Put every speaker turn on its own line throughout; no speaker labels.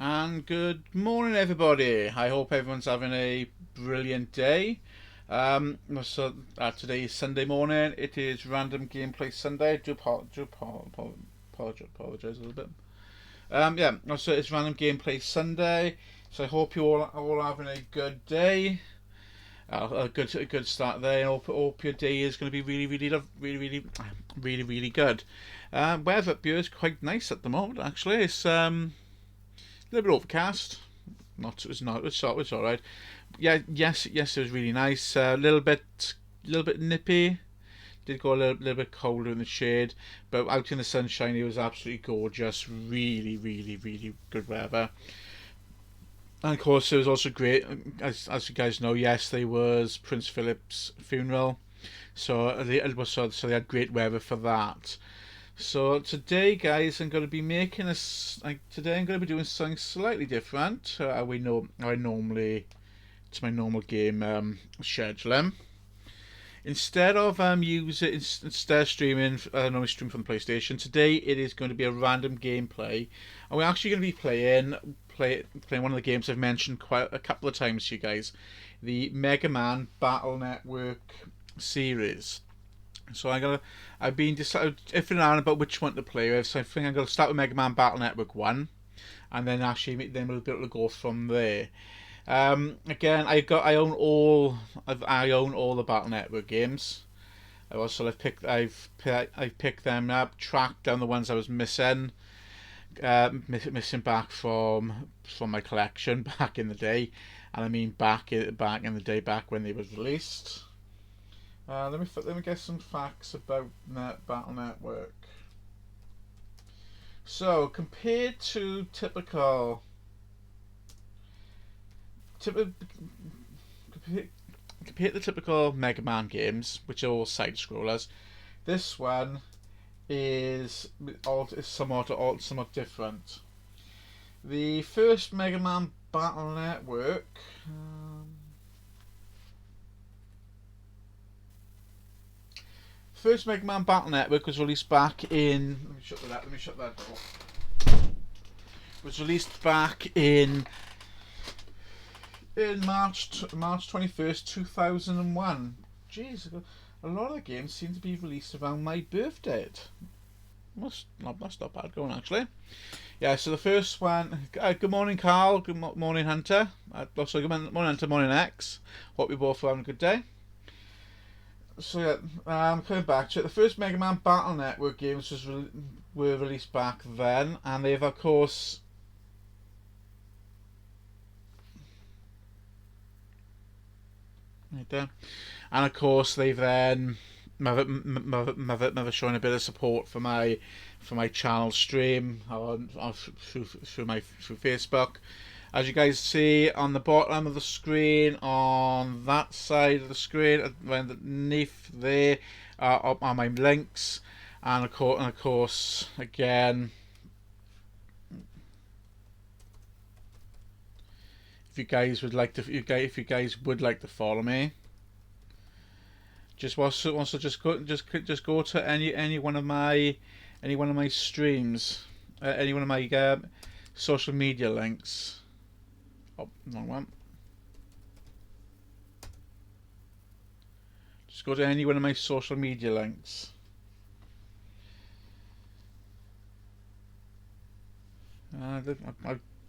And good morning, everybody. I hope everyone's having a brilliant day. Today is Sunday morning. It is Random Gameplay Sunday. Apologize a little bit. So it's Random Gameplay Sunday. So I hope you all having a good day. A good start there. And hope your day is going to be really good. Weather up here is quite nice at the moment. Actually, it's a little bit overcast. It's all right. Yeah, yes, it was really nice. A little bit nippy. Did go a little bit colder in the shade, but out in the sunshine, it was absolutely gorgeous. Really good weather. And of course, it was also great. As you guys know, yesterday was Prince Philip's funeral, so they had great weather for that. So today, guys, I'm going to be making today I'm going to be doing something slightly different. How I normally, it's my normal game scheduling. Instead of instead of streaming, I normally stream from the PlayStation. Today it is going to be a random gameplay, and we're actually going to be playing one of the games I've mentioned quite a couple of times to you guys, the Mega Man Battle Network series. So I've been decided if and on about which one to play with. So I think I'm going to start with Mega Man Battle Network 1, and then then we'll be able to go from there. Again, I own all the Battle Network games. I've picked them up, tracked down the ones I was missing, missing back from my collection back in the day, and I mean back in the day, back when they was released. Let me get some facts about Battle Network. So compared to compared to typical Mega Man games, which are all side scrollers, this one is somewhat different. The first Mega Man Battle Network. First Mega Man Battle Network was released back in. Let me shut that door. Was released back in March 21st, 2001. Jeez, a lot of the games seem to be released around my birth date. That's not bad going, actually. Yeah, so the first one. Good morning, Carl. Good morning, Hunter. Also, good morning, Hunter. Morning, X. Hope you both are having a good day. So yeah, coming back to it, the first Mega Man Battle Network games were released back then, and they've of course right there, and of course they've then never shown a bit of support for my channel stream through Facebook. As you guys see on the bottom of the screen, on that side of the screen, underneath there, are my links, and of course, again, if you guys would like to follow me, just go to any one of my streams, any one of my social media links. Oh, wrong one. Just go to any one of my social media links. I'll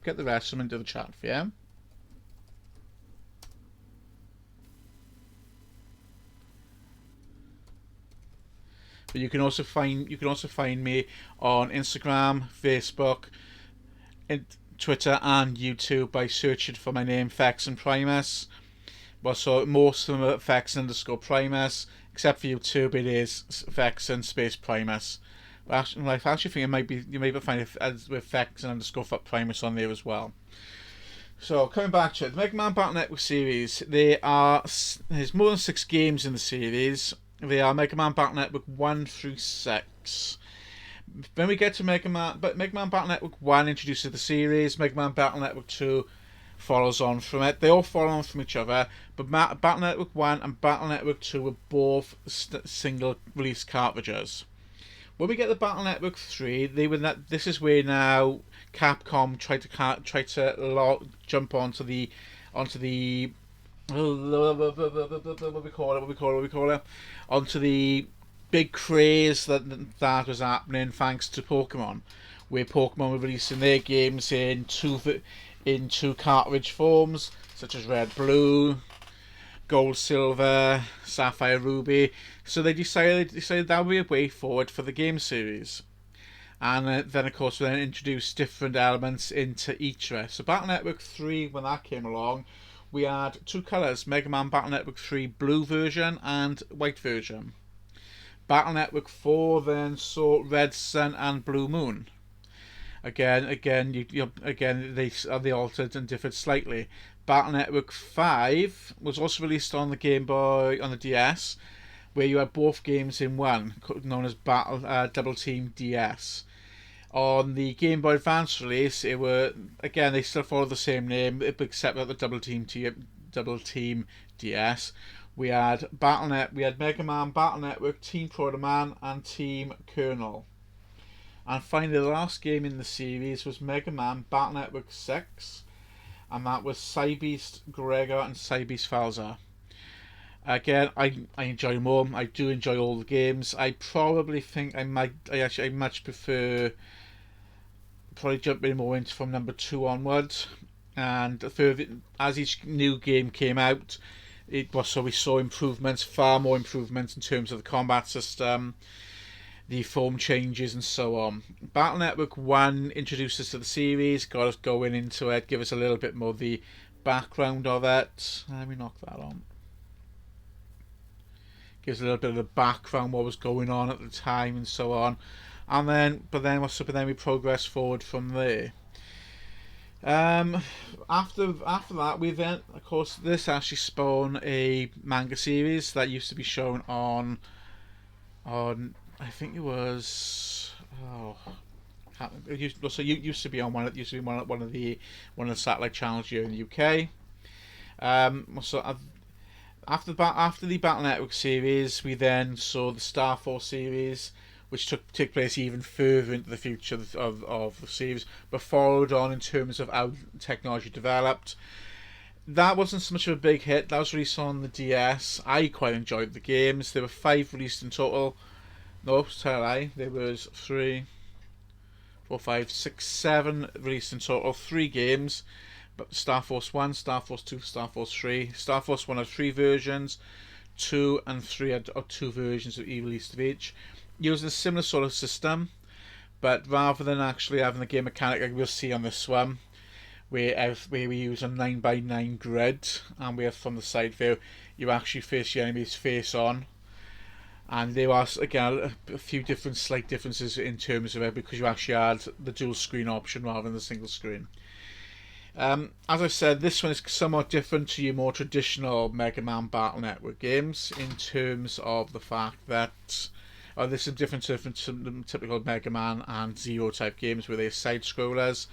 get the rest of them into the chat for you. But you can also find me on Instagram, Facebook, and Twitter and YouTube by searching for my name, Fex and Primus. Well, so most of them are Fex_Primus, except for YouTube, it is Fex and space Primus. I actually think you may find it with Fex and _Primus on there as well. So coming back to it, the Mega Man Battle Network series, there's more than 6 games in the series. They are Mega Man Battle Network 1 through 6. When we get to Mega Man Battle Network 1 introduces the series, Mega Man Battle Network 2 follows on from it. They all follow on from each other, but Battle Network 1 and Battle Network 2 were both single release cartridges. when we get the Battle Network 3, they were that. This is where now Capcom jump onto the what we call it onto the big craze that was happening thanks to Pokemon, where Pokemon were releasing their games in two cartridge forms such as Red, Blue, Gold, Silver, Sapphire, Ruby. So they decided that would be a way forward for the game series. And then, of course, we then introduced different elements into each of it. So Battle Network 3, when that came along, we had two colours, Mega Man Battle Network 3 blue version and white version. Battle Network 4 then saw Red Sun and Blue Moon. Again, they altered and differed slightly. Battle Network 5 was also released on the Game Boy, on the DS, where you had both games in one, known as Double Team DS. On the Game Boy Advance release, they still follow the same name, except that the Double Team DS. We had Mega Man Battle Network, Team Proto Man, and Team Colonel. And finally, the last game in the series was Mega Man Battle Network 6, and that was Cybeast Gregor and Cybeast Falza. Again, I enjoy them all. I do enjoy all the games. I probably think I much prefer jumping more into from number 2 onwards. And further, as each new game came out, we saw improvements, far more improvements in terms of the combat system, the form changes, and so on. Battle Network 1 introduced us to the series, got us going into it, give us a little bit more of the background of it. Let me knock that on. Gives a little bit of the background, what was going on at the time, and so on. And then we progress forward from there. After that, we then, of course, this actually spawned a manga series that used to be shown on I think it was it used to be on one of the satellite channels here in the UK. After the Battle Network series, we then saw the Star Force series, which took place even further into the future of the series, but followed on in terms of how technology developed. That wasn't so much of a big hit. That was released on the DS. I quite enjoyed the games. There were 5 released in total. No, tell I. There was 3, 4, 5, 6, 7 released in total. 3 games. But Star Force 1, Star Force 2, Star Force 3. Star Force 1 had 3 versions. 2 and 3 had 2 versions released of each. Using a similar sort of system, but rather than actually having the game mechanic like we'll see on this one, where we use a 9x9 grid, and we have from the side view, you actually face your enemies face on. And there are, again, a few slight differences in terms of it, because you actually had the dual screen option rather than the single screen. As I said, this one is somewhat different to your more traditional Mega Man Battle Network games in terms of the fact that this is different to the typical Mega Man and Zero type games where they're side scrollers,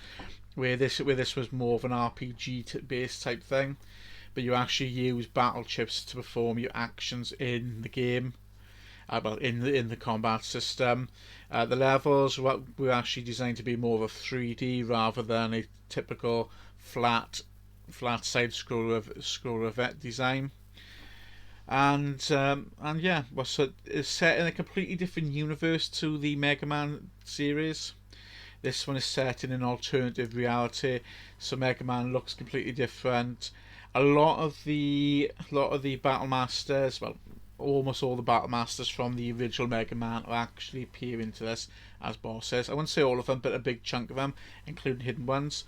where this was more of an RPG based type thing, but you actually use battle chips to perform your actions in the game. In the combat system, the levels were actually designed to be more of a 3D rather than a typical flat side scroller event design. And yeah, so it's set in a completely different universe to the Mega Man series. This one is set in an alternative reality, so Mega Man looks completely different. A lot of the Battle Masters, well, almost all the Battle Masters from the original Mega Man actually appear into this as bosses. I wouldn't say all of them, but a big chunk of them, including hidden ones.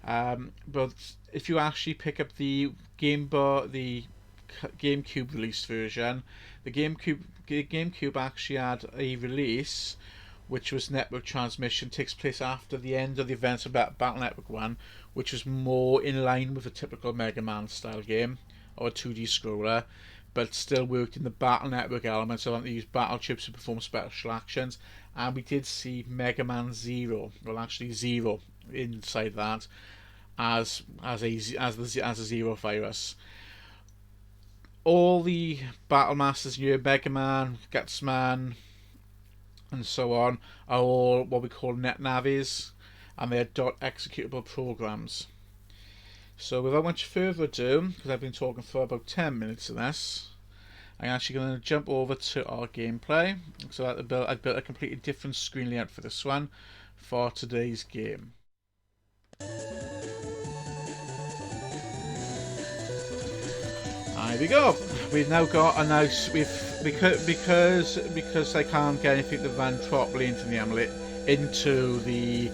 But if you actually pick up the GameCube released version, the GameCube actually had a release which was network transmission, takes place after the end of the events of Battle Network 1, which was more in line with a typical Mega Man style game, or a 2D scroller, but still worked in the Battle Network elements, so they used battle chips to perform special actions. And we did see Mega Man Zero, well actually Zero inside that, as a Zero virus. All the Battle Masters, Mega Man, Gutsman, and so on are all what we call netnavies, and they're .executable programs. So without much further ado, because I've been talking for about 10 minutes of this, I'm actually going to jump over to our gameplay. So I've built a completely different screen layout for this one for today's game. There we go. We've now got a nice because I can't get anything to run properly into the emulator, into the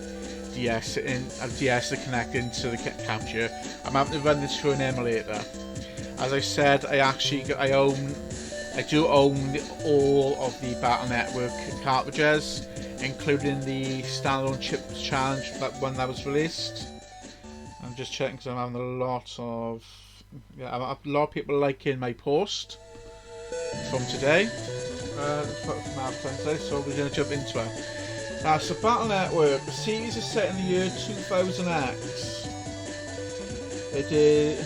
DS to connect into the capture. I'm having to run this through an emulator. As I said, I do own all of the Battle Network cartridges, including the standalone chips challenge, that one that was released. I'm just checking because I'm having a lot of people liking my post from today. So we're going to jump into it. Now, so Battle Network, the series is set in the year 2000X. It is,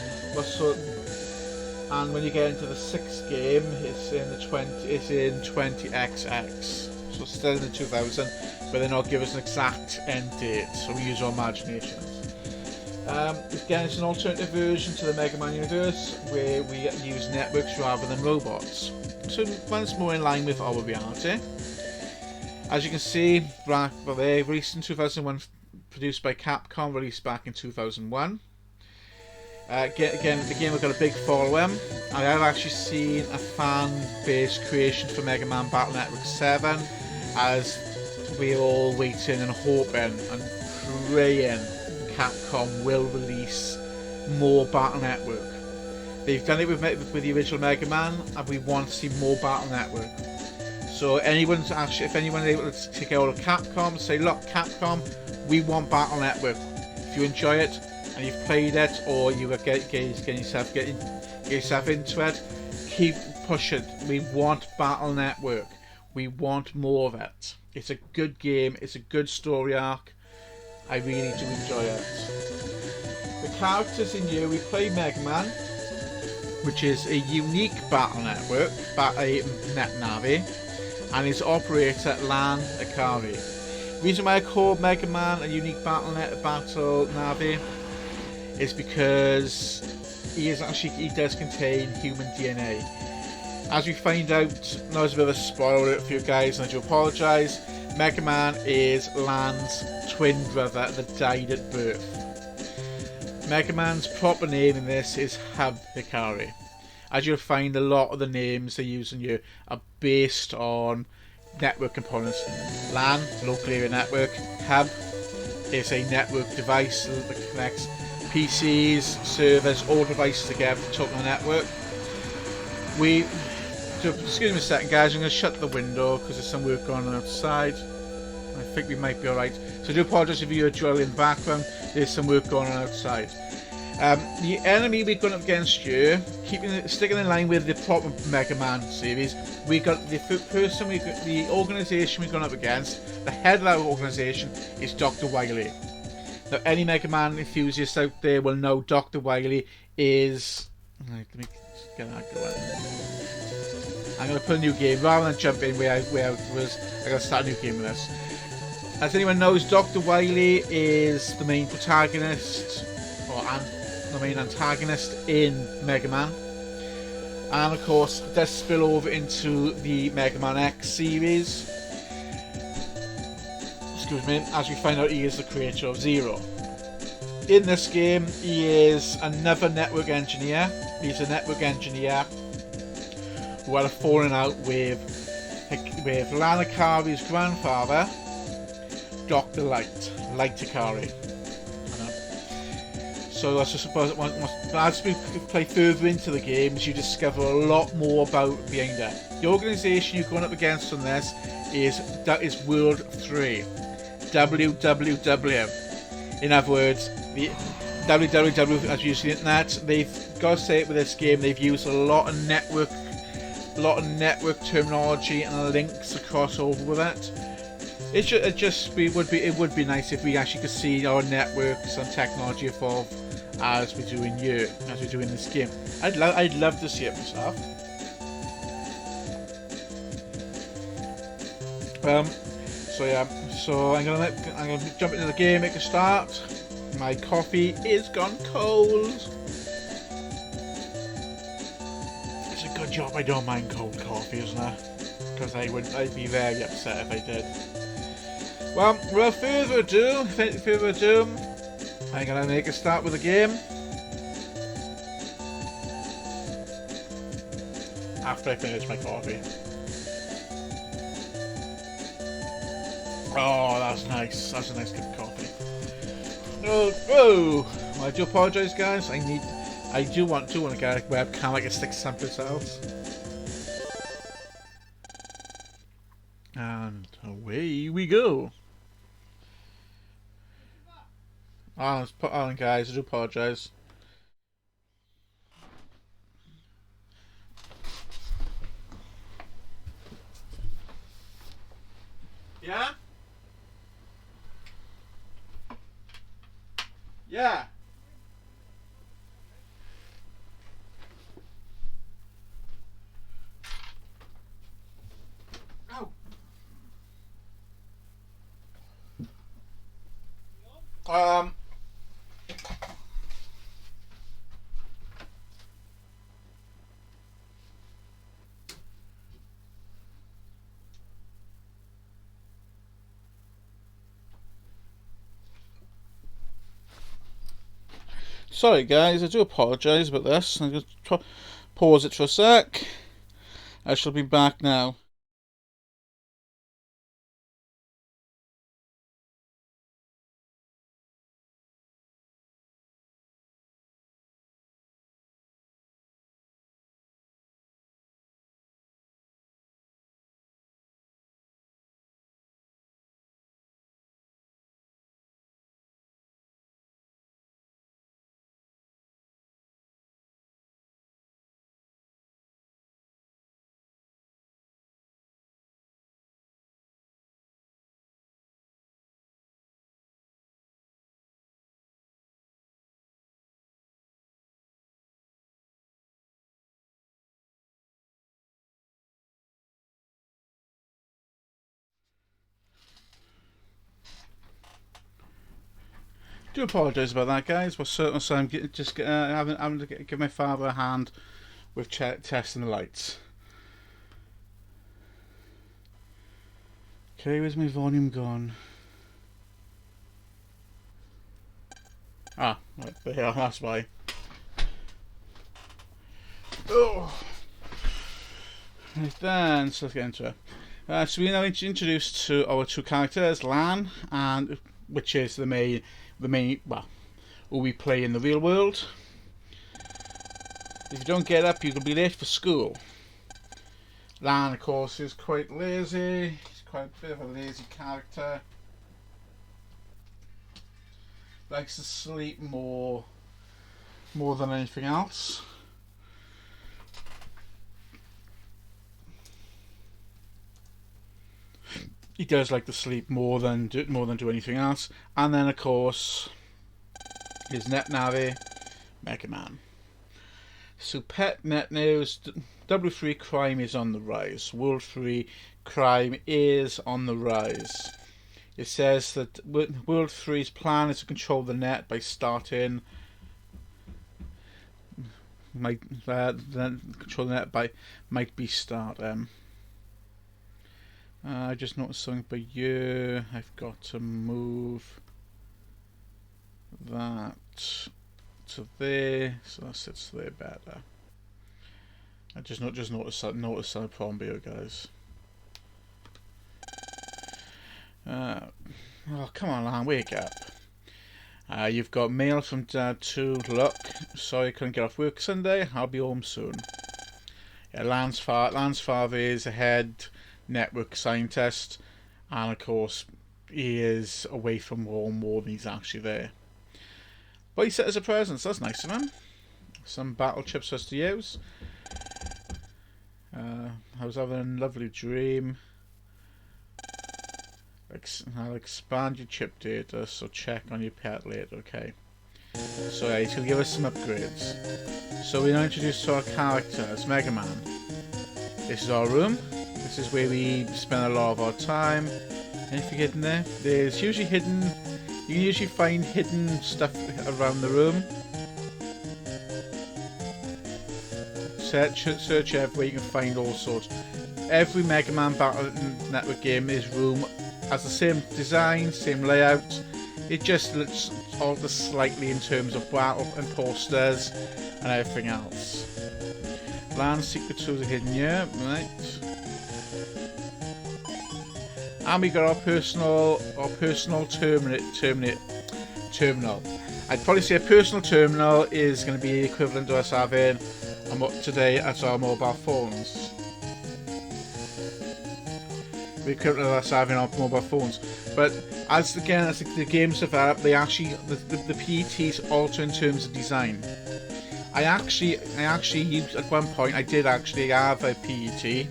and when you get into the 6th game, it's in 20XX. So it's still in the 2000, but they're not giving us an exact end date, so we use our imaginations. Again, it's an alternative version to the Mega Man universe, where we use networks rather than robots. So once more in line with our reality. As you can see, right there, released in 2001, produced by Capcom, released back in 2001. Again, the game has got a big following. I have actually seen a fan-based creation for Mega Man Battle Network 7, as we're all waiting and hoping and praying Capcom will release more Battle Network. They've done it with the original Mega Man, and we want to see more Battle Network. So if anyone's able to get all of Capcom, say, look, Capcom, we want Battle Network. If you enjoy it and you've played it, or you are getting yourself into it, keep pushing. We want Battle Network. We want more of it. It's a good game. It's a good story arc. I really do enjoy it. The characters in here, we play Mega Man, which is a unique Battle Network, a NetNavi, and his operator Lan Akari. The reason why I call Mega Man a unique Battle Navi is because he does contain human DNA. As we find out, now it's a bit of a spoiler for you guys, and I do apologise, Mega Man is Lan's twin brother that died at birth. Mega Man's proper name in this is Hub Hikari. As you'll find, a lot of the names they use in here are based on network components. LAN, local area network. Hub is a network device that connects PCs, servers, all devices together to talk on the network. Excuse me a second, guys, I'm going to shut the window because there's some work going on outside. I think we might be alright. So I do apologise if you hear drill in the background. There's some work going on outside. The enemy we're going up against here, sticking in line with the proper Mega Man series, we got the organisation we're going up against. The head of that organisation is Dr. Wily. Now, any Mega Man enthusiasts out there will know Dr. Wily is. Right, let me get that going. I'm going to put a new game rather than jump in where I was. I'm going to start a new game with this. As anyone knows, Dr. Wily is the main protagonist, the main antagonist in Mega Man, and of course it does spill over into the Mega Man X series. Excuse me, as we find out he is the creator of Zero. In this game, he is another network engineer. He's a network engineer who had a falling out with Lan Akari's grandfather, Dr. Light Akari. So I suppose as we play further into the games, you discover a lot more about behind it. The organisation you're going up against on this is World 3, WWW. In other words, the WWW, as you see the internet, they've got to say it with this game. They've used a lot of network terminology and links across over with it. It would be nice if we actually could see our networks and technology evolve as we do in this game. I'd love to see it myself. So yeah, so I'm gonna jump into the game, make a start. My coffee is gone cold. It's a good job I don't mind cold coffee, isn't it? Because I'd be very upset if I did. Well, without further ado, I'm gonna make a start with the game. After I finish my coffee. Oh, that's nice. That's a nice cup of coffee. Oh, whoa! Well, I do apologise, guys. I do want to get a webcam I can stick someplace else. And away we go. Oh, let's put on, guys. I do apologise. Yeah? Yeah. Ow. Um. Sorry, guys. I do apologise about this. I'm just pause it for a sec. I shall be back now. Do apologise about that, guys. But certainly, so I'm having to give my father a hand with testing the lights. Okay, where's my volume gone? Ah, right there. That's why. Oh. Right then, so let's get into it. So we're now introduced to our two characters, Lan, and which is the main, well, who we play in the real world. If you don't get up, you could be late for school. Lan, of course, is quite lazy. He's quite a bit of a lazy character. Likes to sleep more than anything else. He does like to sleep more than do anything else. And then, of course, his NetNavi, Mega Man. So, pet net news: W3 crime is on the rise. World 3 crime is on the rise. It says that World 3's plan is to control the net by starting. Control the net by might be start. I just noticed something by you. I've got to move that to there, so that sits there better. I just noticed that problem here, guys. Oh, come on, Lan, wake up. You've got mail from Dad to look. Sorry I couldn't get off work Sunday. I'll be home soon. Yeah, Lan's father is a head network scientist, and of course he is away from home more than he's actually there. But he sent us a present, so that's nice of him. Some battle chips for us to use. I was having a lovely dream. I'll expand your chip data, so check on your pet later, okay? So yeah, he's going to give us some upgrades. So we're now introduced to our character as Mega Man. This is our room. This is where we spend a lot of our time. Anything hidden there? There's usually hidden... You can usually find hidden stuff around the room. Search everywhere, you can find all sorts. Every Mega Man Battle Network game is room has the same design, same layout. It just looks altered slightly in terms of battle and posters and everything else. Land secret tools are hidden here, right? And we got our personal terminal. I'd probably say a personal terminal is going to be equivalent to us having today as our mobile phones. We're equivalent to us having our mobile phones. But as the games develop, they actually the PETs alter in terms of design. I actually used at one point. I did actually have a PET.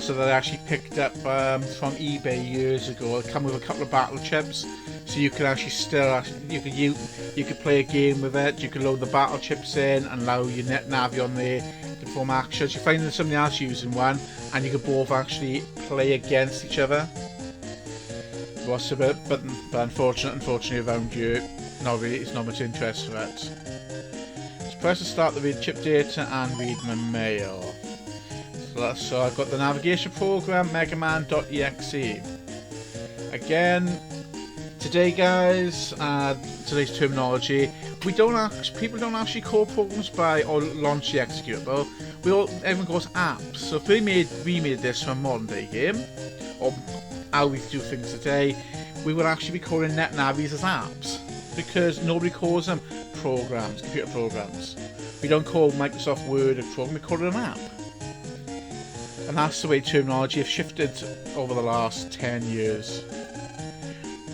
So that I actually picked up from eBay years ago. It come with a couple of battle chips, so you could actually you could play a game with it. You could load the battle chips in and allow your Navi on there to perform actions. You find somebody else using one, and you could both actually play against each other. But unfortunately, around you, it's not much interest for it. Just press to start the read chip data and read my mail. So I've got the navigation program, megaman.exe. Again, today guys, today's terminology, people don't actually call programs by or launch the executable. Everyone calls apps. So if we made this for a modern day game, or how we do things today, we would actually be calling NetNavis as apps, because nobody calls them programs, computer programs. We don't call Microsoft Word a program, we call it an app. And that's the way terminology has shifted over the last 10 years.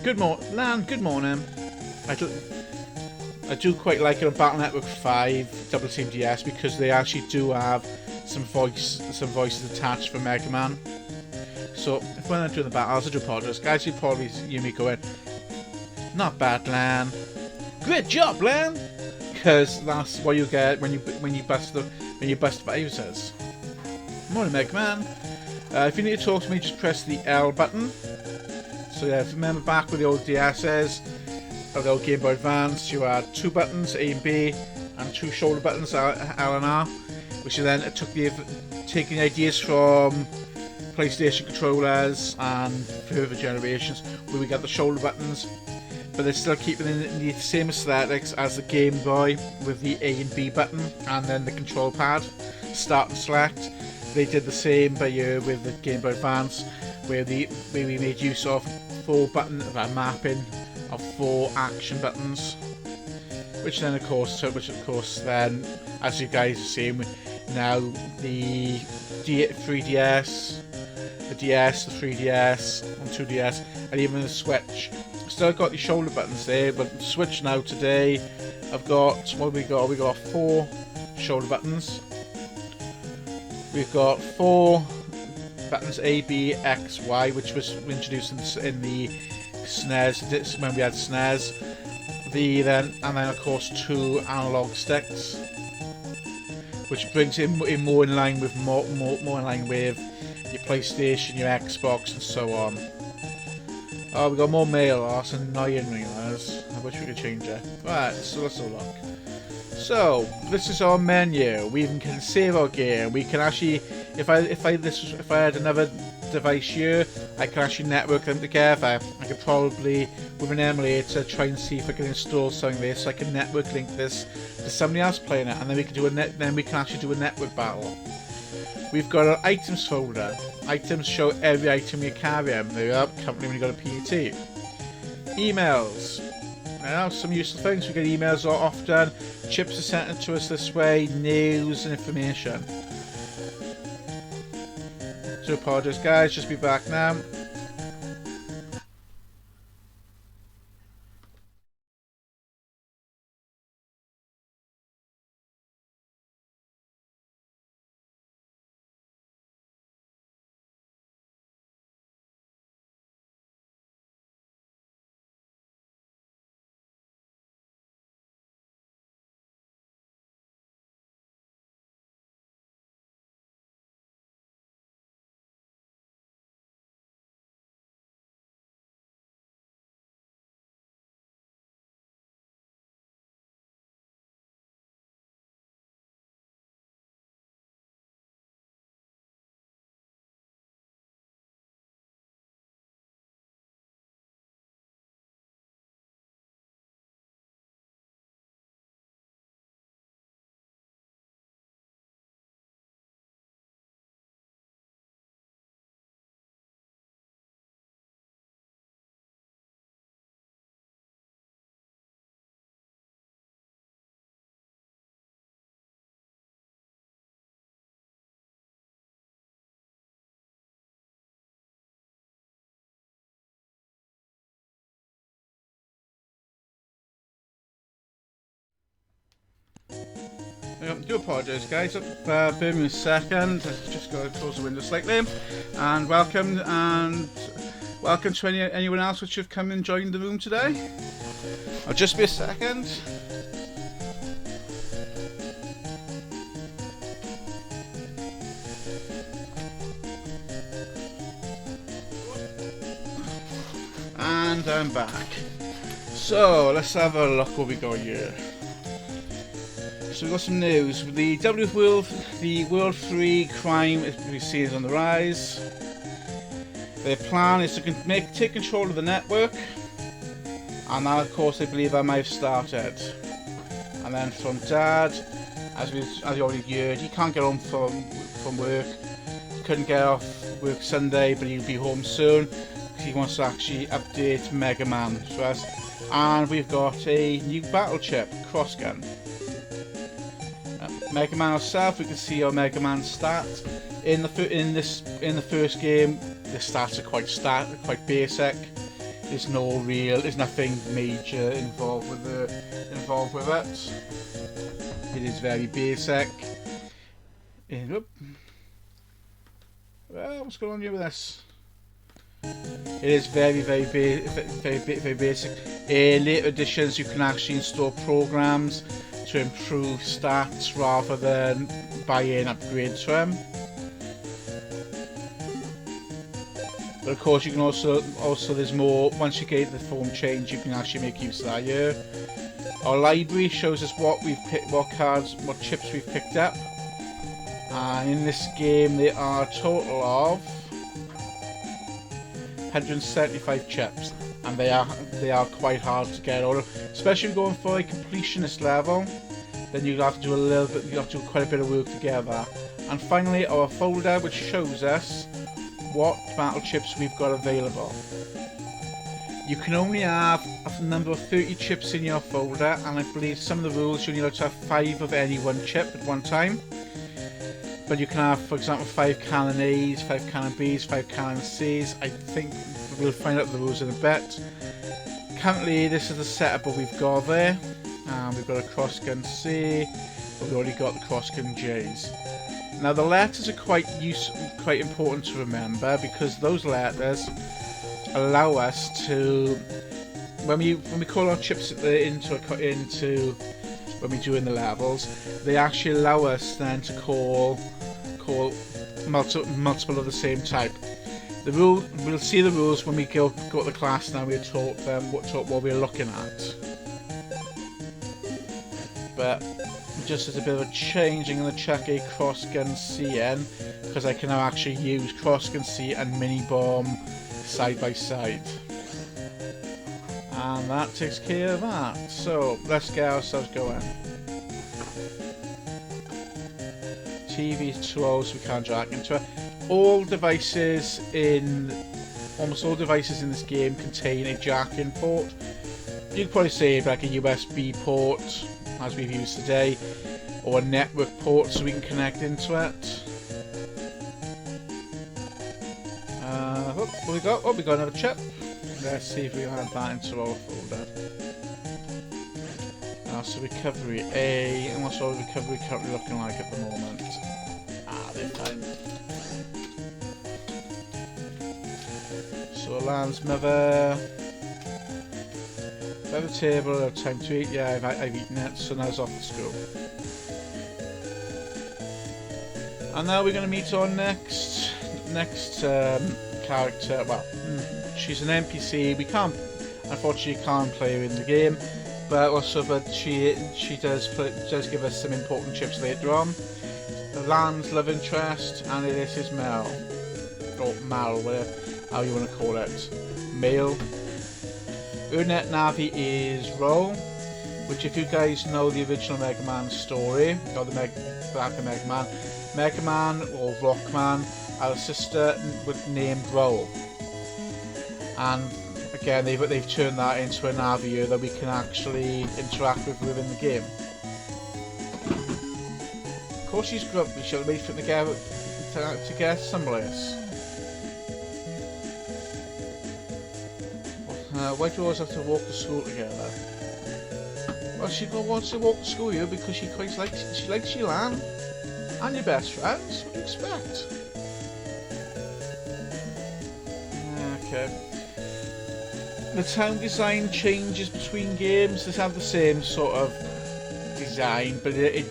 Good morning. I do quite like it on Battle Network 5 Double Team DS, because they actually do have some voices attached for Mega Man. So when I'm doing the battles, I do apologize. Guys, you probably hear me going, not bad, Lan. Great job, Lan. Because that's what you get when you bust viruses. Morning, Mega Man. If you need to talk to me, just press the L button. So yeah, remember back with the old DS's, or the old Game Boy Advance, you had two buttons, A and B, and two shoulder buttons, L and R, which then taking ideas from PlayStation controllers and further generations, where we got the shoulder buttons, but they're still keeping in the same aesthetics as the Game Boy with the A and B button, and then the control pad, start and select. They did the same with the Game Boy Advance, where we made use of mapping of 4 action buttons, which of course then, as you guys have seen, now the 3DS, the DS, the 3DS, and 2DS, and even the Switch. Still got the shoulder buttons there, but the Switch now today, I've got, what have we got? We got 4 shoulder buttons. We've got 4 buttons A, B, X, Y, which was introduced in the SNES when we had SNES. And then of course 2 analog sticks, which brings it more in line with your PlayStation, your Xbox, and so on. Oh, we got more mail. Oh, that's annoying me, guys. I wish we could change it. Right, so let's have a look. So this is our menu. We even can save our game. We can actually, if I had another device here, I can actually network them together. I could probably, with an emulator, try and see if I can install something there, so I can network link this to somebody else playing it, and then we can actually do a network battle. We've got an items folder. Items show every item you carry. They're up company when you got a PET. Emails. Now, some useful things. We get emails often. Chips are sent to us this way. News and information. So apologize, guys. Just be back now. I do apologise, guys. Bear with me a second. Just got to close the window slightly. And welcome to anyone else which have come and joined the room today. I'll just be a second. And I'm back. So let's have a look what we got here. So we've got some news. The World 3 crime we see is on the rise. Their plan is to take control of the network, and that, of course, I believe I might have started. And then from Dad, as you already heard, he can't get home from work. Couldn't get off work Sunday, but he'll be home soon. He wants to actually update Mega Man for us. And we've got a new battle chip, Crossgun. Mega Man herself, we can see our Mega Man stats. In the first game, the stats are quite basic. There's nothing major involved with it. It is very basic. Well, what's going on here with this? It is very basic. In later editions, you can actually install programs to improve stats rather than buying upgrades to them. But of course, you can also there's more. Once you get the form change, you can actually make use of that here. Our library shows us what chips we've picked up, and in this game there are a total of 175 chips, and they are quite hard to get all of, especially going for a completionist level. Then you have to do quite a bit of work together. And finally, our folder, which shows us what battle chips we've got available. You can only have a number of 30 chips in your folder, and I believe some of the rules you only allowed to have 5 of any one chip at one time. But you can have, for example, 5 Cannon A's, 5 Cannon B's, 5 Cannon C's. I think we'll find out the rules in a bit. Currently, this is the setup that we've got there. We've got a Crossgun C, but we've already got the Crossgun J's. Now the letters are quite important to remember, because those letters allow us to, when we call our chips into when we do in the levels, they actually allow us then to call multiple of the same type. We'll see the rules when we go to the class. Now we're taught them what we're looking at. But just as a bit of a change, I'm going to check a Crossgun CN, because I can now actually use Crossgun C and Mini Bomb side by side. And that takes care of that. So let's get ourselves going. TV 2.0, so we can't jack into it. Almost all devices in this game contain a jack in port. You could probably say like a USB port, as we've used today, or a network port so we can connect into it. What we got? Oh, we got another chip. Let's see if we can add that into our folder. So recovery A, and what's our recovery currently looking like at the moment? This time. So Land's Mother table, time to eat. Yeah, I've eaten it, so now it's off to school. And now we're going to meet our next character. Well, she's an NPC. We unfortunately can't play her in the game, but she does give us some important chips later on. The Land's love interest, and this is Mel, or Mal, whatever how you want to call it. Male. Urnet Navi is Roll, which, if you guys know the original Mega Man story, or the back of Mega Man or Rockman had a sister named Roll, and again they've turned that into a Navi that we can actually interact with within the game. Of course she's grumpy, she'll wait for it to get someplace. Why do you always have to walk to school together? Well, she wants to walk to school here because she likes you, Lan. And your best friends. What do you expect? Okay. The town design changes between games. They have the same sort of design, but we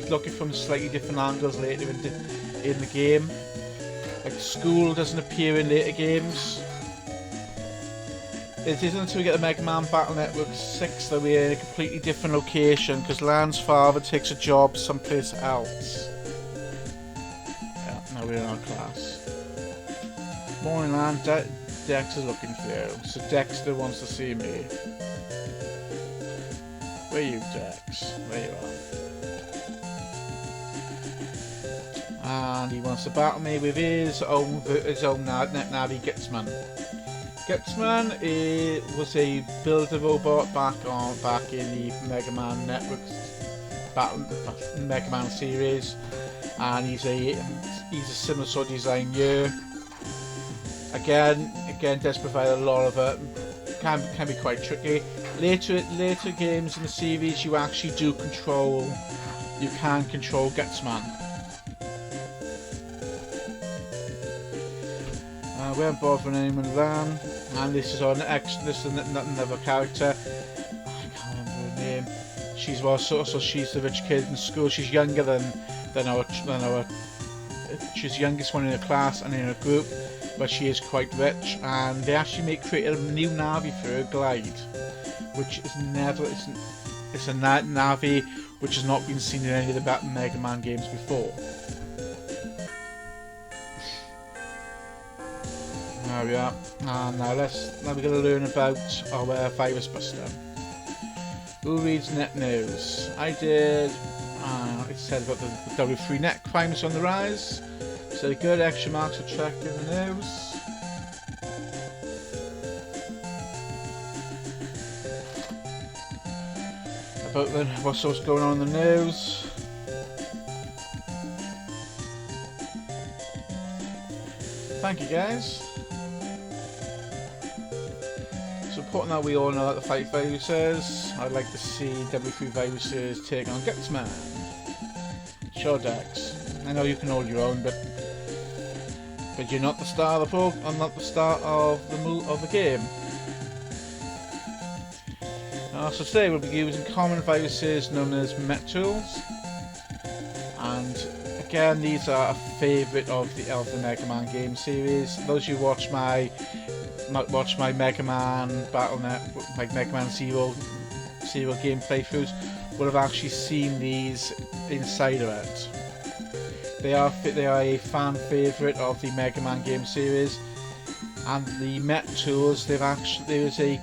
look at it from slightly different angles later in the game. Like school doesn't appear in later games. It isn't until we get the Mega Man Battle Network 6 that we're in a completely different location because Lan's father takes a job someplace else. Yeah, now we're in our class. Morning, Lan. Dexter's looking for you. So Dexter wants to see me. Where are you, Dex? There you are. And he wants to battle me with his own Navi Gitsman. Gitsman was a builder robot back in the Mega Man Networks Mega Man series, and he's a similar sort of design here. Again, does provide a lot of it. Can be quite tricky. Later games in the series, you actually do control. You can control Gitsman. We haven't bothered anyone with Lan, and this is another character. I can't remember her name. She's she's the rich kid in school. She's younger than our. She's the youngest one in her class and in her group, but she is quite rich. And they actually created a new Navi for her, Glide, which is it's a Navi which has not been seen in any of the Mega Man games before. There we are. And now we're going to learn about our Virus Buster. Who reads net news? I did. It said about the W3 net crimes on the rise. So good, extra marks for checking the news. About what's going on in the news. Thank you, guys. It's important that we all know that the fight viruses. I'd like to see W3 viruses take on Gitsman. Sure, Dex. I know you can hold your own, but you're not the star of the program. I'm not the star of the game. So today we'll be using common viruses known as MET-tools, and again these are a favourite of the Mega Man game series. Those who watch my Mega Man Battle.net, like Mega Man Zero game playthroughs, would have actually seen these inside of it. They are a fan favourite of the Mega Man game series, and the MET-tools. There's a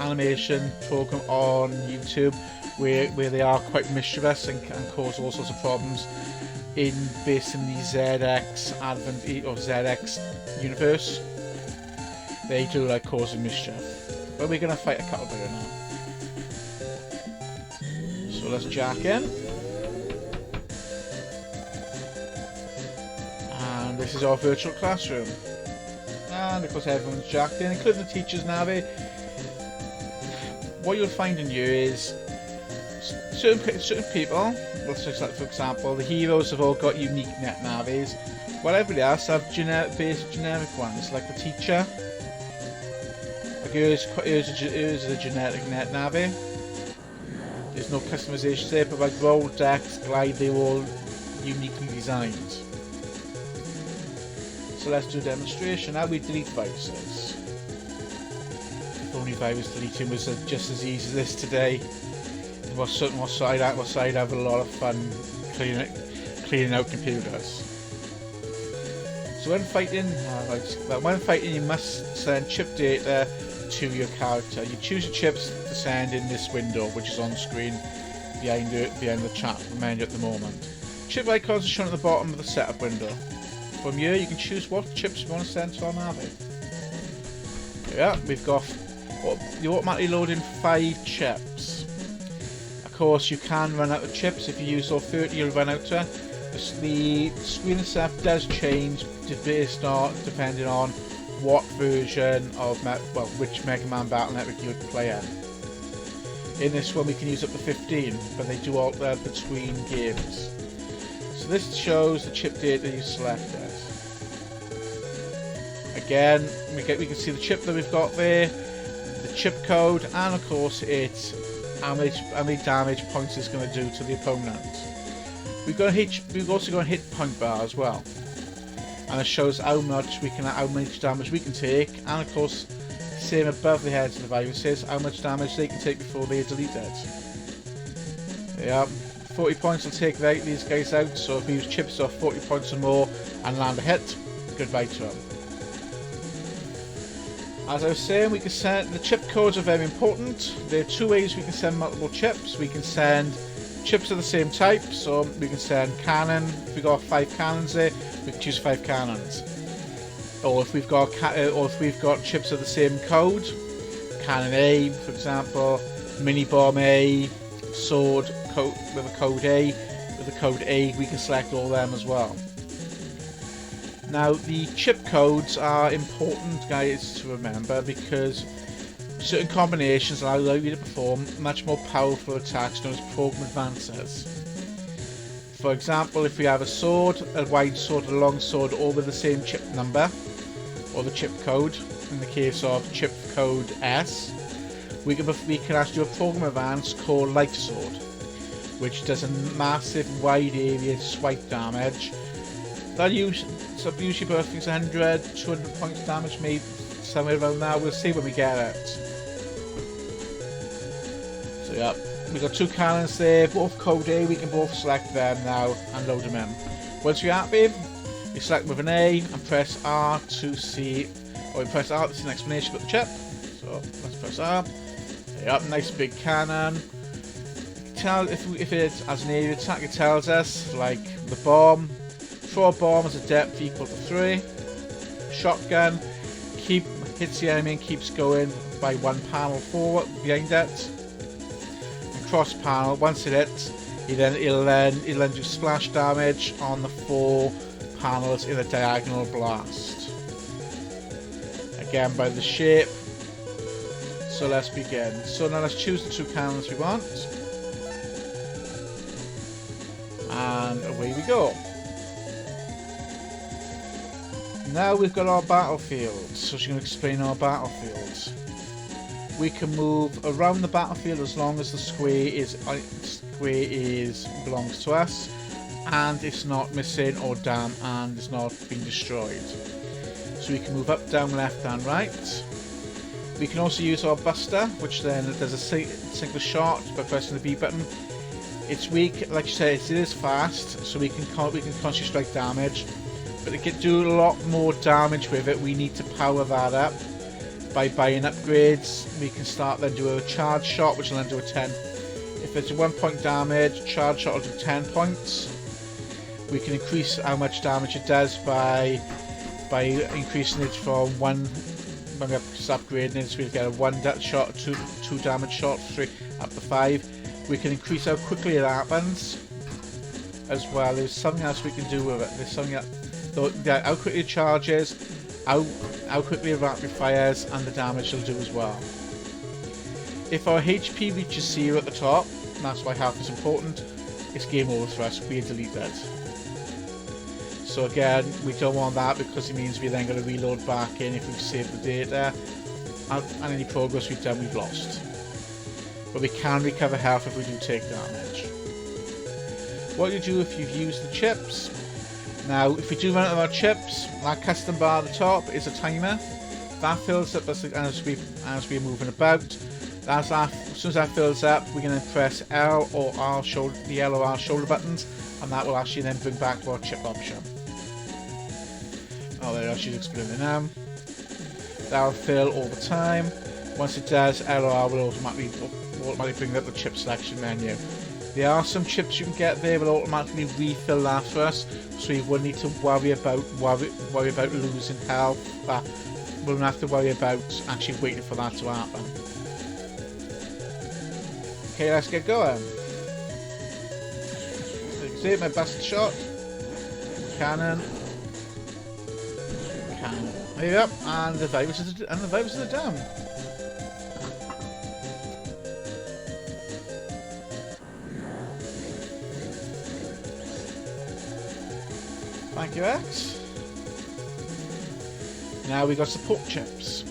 animation program on YouTube where they are quite mischievous and can cause all sorts of problems based in the ZX Advent or ZX universe. They do like causing mischief, but we're gonna fight a cattle digger now. So let's jack in, and this is our virtual classroom, and of course everyone's jacked in, including the teachers. Navi. What you'll find in here is certain people, for example, the heroes have all got unique net navis, while everybody else have basic generic ones, like the teacher. Like here's a generic net navi. There's no customization there, but like Roll, Dex, Glide, they're all uniquely designed. So let's do a demonstration. How we delete viruses. Only virus deleting was just as easy as this today. I'd have a lot of fun cleaning out computers. So when fighting, you must send chip data to your character. You choose the chips to send in this window, which is on screen behind the chat menu at the moment. Chip icons are shown at the bottom of the setup window. From here, you can choose what chips you want to send to our Navi. Yeah, we've got. You automatically load in 5 chips. Of course, you can run out of chips. If you use all 30, you'll run out of. The screen itself does change depending on what version of which Mega Man Battle Network you would play in. In this one we can use up to 15, but they do alter between games. So this shows the chip data you selected. Again, we can see the chip that we've got there, the chip code, and of course it's how many damage points it's going to do to the opponent. We've also got a hit point bar as well, and it shows how much damage we can take, and of course, same above the heads of the viruses, how much damage they can take before they are deleted. Yeah, 40 points will take these guys out. So if we use chips off 40 points or more and land a hit, goodbye to them. As I was saying, we can send the chip codes are very important. There are two ways we can send multiple chips. We can send chips of the same type, so we can send cannon. If we've got 5 cannons there, we can choose 5 cannons. Or if we've got chips of the same code, cannon A, for example, mini bomb A, sword code with a code A, with the code A, we can select all them as well. Now the chip codes are important, guys, to remember, because certain combinations allow you to perform much more powerful attacks known as program advances. For example, if we have a sword, a wide sword, a long sword, all with the same chip number, or the chip code, in the case of chip code S, we can actually do a program advance called Light Sword, which does a massive wide area swipe damage. That usually both things 100, 200 points damage, maybe somewhere around there. We'll see when we get it. So yeah, we've got 2 cannons there, both code A. We can both select them now and load them in. Once you're happy, you select with an A and press R to see, or you press R to see an explanation about the chip. So let's press R. Yep, nice big cannon. Tell if it has an area attack, it tells us, like the bomb. Throw a bomb has a depth equal to 3. Shotgun hits the enemy and keeps going by 1 panel forward behind it. And cross panel, once it hits, it'll then do splash damage on the 4 panels in a diagonal blast. Again by the shape. So let's begin. So now let's choose the 2 cannons we want. And away we go. Now we've got our battlefield, so she's going to explain our battlefield. We can move around the battlefield as long as the square belongs to us, and it's not missing or damp and it's not being destroyed. So we can move up, down, left, and right. We can also use our buster, which then does a single shot by pressing the B button. It's weak, like you say, it is fast, so we can constantly strike damage. But to do a lot more damage with it, we need to power that up by buying upgrades. We can start then do a charge shot, which will then do a 10. If it's a 1 point damage, charge shot will do 10 points. We can increase how much damage it does by increasing it from 1. When we start upgrading it, so we get a 1 shot, 2 damage shot, 3 up to 5. We can increase how quickly it happens as well. There's something else we can do with it. There's something else. So, yeah, how quickly it charges, how quickly it rapid fires, and the damage it'll do as well. If our HP reaches 0 at the top, and that's why health is important, it's game over for us. We are deleted. So again, we don't want that because it means we're then going to reload back in if we've saved the data, and any progress we've done we've lost. But we can recover health if we do take damage. What you do if you've used the chips. Now, if we do run out of our chips, that custom bar at the top is a timer. That fills up as we're moving about. As soon as that fills up, we're going to press L or R the L or R shoulder buttons, and that will actually then bring back to our chip option. Oh, there, she's explaining now. That'll fill all the time. Once it does, L or R will automatically bring up the chip selection menu. There are some chips you can get there will automatically refill that for us, so you won't need to worry about losing health. We won't have to worry about actually waiting for that to happen. Okay, let's get going. So you can see my best shot. Cannon. There you go, and the viruses are down. Thank you, X. Now we got support chips.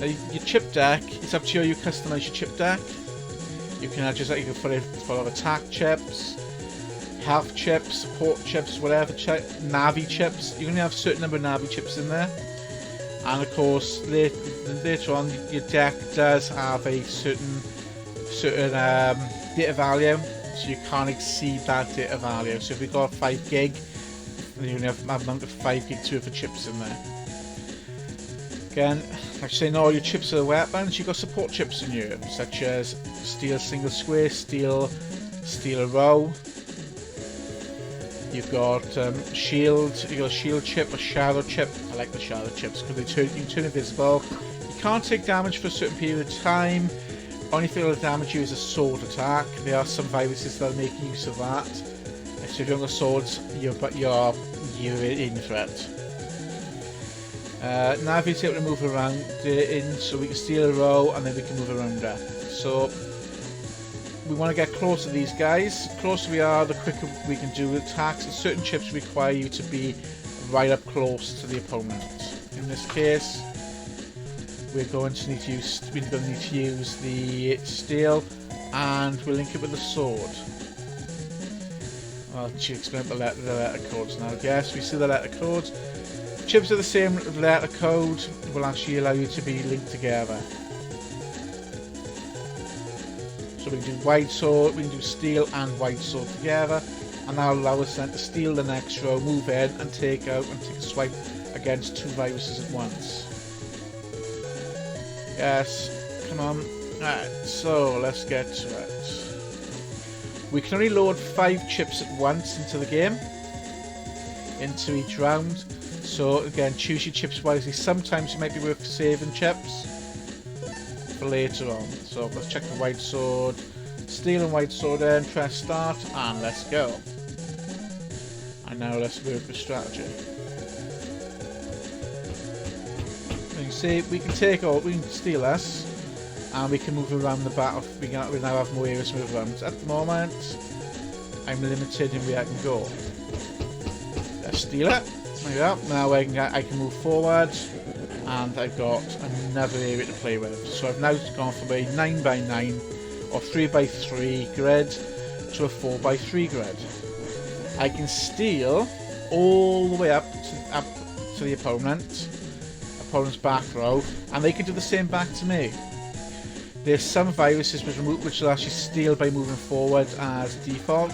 Now your chip deck, it's up to you. You customize your chip deck. You can adjust that. You can put it full of attack chips, health chips, support chips, whatever. Navi chips. You can have a certain number of Navi chips in there. And of course, later on, your deck does have a certain data value, so you can't exceed that data value. So if you've got 5 gig, then you only have a amount of 5 gig worth of chips in there. Again, like saying all your chips are weapons, you've got support chips in here, such as steel single square, steel row. You've got shield. You've got a shield chip, a shadow chip. I like the shadow chips because you can turn invisible. You can't take damage for a certain period of time. Only thing that'll damage you is a sword attack. There are some viruses that are making use of that. So if you don't got swords, you're in for it. Now if you're able to move around so we can steal a row and then we can move around there. So we want to get close to these guys. The closer we are, the quicker we can do attacks. And certain chips require you to be right up close to the opponent. In this case, we're going to need to use the steel, and we'll link it with the sword. I'll explain the letter codes now. Yes, we see the letter codes. Chips are the same letter code, will actually allow you to be linked together. So we can do wide sword, we can do steel and wide sword together, and that'll allow us then to steal the next row, move in and take a swipe against 2 viruses at once. Yes, come on. Alright, so let's get to it. We can only load 5 chips at once into the game, into each round. So again, choose your chips wisely. Sometimes it might be worth saving chips for later on. So let's check the wide sword, steel and wide sword in, press start, and let's go. And now let's work the strategy. You can see we can steal this, and we can move around the battle. We now have more areas to move around. At the moment, I'm limited in where I can go. Let's steal it. There we go. Now I can move forward, and I've got another area to play with. So I've now gone from a 9x9 or 3x3 grid to a 4x3 grid. I can steal all the way up to the opponent's back row, and they can do the same back to me. There's some viruses which will actually steal by moving forward as default,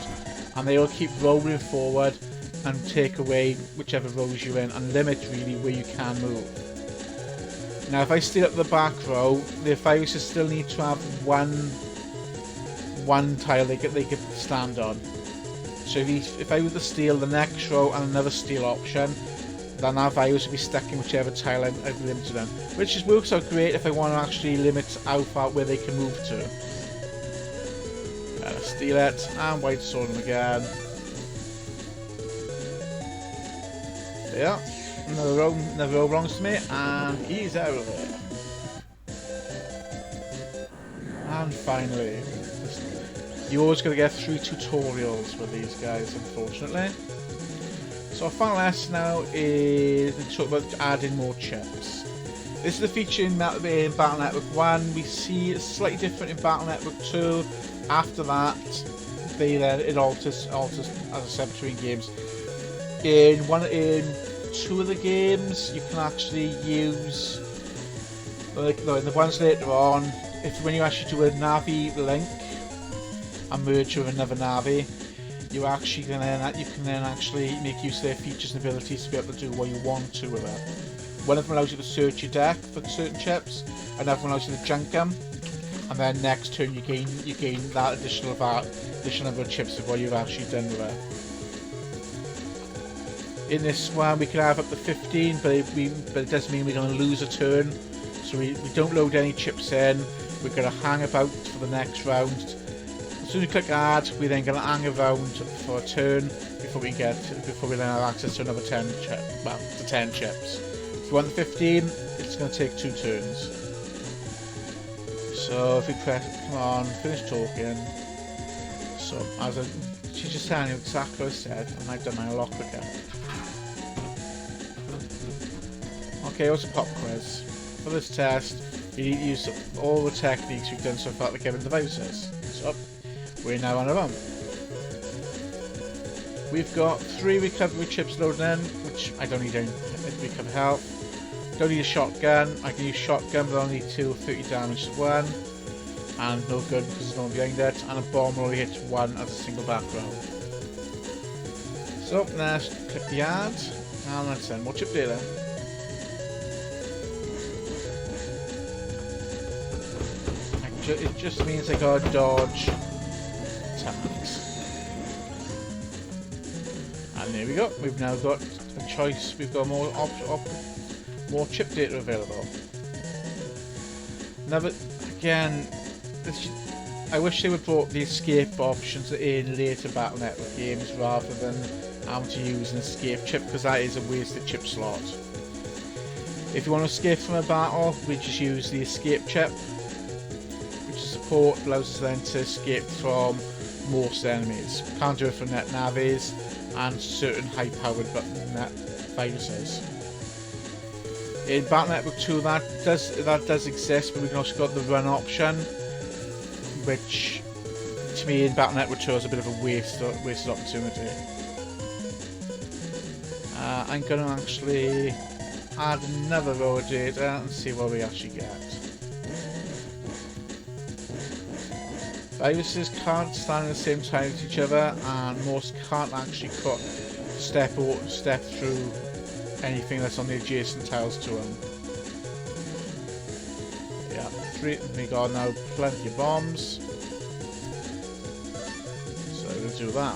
and they will keep rolling forward and take away whichever rows you're in and limit really where you can move. Now if I steal up the back row, the viruses still need to have one tile they could stand on. So if I were to steal the next row and another steal option, then that virus will be stuck in whichever tile I've limited them. Which just works out great if I want to actually limit how far where they can move to. Let's steal it, and wide sword them again. Yeah, another row belongs to me, and he's out of there. And finally, you always got to get through tutorials with these guys, unfortunately. So our final lesson now is talk about adding more chips. This is the feature in Battle Network 1. We see it's slightly different in Battle Network 2. After that, it alters as I said between games. In 2 of the games, you can actually use, in the ones later on, when you actually do a Navi link and merge with another Navi, you can then actually make use of their features and abilities to be able to do what you want to with it. One of them allows you to search your deck for certain chips, another one allows you to junk them, and then next turn you gain that additional number of chips of what you've actually done with it. In this one we can have up to 15, but it doesn't mean we're going to lose a turn. So we don't load any chips in. We're going to hang about for the next round. As soon as we click add, we then going to hang around for a turn before we then have access to another 10 chips. If you want the 15, it's going to take 2 turns. So if we press, come on, finish talking. So she's just telling you exactly what I said, and I've done mine a lot quicker. Okay, what's a pop quiz? For this test, you need to use all the techniques you've done so far to Kevin Devices. So, we're now on our own. We've got 3 recovery chips loaded in, which I don't need any recover health. Don't need a shotgun. I can use shotgun, but I only need 2 30 damage to 1. And no gun because there's no one behind it. And a bomb only hits 1 as a single background. So, let's click the ad. And let's send more chip data. It just means I gotta dodge attacks. And there we go. We've now got a choice. We've got more chip data available. Now, but again, I wish they would brought the escape options in later Battle Network games rather than having to use an escape chip, because that is a wasted chip slot. If you want to escape from a battle, we just use the escape chip, which is support, allows us then to escape from most enemies. Can't do it for net navis and certain high-powered net viruses. In Battle Network 2 that does exist, but we can also got the run option, which to me in Battle Network 2 is a bit of a wasted opportunity. I'm going to actually add another row of data and see what we actually get. Viruses can't stand at the same time as each other, and most can't actually step through anything that's on the adjacent tiles to them. Yeah, we got now plenty of bombs, so we'll do that.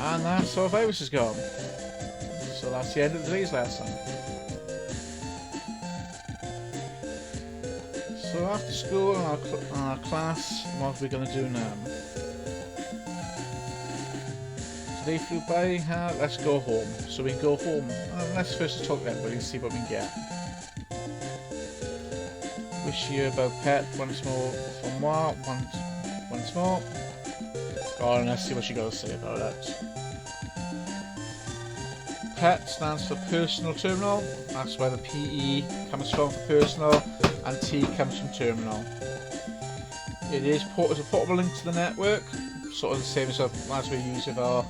And that's our virus is gone. So that's the end of today's lesson. So after school and our class, what are we going to do now? Today flew by, let's go home. So we can go home. Let's first talk to everybody and see what we can get. Wish you about pet once more from what? Once more. Oh, and let's see what you got to say about it. PET stands for Personal Terminal. That's where the PE comes from for personal, and T comes from terminal. It is a portable link to the network, sort of the same as we use with our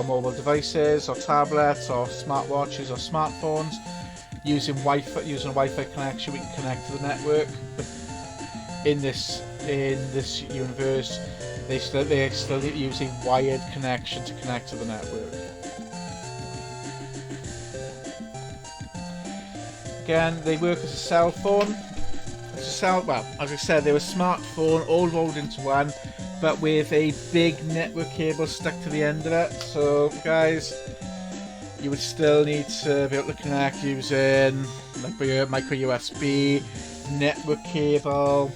mobile devices, or tablets, or smartwatches, or smartphones. Using a Wi-Fi connection, we can connect to the network. But in this universe, they're still using wired connection to connect to the network. Again, they work as a cell phone. Well, as I said, they're a smartphone all rolled into one, but with a big network cable stuck to the end of it. So, guys, you would still need to be able to connect using like micro USB, network cable,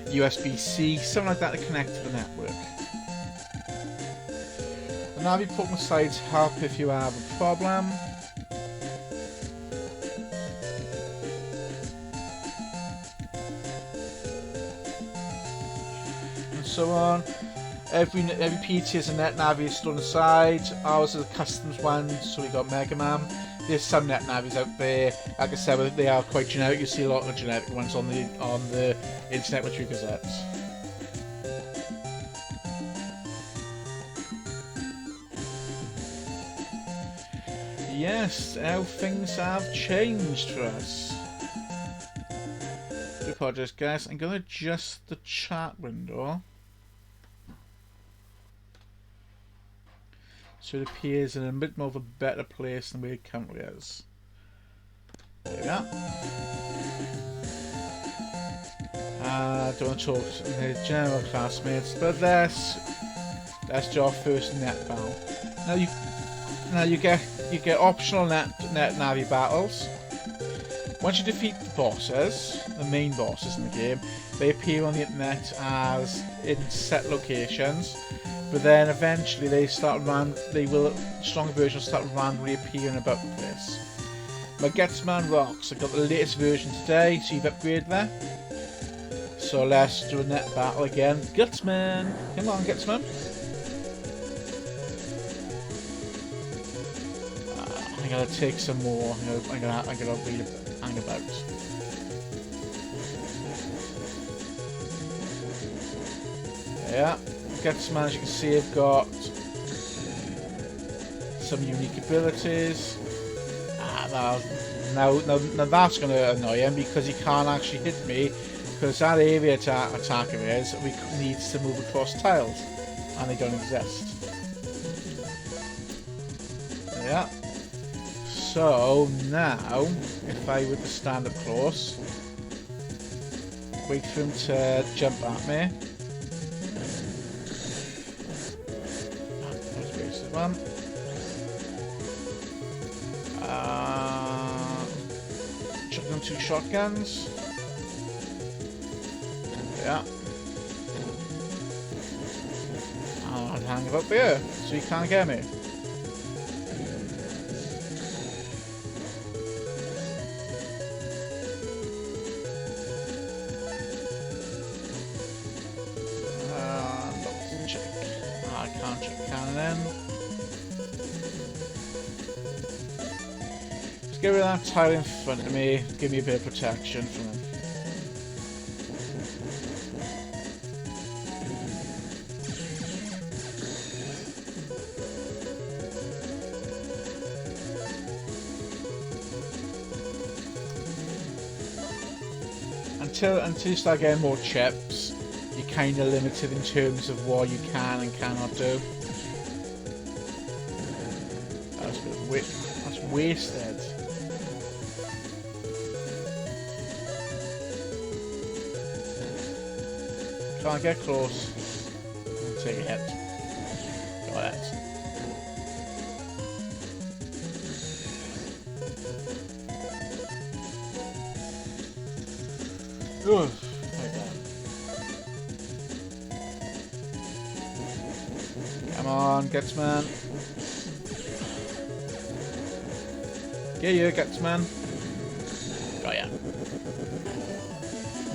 USB-C, something like that to connect to the network. The Navi put aside to help if you have a problem. And so on. Every PT is a net Navi stored on the side. Ours is a customs one, so we got Mega Man. There's some net Navis out there. Like I said, they are quite generic. You see a lot of generic ones on the internet which we gazette. Yes, how things have changed for us. I apologize, guys. I'm going to adjust the chat window so it appears in a bit more of a better place than where it currently is. There we are. Don't want to talk to the general classmates, but let's do our first net battle. Now you get optional net Navi battles. Once you defeat the bosses, the main bosses in the game, they appear on the internet as in set locations. But then eventually stronger versions start randomly appearing about the place. My Gutsman rocks. I got the latest version today, so you've upgraded there. So let's do a net battle again. Gutsman! Come on, Gutsman. I'm gonna take some more. I'm gonna read hang about. Yeah, Gutsman, as you can see, I've got some unique abilities. Now that's going to annoy him because he can't actually hit me because that area attack of his needs to move across tiles and they don't exist. Yeah. So now, if I were to stand up close, wait for him to jump at me. One. Chuck them 2 shotguns. Yeah. I'll hang it up there so he can't get me. Check. I can't check cannon in. Get rid of that tile in front of me, give me a bit of protection from him. Until you start getting more chips, you're kind of limited in terms of what you can and cannot do. That's wasted. Can't get close. Take a hit. Got it. Good. Come on, Gutsman. Get you, Gutsman. Got ya.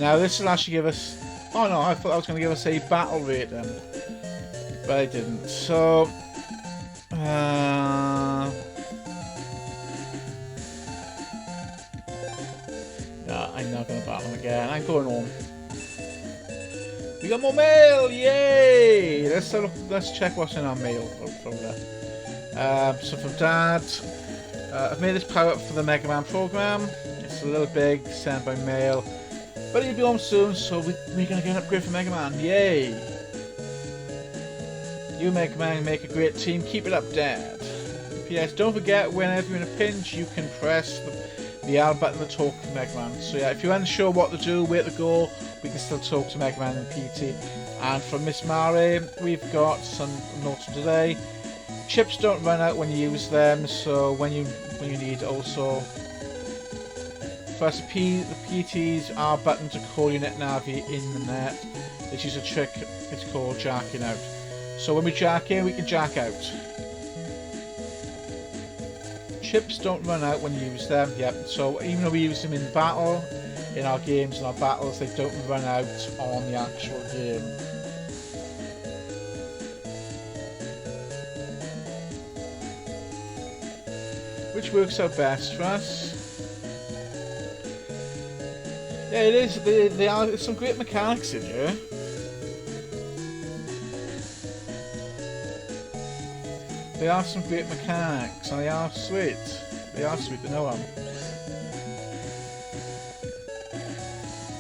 Now this will actually give us. Oh no, I thought I was going to give us a battle rate then, but I didn't. So, no, I'm not going to battle him again. I'm going home. We got more mail! Yay! Let's check what's in our mail folder. So from Dad, I've made this power up for the Mega Man program. It's a little big, sent by mail. But he'll be home soon, so we're going to get an upgrade for Mega Man. Yay! You, Mega Man, make a great team. Keep it up, Dad. P.S. Don't forget, whenever you're in a pinch, you can press the L button to talk to Mega Man. So yeah, if you're unsure what to do, where to go, we can still talk to Mega Man and PT. And from Miss Mare, we've got some notes today. Chips don't run out when you use them, so when you need also. Press the PT's R button to call your net navi in the net. This is a trick, it's called jacking out. So when we jack in, we can jack out. Chips don't run out when you use them, yep. So even though we use them in battle, in our games and our battles, they don't run out on the actual game. Which works out best for us. Yeah, it is. There are some great mechanics in here. There are some great mechanics, and they are sweet. They are sweet to know them.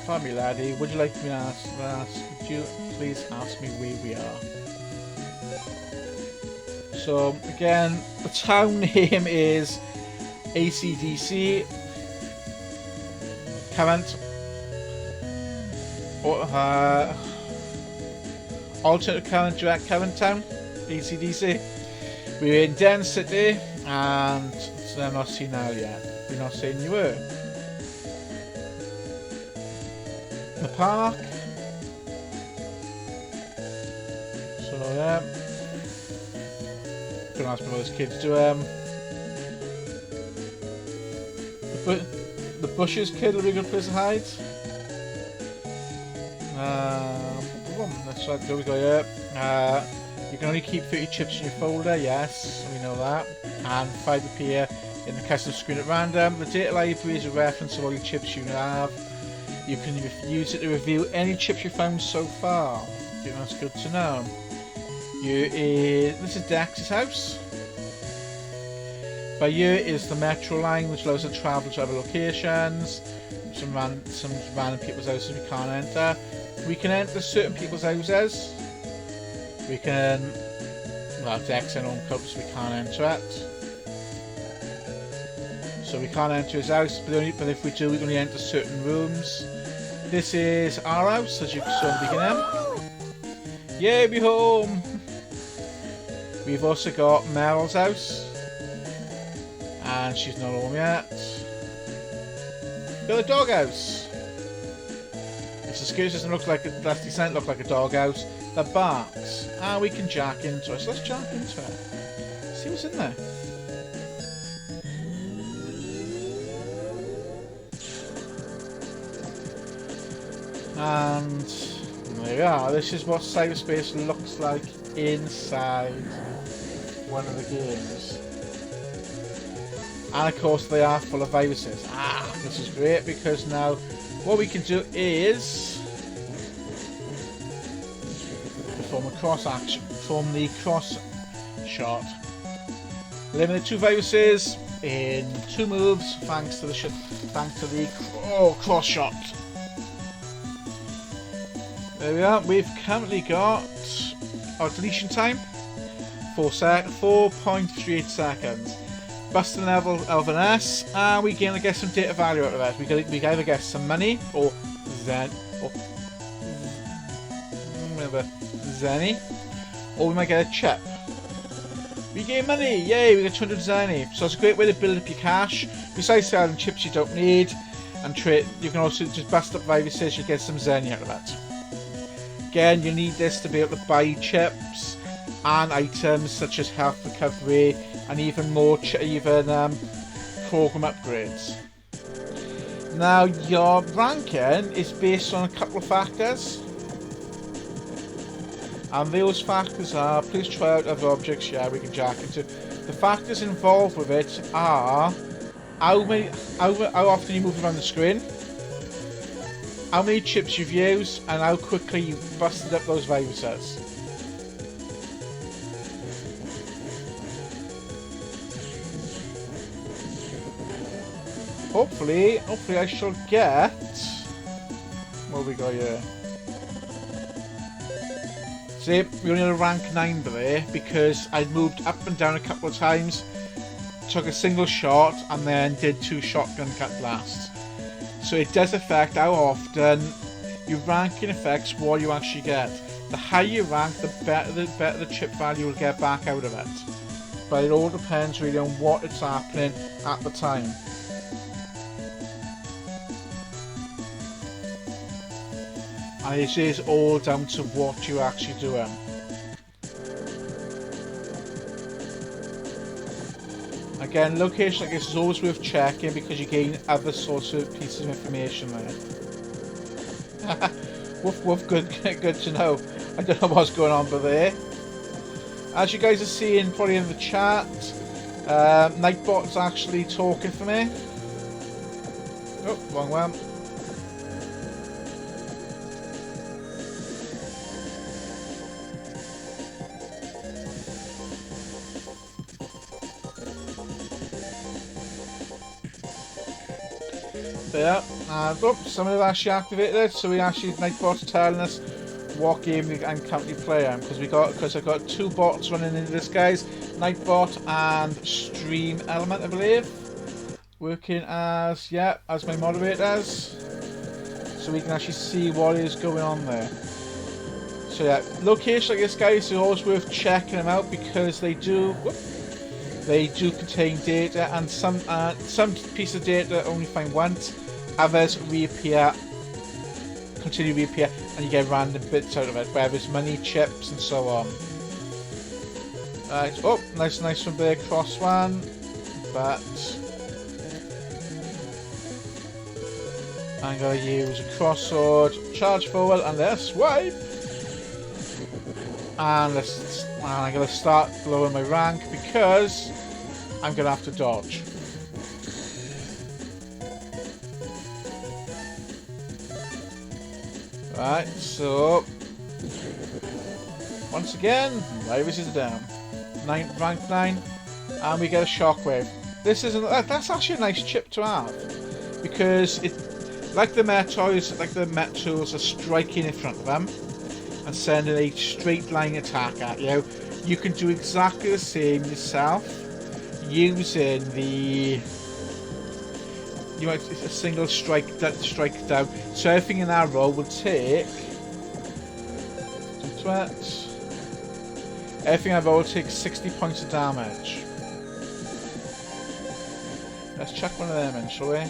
Pardon me, laddie. Would you like me to ask? Would you please ask me where we are? So again, the town name is ACDC. Current. Alternate current, direct current town, ACDC. We're in Den City, and so they're not seen now yet. We're not saying you were. The park. So yeah. Gonna ask me what those kids do. The Bushes kid will be a good place to hide. That's right, there we go, yeah. You can only keep 30 chips in your folder, yes, we know that. And 5 appear, in the custom screen at random. The data library is a reference of all your chips you have. You can use it to review any chips you found so far. I think that's good to know. This is Dex's house. By here is the metro line, which allows us to travel to other locations. Some random people's houses we can't enter. We can enter certain people's houses. We can... Well, Dex and own clubs, so we can't enter it. So we can't enter his house, but if we do, we can only enter certain rooms. This is our house, as you saw in the beginning. Yay, we're home! We've also got Meryl's house. And she's not home yet. Got a doghouse. It's a scary system, looks like that's decent, look like a doghouse. That barks. And we can jack into it. So let's jack into it. See what's in there. And there we are. This is what cyberspace looks like inside one of the games. And of course they are full of viruses. This is great because now what we can do is perform a cross action, perform the cross shot. Eliminate 2 viruses in 2 moves thanks to the cross shot. There we are. We've currently got our deletion time 4.38 seconds. Busting level of an S, and we're going to get some data value out of that. We can either get some money, or Zen, or Zenny, or we might get a chip. We get money, yay! We get 200 Zenny. So it's a great way to build up your cash. Besides selling chips you don't need, and trade, you can also just bust up viruses. You get some Zenny out of it. Again, you need this to be able to buy chips and items such as health recovery. And even more, program upgrades. Now, your ranking is based on a couple of factors. And those factors are, please try out other objects, yeah, we can jack into. The factors involved with it are how often you move around the screen, how many chips you've used, and how quickly you've busted up those viruses. Hopefully I shall get... What we got here? See, we only had a rank 9 there because I moved up and down a couple of times, took a single shot, and then did 2 shotgun cut blasts. So it does affect how often your ranking affects what you actually get. The higher you rank, the better the chip value will get back out of it. But it all depends really on what is happening at the time. And it is all down to what you're actually doing. Again, location like this is always worth checking because you gain other sorts of pieces of information there. Woof woof, good to know. I don't know what's going on there. As you guys are seeing probably in the chat, Nightbot's actually talking for me. Oh, wrong one. There, and someone have actually activated it, so Nightbot's telling us what game we can currently play on, because I've got 2 bots running into this, guys, Nightbot and Stream Element, I believe, working as my moderators, so we can actually see what is going on there. So yeah, locations like this, guys, are always worth checking them out because they do contain data, and some pieces of data only find once, others continue to reappear, and you get random bits out of it, whether it's money, chips, and so on. Right, oh, nice one there, cross one, but I'm going to use a cross sword, charge forward, and then swipe! And I'm going to start lowering my rank because I'm going to have to dodge. Right, so once again, Virus is down. Rank 9, and we get a Shockwave. That's actually a nice chip to have, because it, like the Metroids are striking in front of them and sending a straight line attack at you. You can do exactly the same yourself using the a single strike down. So everything in that row will take everything in that row will take 60 points of damage. Let's chuck one of them in, shall we?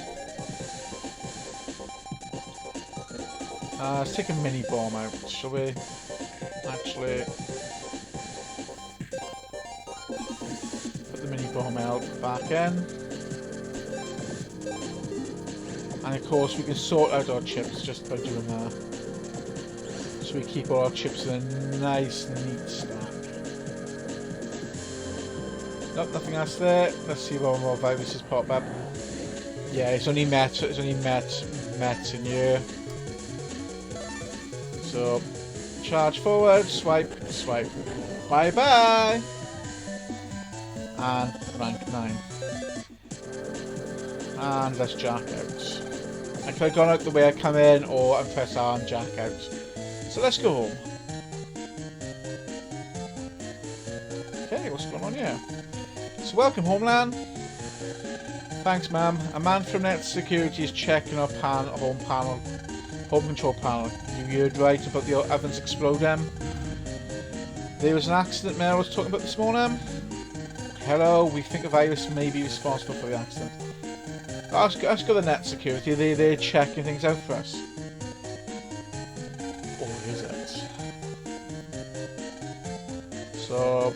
Let's take a mini bomb out, shall we? Actually, put the mini bomb out back in. And of course we can sort out our chips just by doing that. So we keep all our chips in a nice neat stack. Nope, nothing else there. Let's see what more viruses pop up. Yeah, it's only met in here. So charge forward, swipe, swipe. Bye bye! And rank 9. And let's jack out. I could have gone out the way I come in, or I press R and jack out. So let's go home. Okay, what's going on here? So welcome, Homeland. Thanks, ma'am. A man from Net Security is checking our home control panel. You heard right about the ovens exploding. There was an accident Mel was talking about this morning. Hello, we think a virus may be responsible for the accident. Let's go to Net Security. They're checking things out for us. Or is it? So,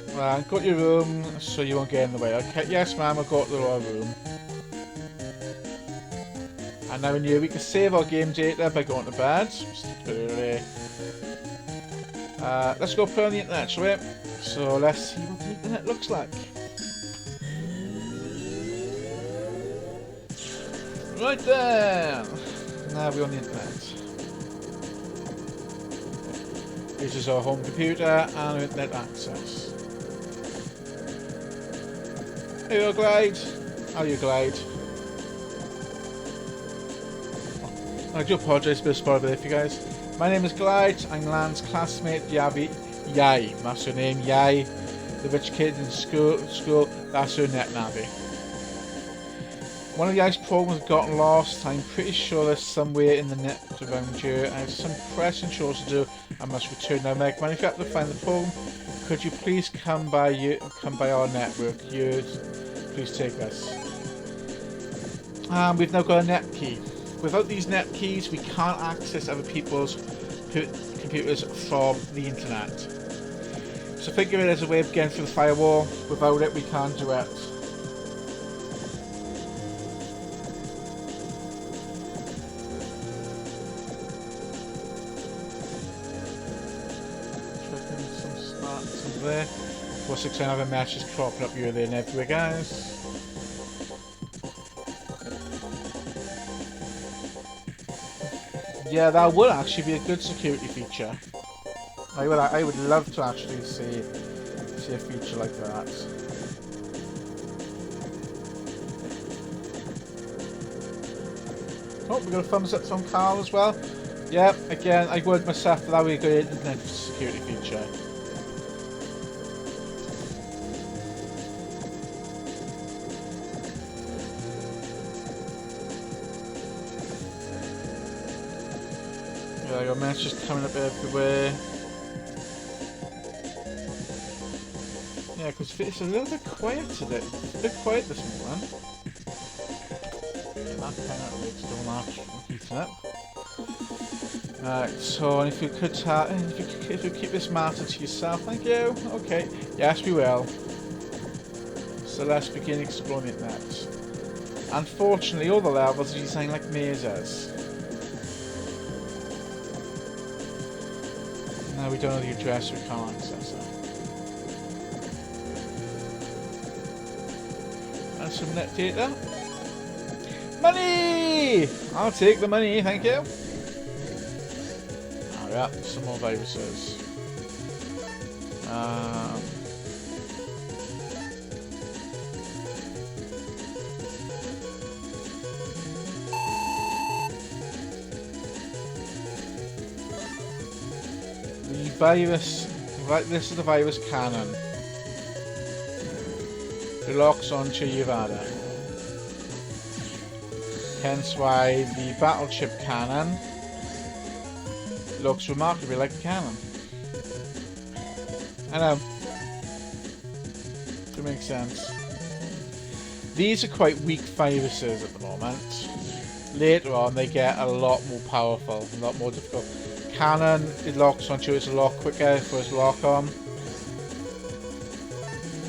go to your room so you won't get in the way. Okay, yes, ma'am, I'll go to our room. And now in here we can save our game data by going to bed. Let's go play on the internet, shall we? So let's see what the internet looks like. Right there! Now we're on the internet. This is our home computer and our internet access. Here you go, Glide. How are you, Glide? I do apologise for the spoiler there for you guys. My name is Glide. I'm Lan's classmate, Yai. That's her name, Yai. The rich kid in school. That's her net navvy. One of Yai's programs have gotten lost. I'm pretty sure there's somewhere in the net around here. I have some pressing chores to do. I must return now. Meg, if you have to find the program, could you please come by our network? Please take this. We've now got a net key. Without these net keys, we can't access other people's computers from the internet. So think of it as a way of getting through the firewall. Without it, we can't do it. There. For 6 other matches cropping up here, there, and everywhere, guys. Yeah, that would actually be a good security feature. I would love to actually see a feature like that. Oh, we got a thumbs up from Carl as well. Yeah, again, I would myself. That would be a good internet security feature. Yeah, your match just coming up everywhere. Yeah, because it's a little bit quiet today. It's a bit quiet this morning. That kind of looks still not heating up. So if you could if you keep this matter to yourself, thank you. Okay, yes we will. So let's begin exploring it next. Unfortunately, all the levels are designed like mazes. Now we don't know the address, we can't access it. And some net data. Money! I'll take the money, thank you. Oh yeah, some more viruses. The virus, right? This is the virus cannon. It locks onto Yavada. Hence why the battle chip cannon looks remarkably like a cannon. I know. It makes sense. These are quite weak viruses at the moment. Later on they get a lot more powerful, a lot more difficult. Cannon, it locks onto it's a lot quicker for its lock on.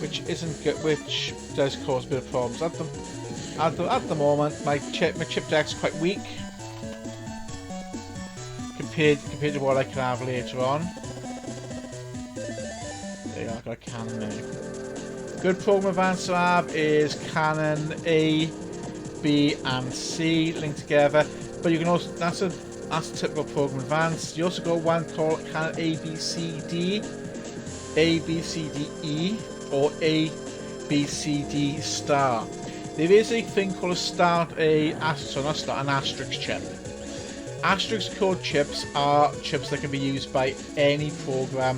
Which isn't good, which does cause a bit of problems. At the moment my chip deck's quite weak. Compared to what I can have later on. There you go, I've got a cannon there. Good program advance to have is cannon A, B and C linked together. But you can also that's a typical program advance. You also got one called cannon A, B, C, D, A, B, C, D, E, or A, B, C, D star. There is a thing called an asterisk chip. Asterisk code chips are chips that can be used by any program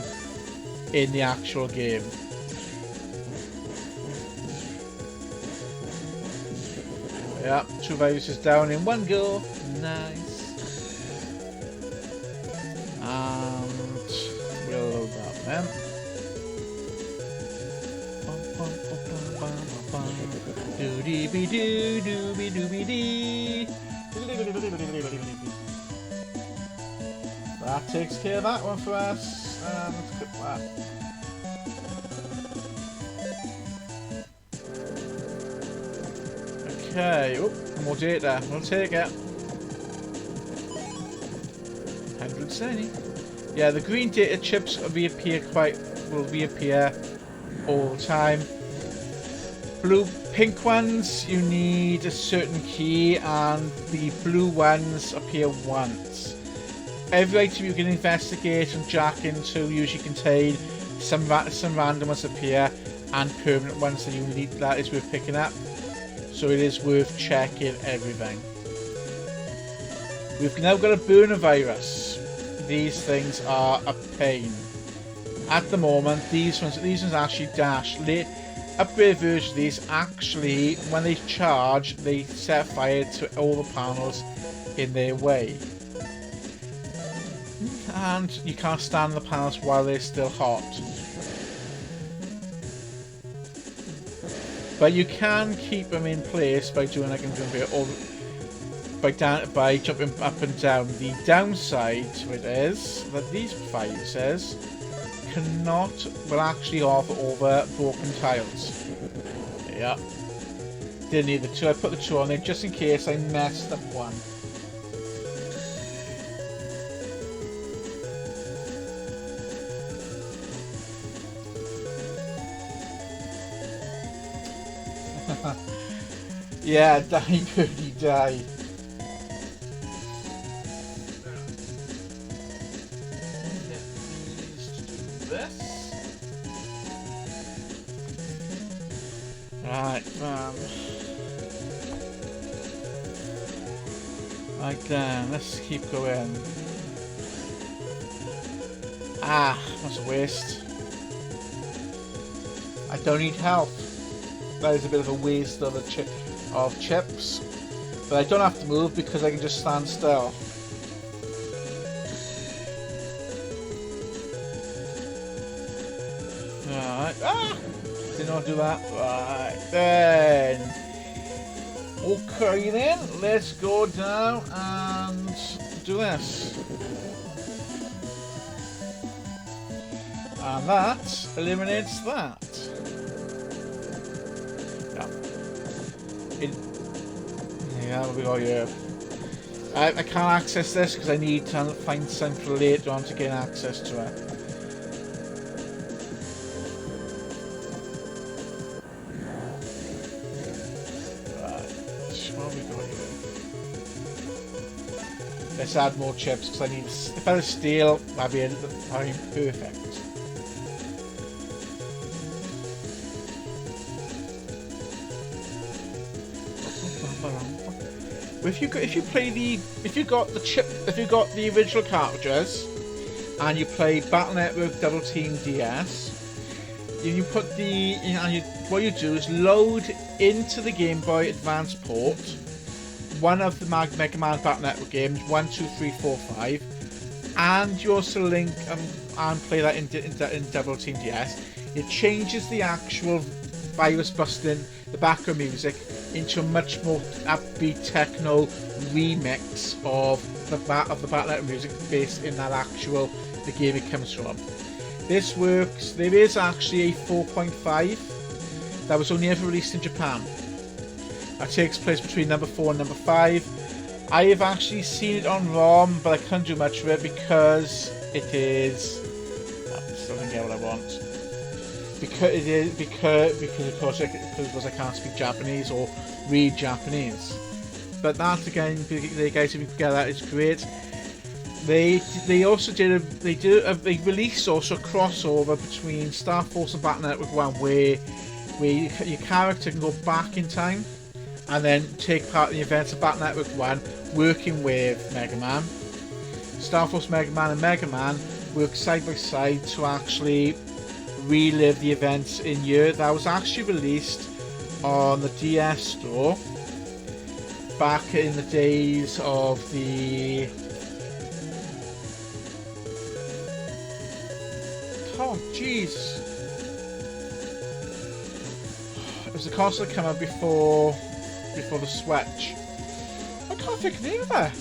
in the actual game. Yeah, 2 viruses down in one go. Nice. And we'll load that then. That takes care of that one for us. Let's click that. Okay, oh, more data. We'll take it. 170. Yeah, the green data chips will reappear all the time. Pink ones, you need a certain key, and the blue ones appear once. Every item you can investigate and jack into usually contain some random ones appear and permanent ones that is worth picking up. So it is worth checking everything. We've now got a burner virus. These things are a pain. At the moment, these ones actually dash. Upgrade version of these actually, when they charge, they set fire to all the panels in their way. And you can't stand the panels while they're still hot. But you can keep them in place by doing like I'm doing here, or by jumping up and down. The downside to it is that these viruses will actually offer over broken tiles. Yeah. Didn't need the 2. I put the 2 on there just in case I messed up one. Yeah, die birdie die. Right, like that. Let's keep going. Ah, that's a waste. I don't need help. That is a bit of a waste of chips, but I don't have to move because I can just stand still. Alright, did not do that. Right then. Okay then, let's go down and do this. And that eliminates that. Yeah, we go here. I can't access this because I need to find Central later on to gain access to it. Right, what have we got let's add more chips because I need. If I had steel, that'd be perfect. If you got the original cartridges and you play Battle Network Double Team DS, you put what you do is load into the Game Boy Advance port one of the Mega Man Battle Network games, 1, 2, 3, 4, 5, and you also link and play that in Double Team DS. It changes the actual virus busting, the background music, into a much more upbeat techno remix of the Battle Network music based in that the game it comes from. This works. There is actually a 4.5 that was only ever released in Japan. That takes place between number 4 and number 5. I have actually seen it on ROM, but I couldn't do much of it because it is. I still don't get what I want. Because of course I can't speak Japanese or read Japanese. But that again, the guys who put together, it's great. They also did a release also a crossover between Star Force and Battle Network 1 where your character can go back in time and then take part in the events of Battle Network 1 working with Mega Man. Star Force Mega Man and Mega Man work side by side to actually relive the events in year. That was actually released on the DS store back in the days of the jeez. It was the console that came out before the Switch. I can't think of the name of that.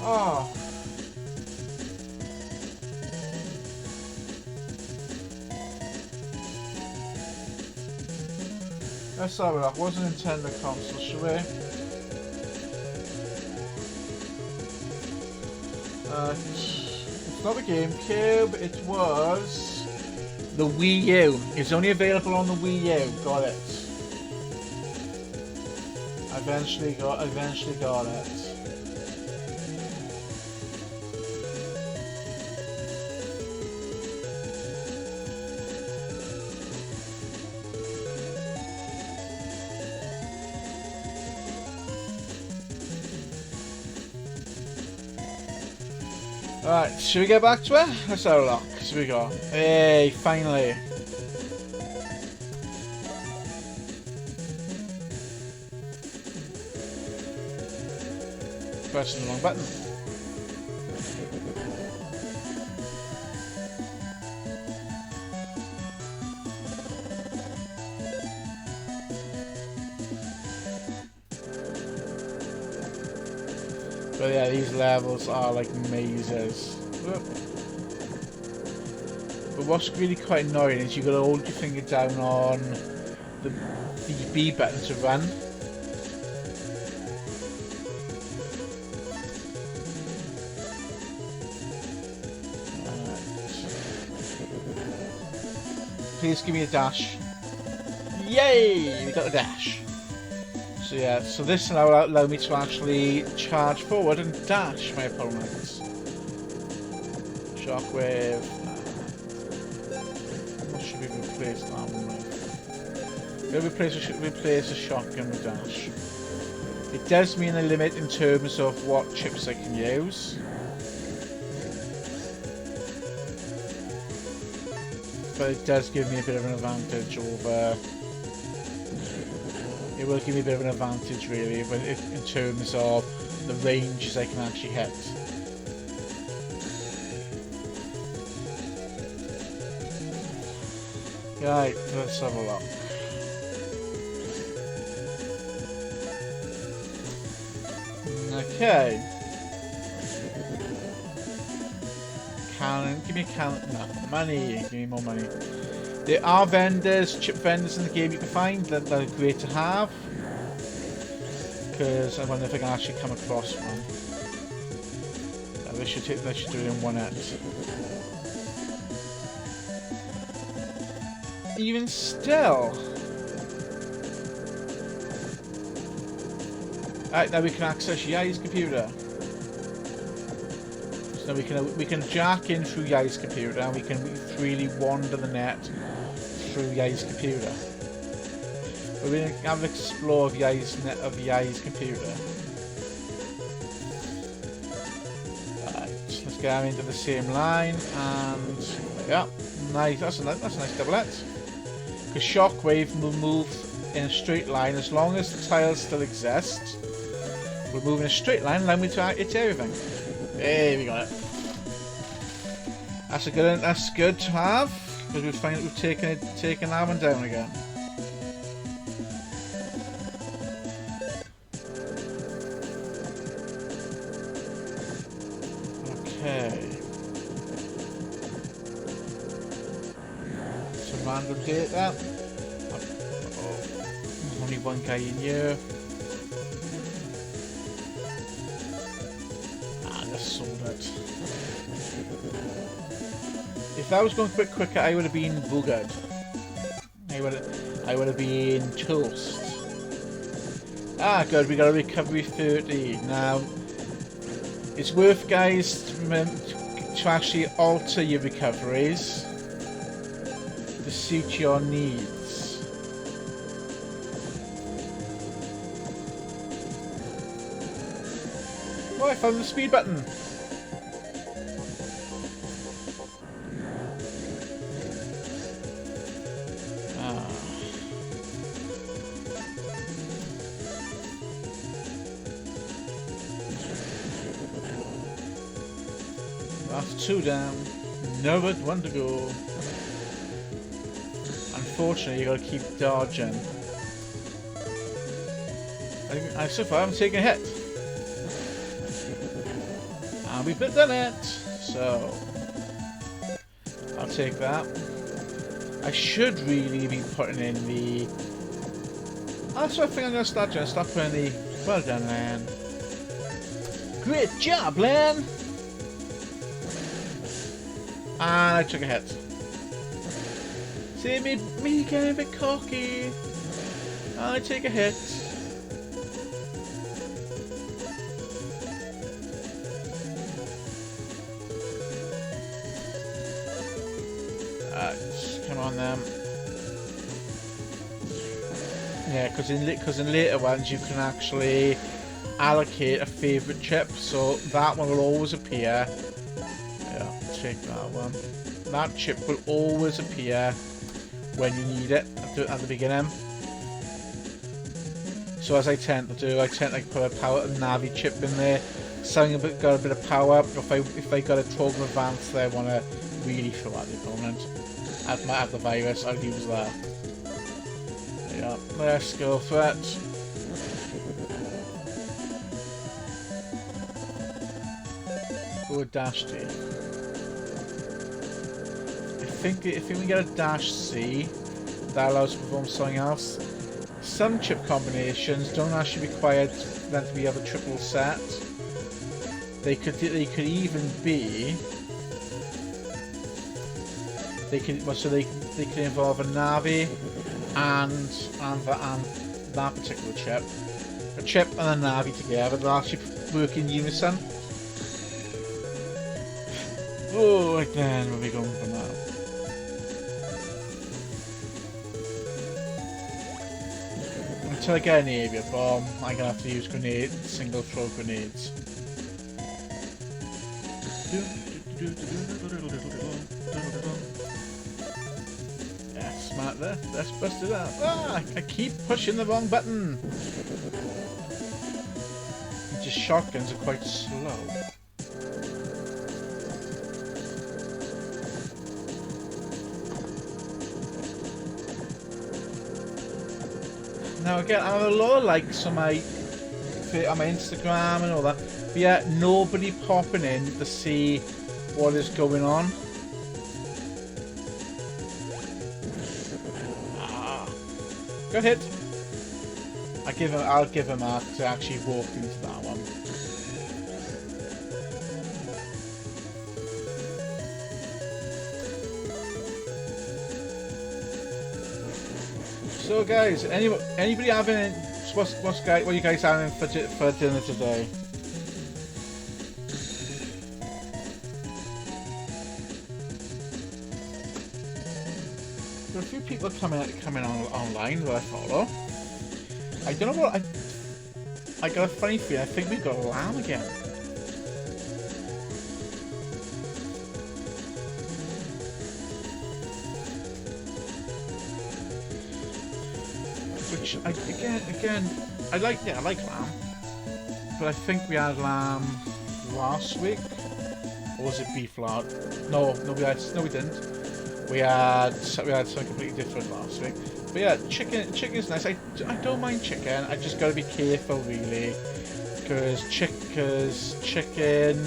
Oh. Let's have a look. What's a Nintendo console, shall we? It's not the GameCube, it was the Wii U. It's only available on the Wii U. Got it. Eventually got it. Alright, should we get back to it? Let's have a look. So we go. Hey, finally. Pressing the wrong button. But yeah, these levels are like mazes. But what's really quite annoying is you've got to hold your finger down on the B button to run. Please give me a dash. Yay! We got a dash. So yeah, so this now will allow me to actually charge forward and dash my opponents. Shockwave. What should we replace that one with? We'll replace a shotgun with dash. It does mean a limit in terms of what chips I can use. But it does give me a bit of an advantage over... It will give me a bit of an advantage really, but in terms of the ranges I can actually hit. Right, let's have a look. Okay. Cannon, give me a cannon. No, money. Give me more money. There are chip vendors in the game you can find that are great to have. Because I wonder if I can actually come across one. They should do it in one hit. Even still. Alright, now we can access Yai's computer. So we can jack in through Yai's computer and we can freely wander the net through Yai's computer. We're going to have an explore of Yai's computer. Right, let's get into the same line and yeah, nice. That's a nice doublet. Because Shockwave will move in a straight line as long as the tiles still exist. We'll move in a straight line, allowing me to hit everything. There we got it. That's good to have because we find we've taken that one down again. Okay. Some random data. There's only one guy in here. If that was going a bit quicker, I would have been boogered. I would have been toast. Ah, good. We got a recovery 30 now. It's worth, guys, to actually alter your recoveries to suit your needs. Oh, I found the speed button. That's 2 down. Nowhere one to go. Unfortunately, you gotta keep dodging. So far, I haven't taken a hit. And we've done it. So, I'll take that. I should really be putting in the. That's what I think I'm gonna start doing. Start putting the. Well done, Lan. Great job, Lan. And I took a hit. See me getting a bit cocky. I take a hit. Come on then. Yeah, because in later ones you can actually allocate a favourite chip, so that one will always appear. Yeah, take that one. That chip will always appear when you need it at the beginning. So as I tend to do, I tend to put a power Navi chip in there. Something got a bit of power. If I got a Trogon Advance that I want to really throw at the opponent, at the virus, I'll use that. Yeah, let's go for it. Go with dash D. I think if we get a dash C, that allows us to perform something else. Some chip combinations don't actually require them to be of a triple set. They could even be. They could involve a Navi and that particular chip. A chip and a Navi together. They'll actually work in unison. Oh, again, where are we going from now? Until I get an area bomb, I'm gonna have to use single throw grenades. Yeah, smart there. Let's bust it up. Ah, I keep pushing the wrong button. Just shotguns are quite slow. Now again, I have a lot of likes on my Instagram and all that, but yeah, nobody popping in to see what is going on. Good hit. I'll give him that to actually walk into that one. So guys, anybody having what are you guys having for dinner today? There are a few people coming online that I follow. I don't know what I got a funny feeling. I think we got a lamb again. Which again, I like lamb, but I think we had lamb last week, or was it beef last? No, we didn't. We had something completely different last week. But yeah, chicken's nice. I don't mind chicken. I just gotta be careful really, because chicken.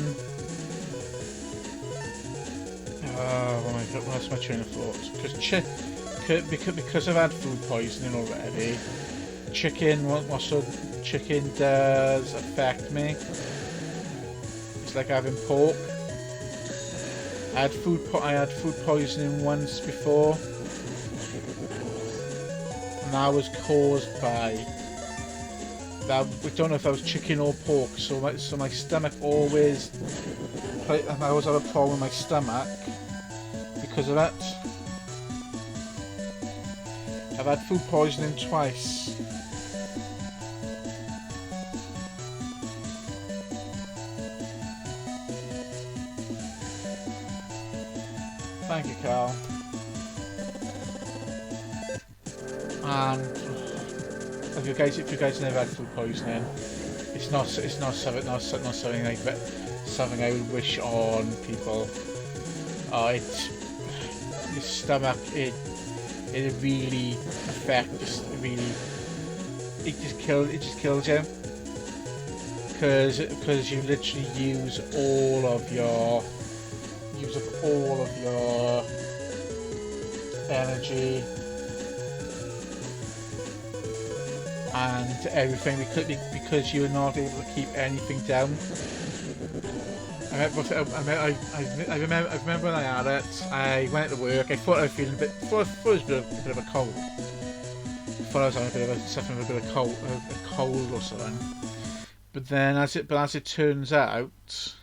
Oh my god, what's my train of thought? Because I've had food poisoning already. Chicken does affect me. It's like having pork. I had food poisoning once before, and that was caused by that. We don't know if that was chicken or pork. So my stomach always. I always have a problem with my stomach because of that. I've had food poisoning twice. Thank you, Carl. And if you guys never had food poisoning, it's not something like that, something I would wish on people. Your stomach, it really affects. It just kills you because you literally use all of your energy and everything because you're not able to keep anything down. I remember when I had it. I went to work. I thought I was feeling a bit. Thought it was a bit of a cold. I thought I was having suffering with a bit of a cold or something. But then, as it turns out,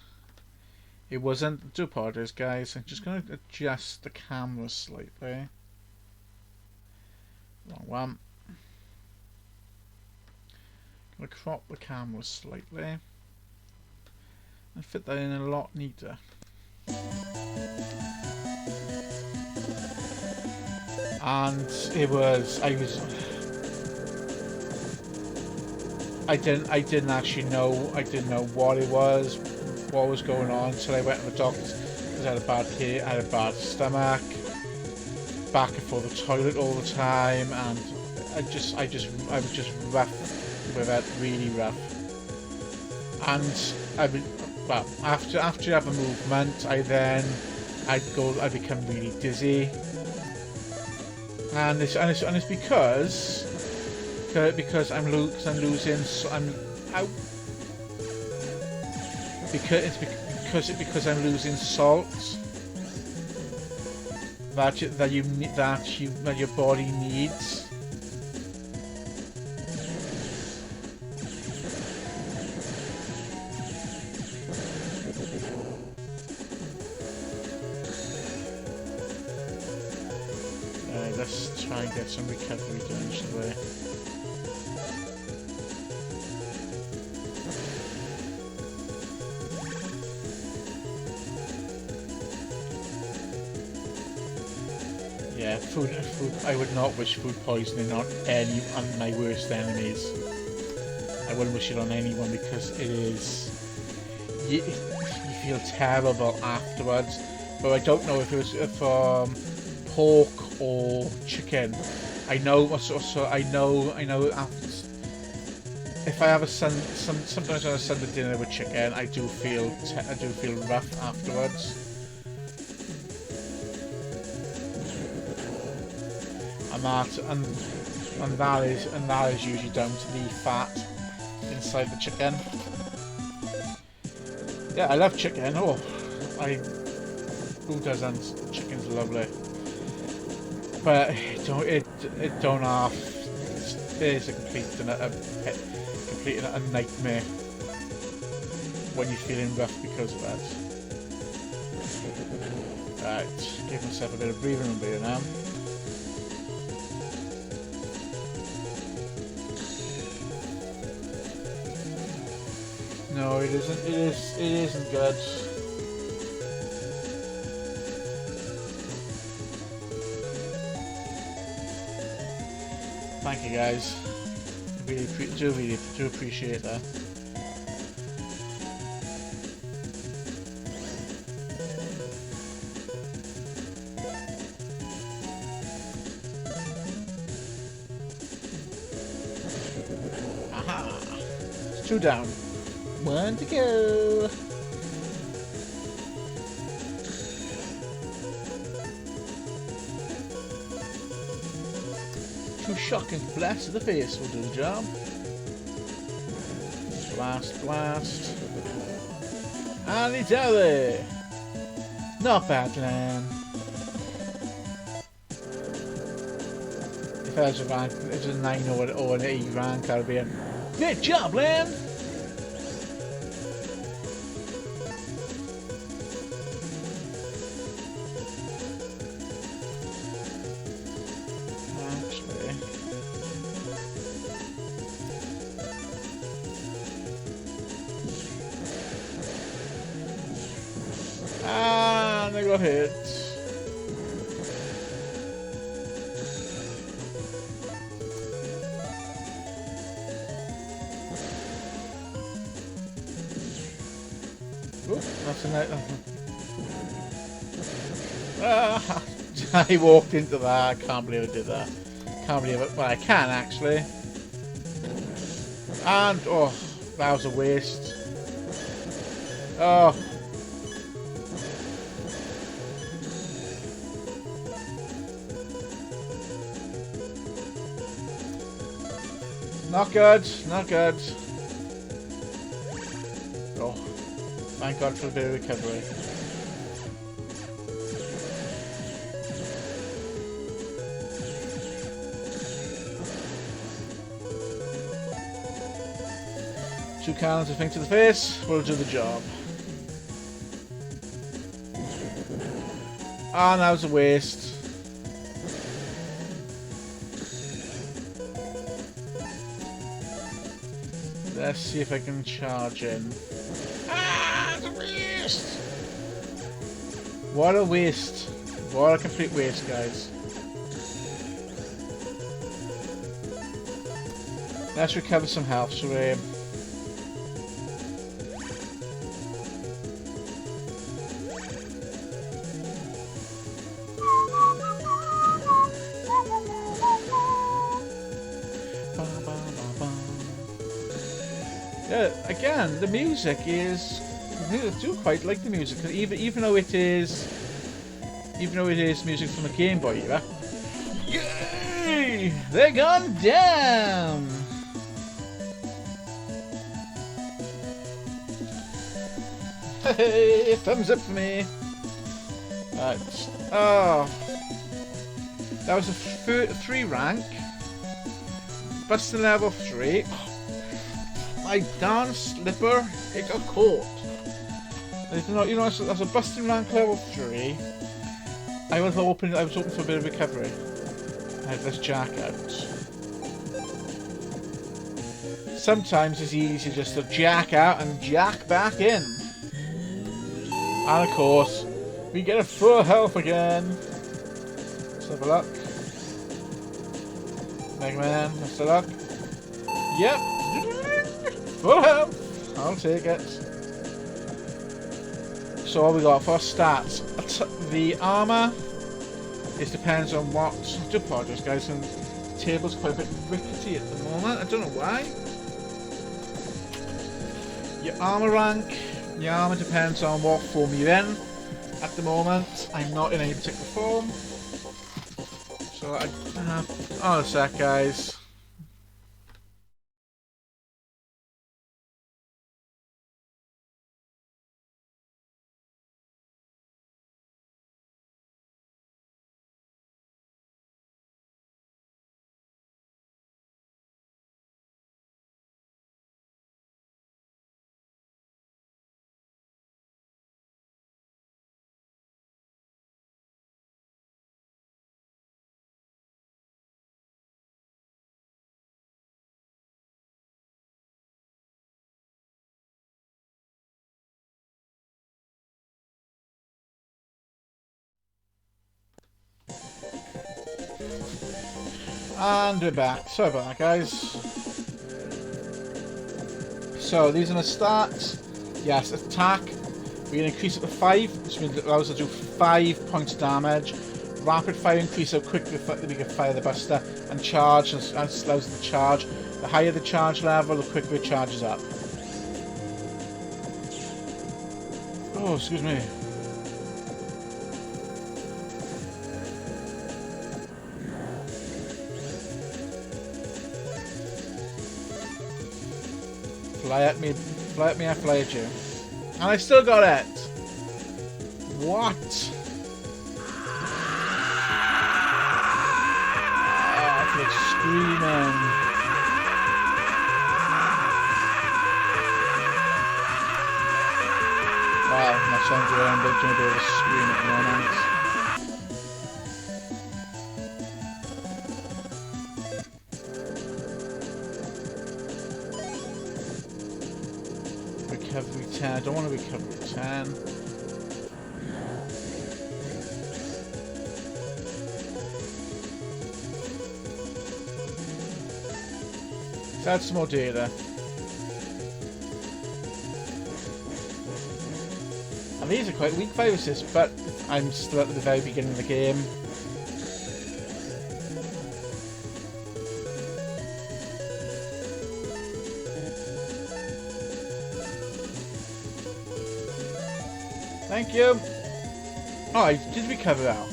it wasn't. I do apologize, guys. I'm just going to adjust the camera slightly. Wrong one. I'm going to crop the camera slightly and fit that in a lot neater. And I didn't actually know what it was, what was going on until I went to the doctor's because I had a bad stomach, back and forth the toilet all the time, and I was just rough with it, really rough. And after you have a movement, I become really dizzy, and it's because I'm losing. Because I'm losing salt that your body needs. Let's try and get some recovery done, shall we? Yeah, food. I would not wish food poisoning on my worst enemies. I wouldn't wish it on anyone because it is. You feel terrible afterwards. But I don't know if it was pork or chicken. I know. If I have sometimes on a Sunday dinner with chicken, I do feel rough afterwards. And that is usually down to the fat inside the chicken. Yeah, I love chicken. Who doesn't? Chicken's lovely. But it don't have It is completing a nightmare when you're feeling rough because of that. Right, give myself a bit of breathing room here now. No, it isn't. It isn't good. Thank you guys. Really do appreciate that. Aha! It's 2 down. 1 to go. Two shocking blasts to the face will do the job. Blast, blast. And it's out there. Not bad, Lan. If I was a rank, it was a 9 or an 8 rank, I'd be a great job, Lan. And I got hit. Oop, that's a night. Ah, I walked into that. I can't believe I did that. Can't believe it. Well, I can actually. And oh, that was a waste. Oh. Not good, not good. Oh, thank God for a bit of recovery. Two cannons, I think, to the face will do the job. Ah, that was a waste. Let's see if I can charge in. Ah, it's a waste! What a waste. What a complete waste, guys. Let's recover some health, shall we? Yeah, again, the music is. I do quite like the music, even though it is music from the Game Boy era. Yay! They're gone down. Hey, thumbs up for me. Right. Oh, that was a 3 rank. Busting level 3. My darn slipper, it got caught. You know, that's a busting rank level 3. I was hoping for a bit of recovery. I had this jack out. Sometimes it's easy just to jack out and jack back in. And of course, we get a full health again. Let's have a look. Mega Man, let's have a look. Yep. Full health. I'll take it. So what we got for stats? The armor. It depends on what. I do apologize, guys. And the table's quite a bit rickety at the moment. I don't know why. Your armor rank. Your armor depends on what form you're in. At the moment, I'm not in any particular form. So I have. Oh, a sec, guys. And we're back. Sorry about that, guys. So these are the stats. Yes, attack. We're going to increase it to 5, which means it allows us to do 5 points of damage. Rapid fire increase how quickly we can fire the buster. And charge, and allows us to charge. The higher the charge level, the quicker it charges up. Oh, excuse me. Fly at me, I fly at you. And I still got it! What? Oh, I feel like screaming. Wow, that sounds weird. I'm doing a bit of a scream at the moment. Recovery 10. I don't want to recovery 10. Let's add some more data. And these are quite weak viruses, but I'm still at the very beginning of the game. Thank you. Oh, I did recover out.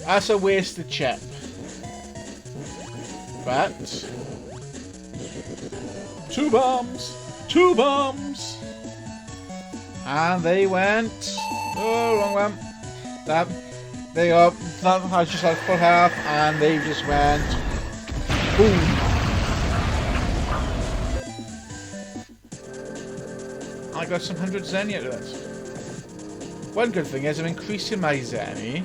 That's a wasted chip. But 2 bombs! 2 bombs! And they went... Oh, wrong one. That, they got... That has just like full health, and they just went... Boom! I got some 100 Zenny out of it. One good thing is I'm increasing my Zenny.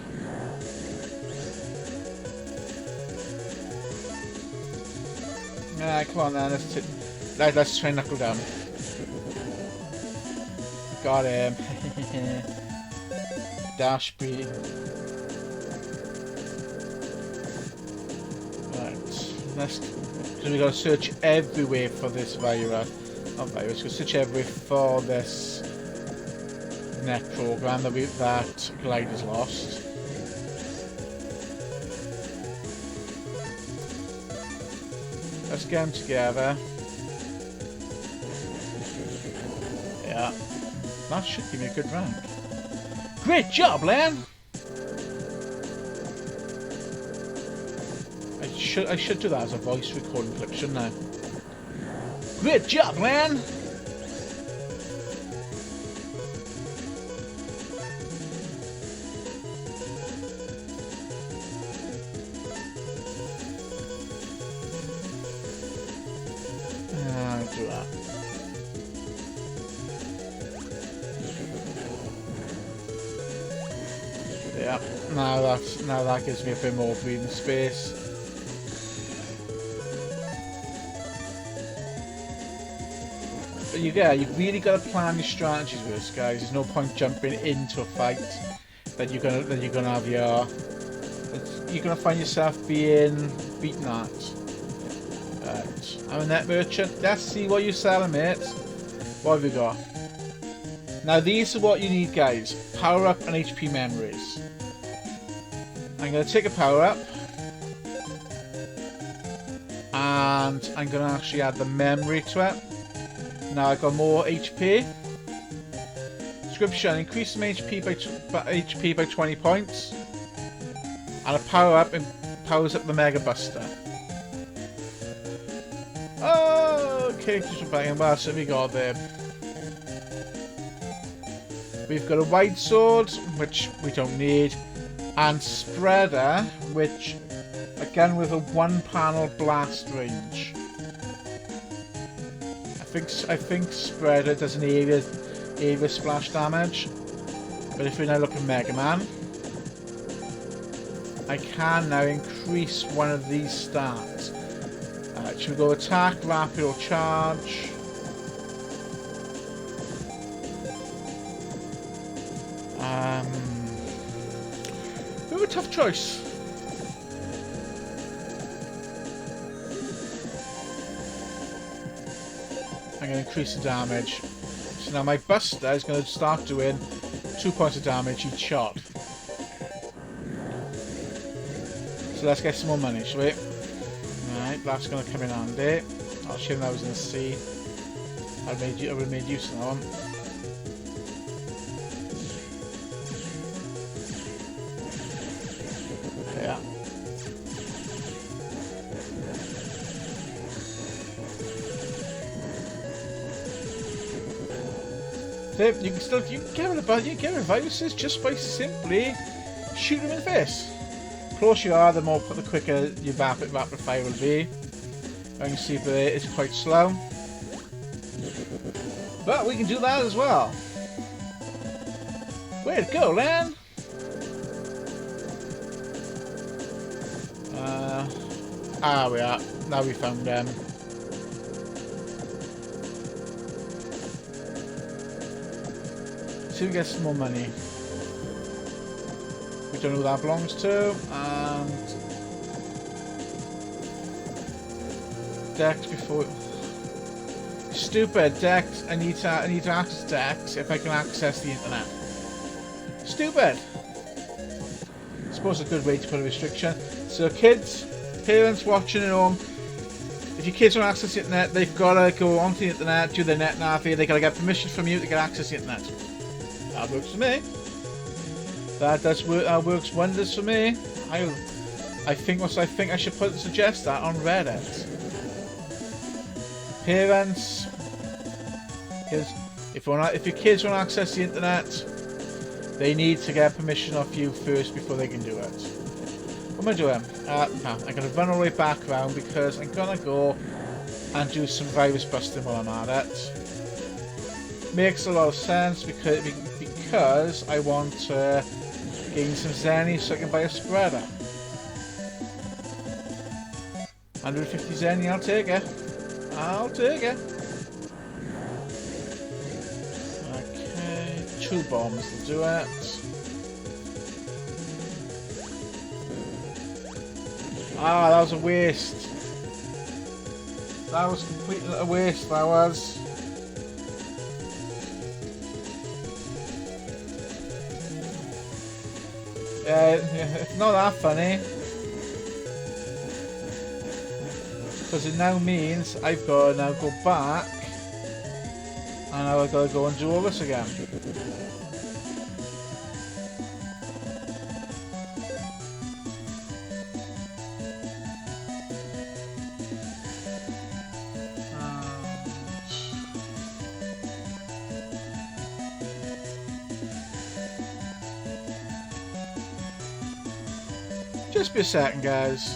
Come on then, let's try and knuckle down. Got him. Dash B. Right. Next, so we gotta search everywhere for this virus. Not virus, we'll search everywhere for this net program that Glide has lost. Let's get them together. Yeah. That should give me a good rank. Great job, Len! I should do that as a voice recording clip, shouldn't I? Great job, Len! Do that. Yeah, now that gives me a bit more breathing space. But you've really got to plan your strategies with this, guys. There's no point jumping into a fight that you're gonna have you're gonna find yourself being beaten at. I'm a net merchant. Let's see what you're selling, mate. What have we got? Now these are what you need, guys. Power up and HP memories. I'm going to take a power up. And I'm going to actually add the memory to it. Now I've got more HP. Description: increase my HP by 20 points. And a power up powers up the Mega Buster. Okay, just banging. Well, so we got there. We've got a wide sword, which we don't need, and spreader, which again with a 1-panel blast range. I think spreader does an area splash damage, but if we now look at Mega Man, I can now increase one of these stats. Should we go attack, rapid, or charge? Bit of a tough choice. I'm going to increase the damage. So now my Buster is going to start doing 2 points of damage each shot. So let's get some more money, shall we? Alright, that's going to come in handy. I'll show him that I was in the sea. I would have made use of that one. Yeah. So you can get rid of viruses just by simply shoot them in the face. The closer you are, the quicker your rapid fire will be. I can see that it's quite slow. But we can do that as well. Way to go, Lan! We are. Now we found them. So we get some more money. We don't know who that belongs to, and Dex before. Stupid Dex. I need to access Dex if I can access the internet. Stupid. I suppose a good way to put a restriction. So kids, parents watching at home, if your kids don't access the internet, they've got to go onto the internet, do their net navi. They got to get permission from you to get access to the internet. That works for me. That does work. That works wonders for me. I think I should suggest that on Reddit. Parents, because if your kids want to access the internet, they need to get permission off you first before they can do it. What am I doing? I'm going to run all the way back around because I'm going to go and do some virus busting while I'm at it. Makes a lot of sense because I want to gain some zenny so I can buy a spreader. 150 zenny, I'll take it. I'll take it. Okay, 2 bombs will do it. Ah, that was a waste. That was completely a waste, that was. It's not that funny. Because it now means I've got to now go back and now I've got to go and do all this again. Just be a second, guys.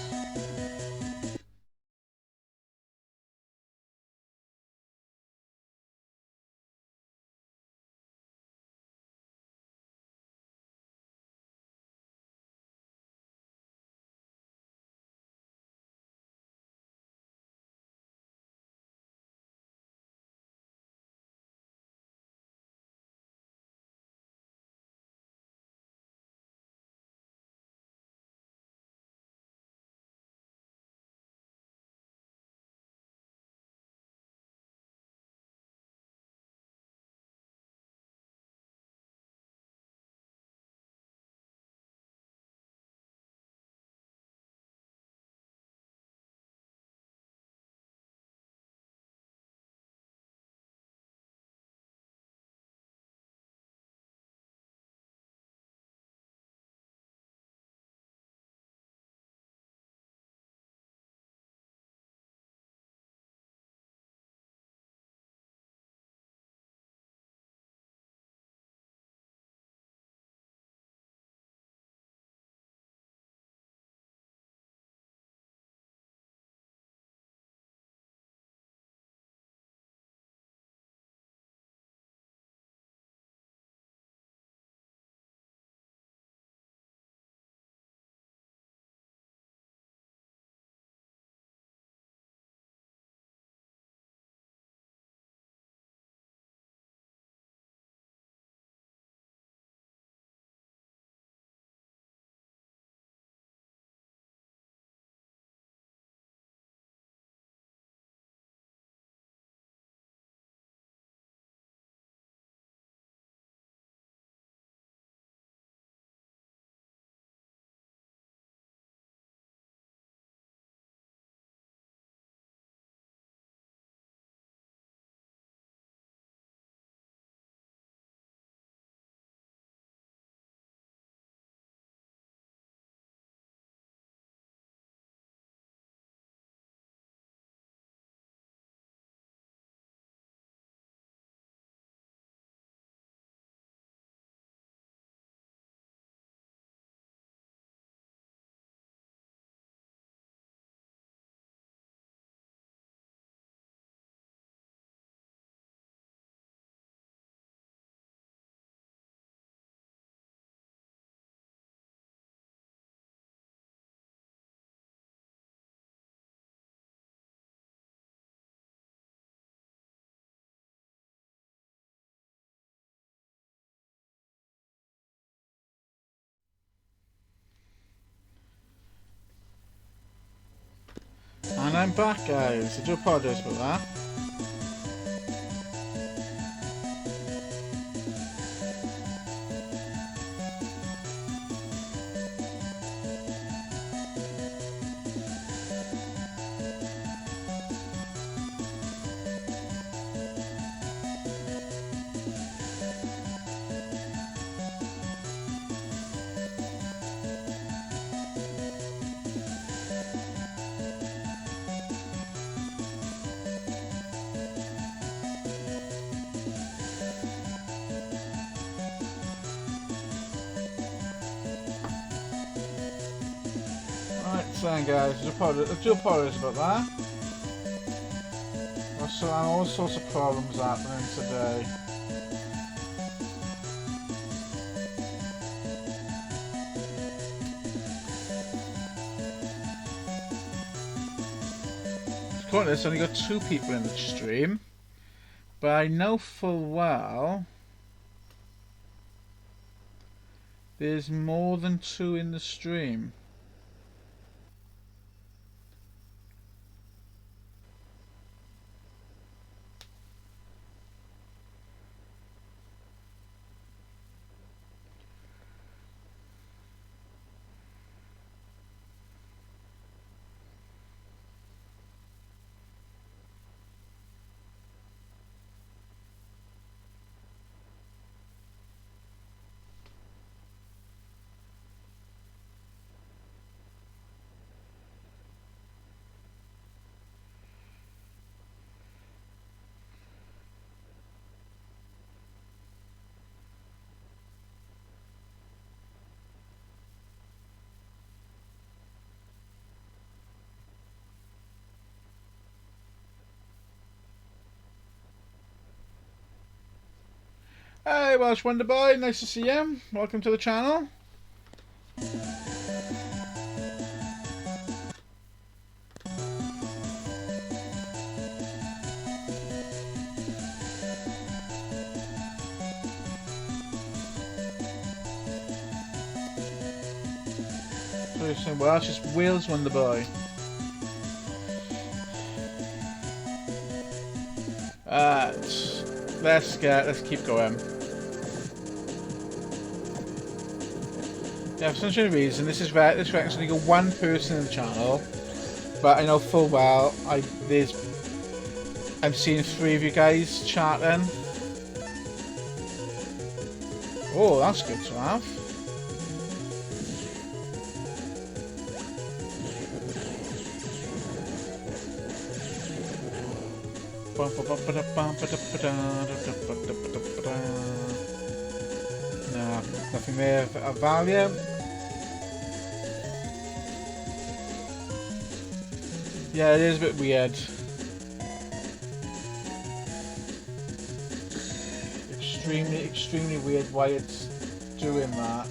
I'm back, guys. I do apologise about that. Right, so guys, I do apologise about that. Also, all sorts of problems happening today. Currently, it's only got 2 people in the stream, but I know full well there's more than 2 in the stream. Hey Welsh Wonder Boy, nice to see you. Welcome to the channel. So you're saying, well, that's just Wales Wonder Boy. Let's keep going. Yeah, for some strange reason, this record's only got 1 person in the channel, but I know full well I'm seeing 3 of you guys chatting. Oh, that's good to have. No, nothing there of value. Yeah, it is a bit weird. Extremely weird why it's doing that.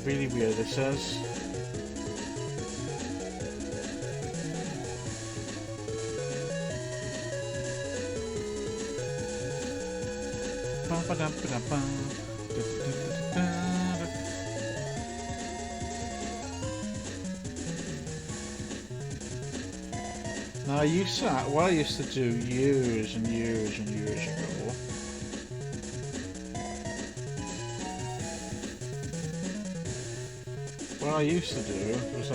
Really weird this is. Now what I used to do years and years and years ago what I used to do was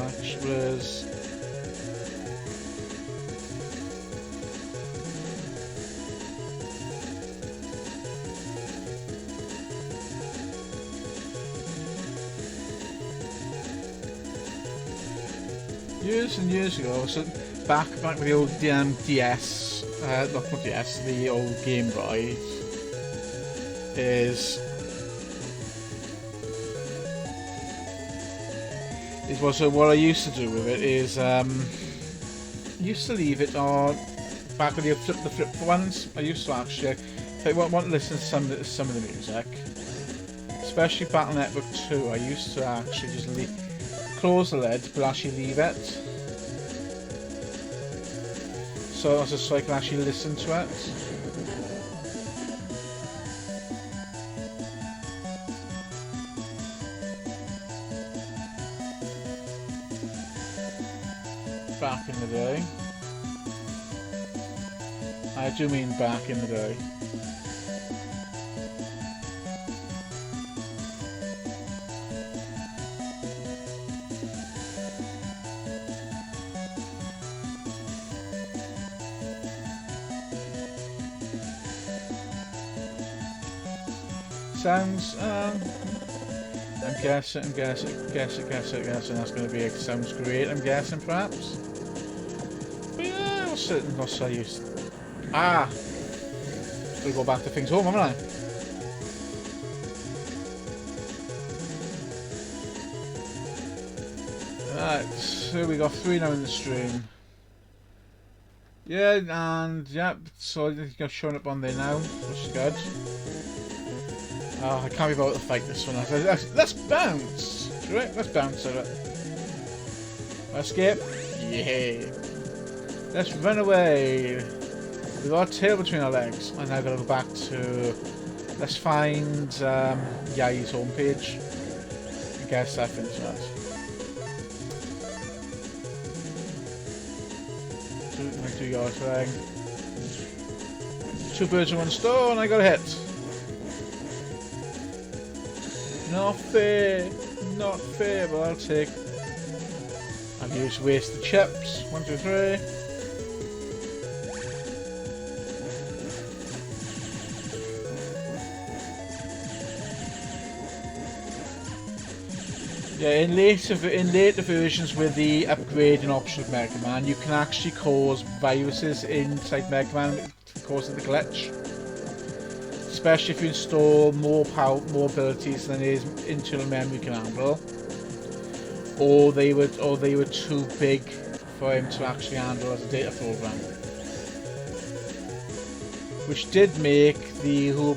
years and years ago, so back with the old DS, not DS, the old Game Boy, is what I used to do with it is used to leave it on back with the flip ones. I used to actually, if I want to listen to some of the music, especially Battle Network 2, I used to actually just close the lid but actually leave it, so I can actually listen to it. Back in the day. I do mean back in the day. Sounds, I'm guessing that's going to be it. Sounds great, I'm guessing, perhaps. But yeah, what's I used to... Gotta go back to things home, haven't I? Right, so we got 3 now in the stream. Yeah, and yeah, so you're showing up on there now, which is good. I can't be bothered to fight this one. Let's bounce! Right, let's bounce at it. Escape? Yeah. Let's run away. We've got a tail between our legs. And now I've got to go back to... Let's find Yai's homepage. I guess that finished that. Do your thing. 2 birds in 1 stone, I got a hit. Not fair, but I'll take. I've used wasted chips. 1, 2, 3. Yeah, in later versions with the upgrading option of Mega Man, you can actually cause viruses inside Mega Man, causing the glitch. Especially if you install more abilities than his internal memory can handle, or they were too big for him to actually handle as a data program, which did make the whole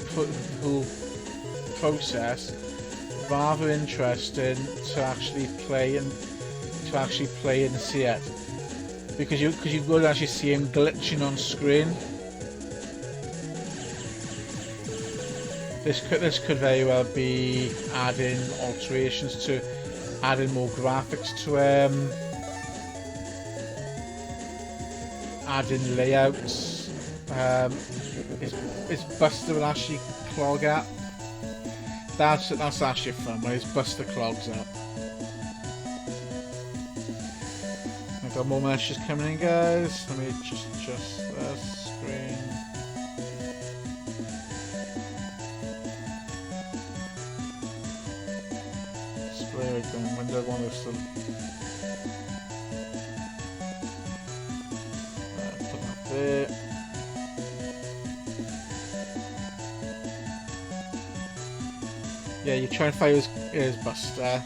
process rather interesting to actually play and see it, because you would actually see him glitching on screen. This could very well be adding alterations to, adding more graphics to adding layouts. Is Buster will actually clog up. That's actually fun when his Buster clogs up. I've got more messages coming in, guys. Let me just adjust the screen. Window one is still. Put that there. Yeah, you try and fire his Buster,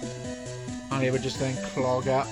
and he would just then clog up.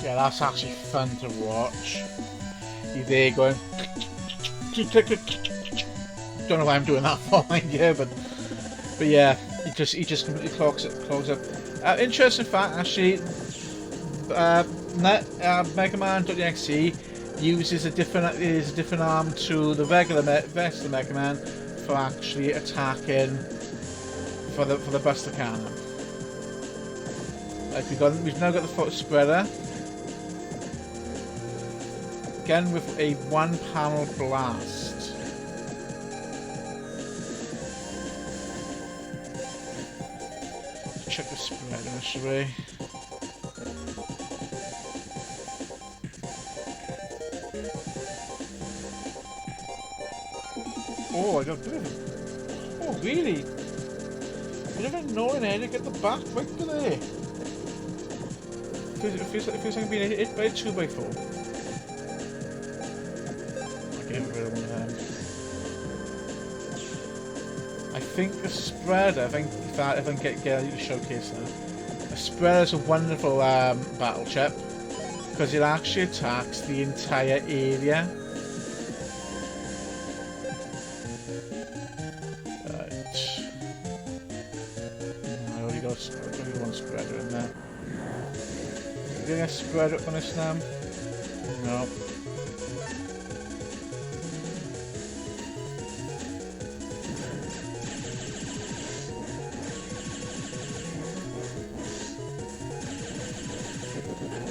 Yeah, that's actually fun to watch. You're there going. Don't know why I'm doing that for mind you, but yeah, he just completely clogs up. Interesting fact, actually, Mega Man.exe uses a different arm to the regular Mega Man for actually attacking for the Buster Cannon. Like we've now got the photo spreader. Again with a one-panel blast. Let's check the spreader, shall we? Oh, I got a bit of it. Oh, really? I never know in here to get the back right to there. It feels like I'm being hit by a 2x4. I'll get rid of one of them. I think the spreader, if I can get you to showcase now. The spreader is a wonderful battle chip because it actually attacks the entire area. Spreader in there. Did I spread up on this now? No.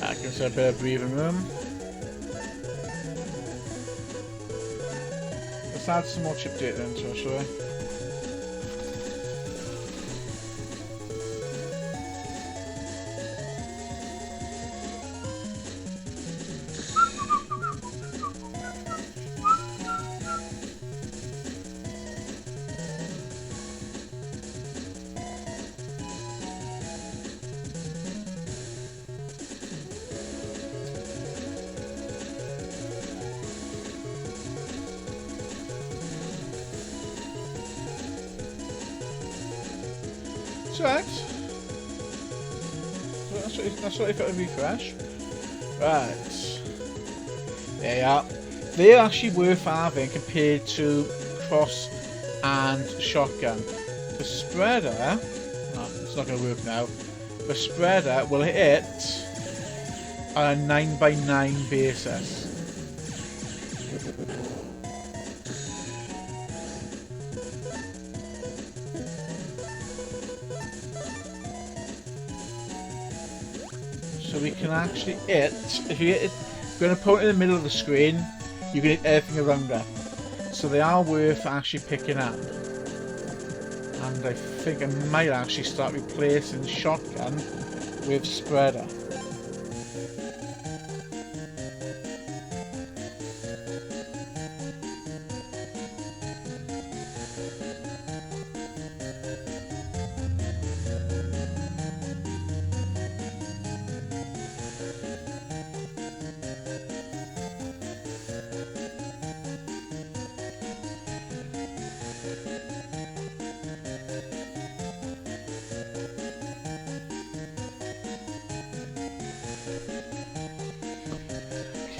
That gives us a bit of breathing room. Let's add some more chip data into it, shall we? Right. That's what if it would refresh. Right. There you are. They're actually worth having compared to Cross and Shotgun. The spreader, it's not going to work now. The spreader will hit on a 9x9 basis. So we can actually hit, if you're going to put it in the middle of the screen, you can hit everything around it. So they are worth actually picking up. And I think I might actually start replacing Shotgun with Spreader.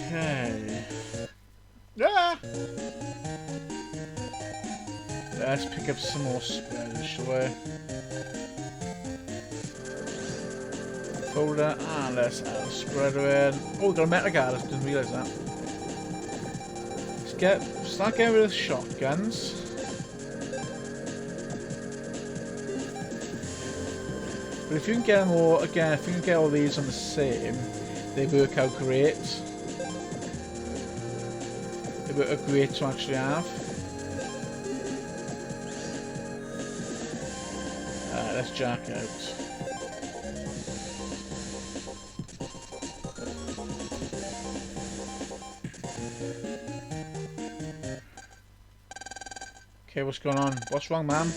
Okay. Ah! Let's pick up some more spreaders, shall we? Folder, and let's add a spreader in. Oh, we've got a metal guard, I didn't realise that. Let's start getting rid of the shotguns. But if you can get them all, again, if you can get all these on the same, they work out great. They work out great to actually have. Let's jack out. Okay, what's going on? What's wrong, ma'am?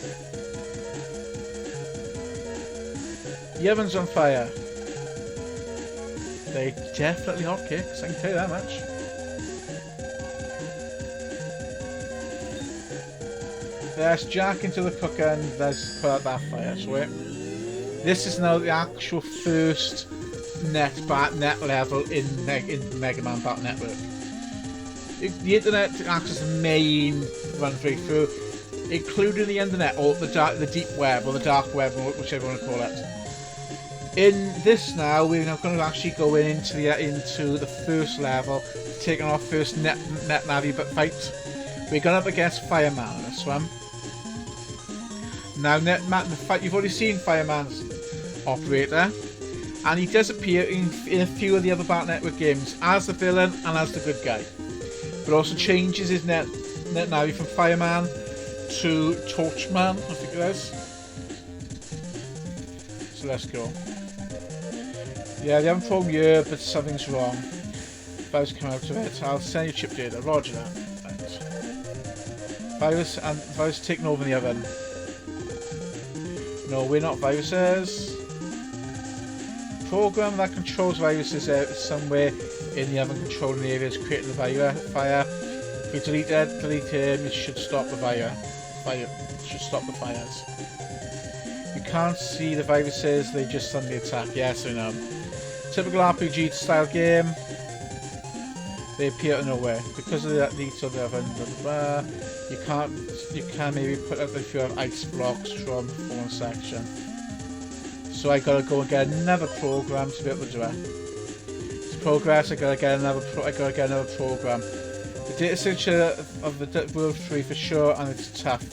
The oven's on fire. They definitely hotcakes, I can tell you that much. Let's jack into the cooker and let's put out that fire, sweet. This is now the actual first net level in Mega Man Battle Network. The internet acts as the main run through, including the internet or the deep web or the dark web, or whichever you want to call it. In this now, we're not going to actually go into the first level, taking our first net navi fight. We're going up against Fireman on this one. Now, the fight, you've already seen Fireman's operator, and he does appear in a few of the other Battle Network games as the villain and as the good guy. But also changes his net navi from Fireman to Torchman, I think it is. So let's go. Yeah, they haven't phoned you, but something's wrong. Virus come out of it. I'll send you chip data. Roger that. Right. Virus taking over the oven. No, we're not viruses. Program that controls viruses somewhere in the oven controlling the areas creating the fire. If we delete him, it should stop the fires. You can't see the viruses, they just suddenly attack. Yes, I know. Typical RPG style game. They appear out of nowhere because of the heat of the oven. You can maybe put up a few ice blocks from one section. So I gotta go and get another program to be able to do it. To progress, I gotta get another program. The data signature of the World 3 for sure, and it's tough.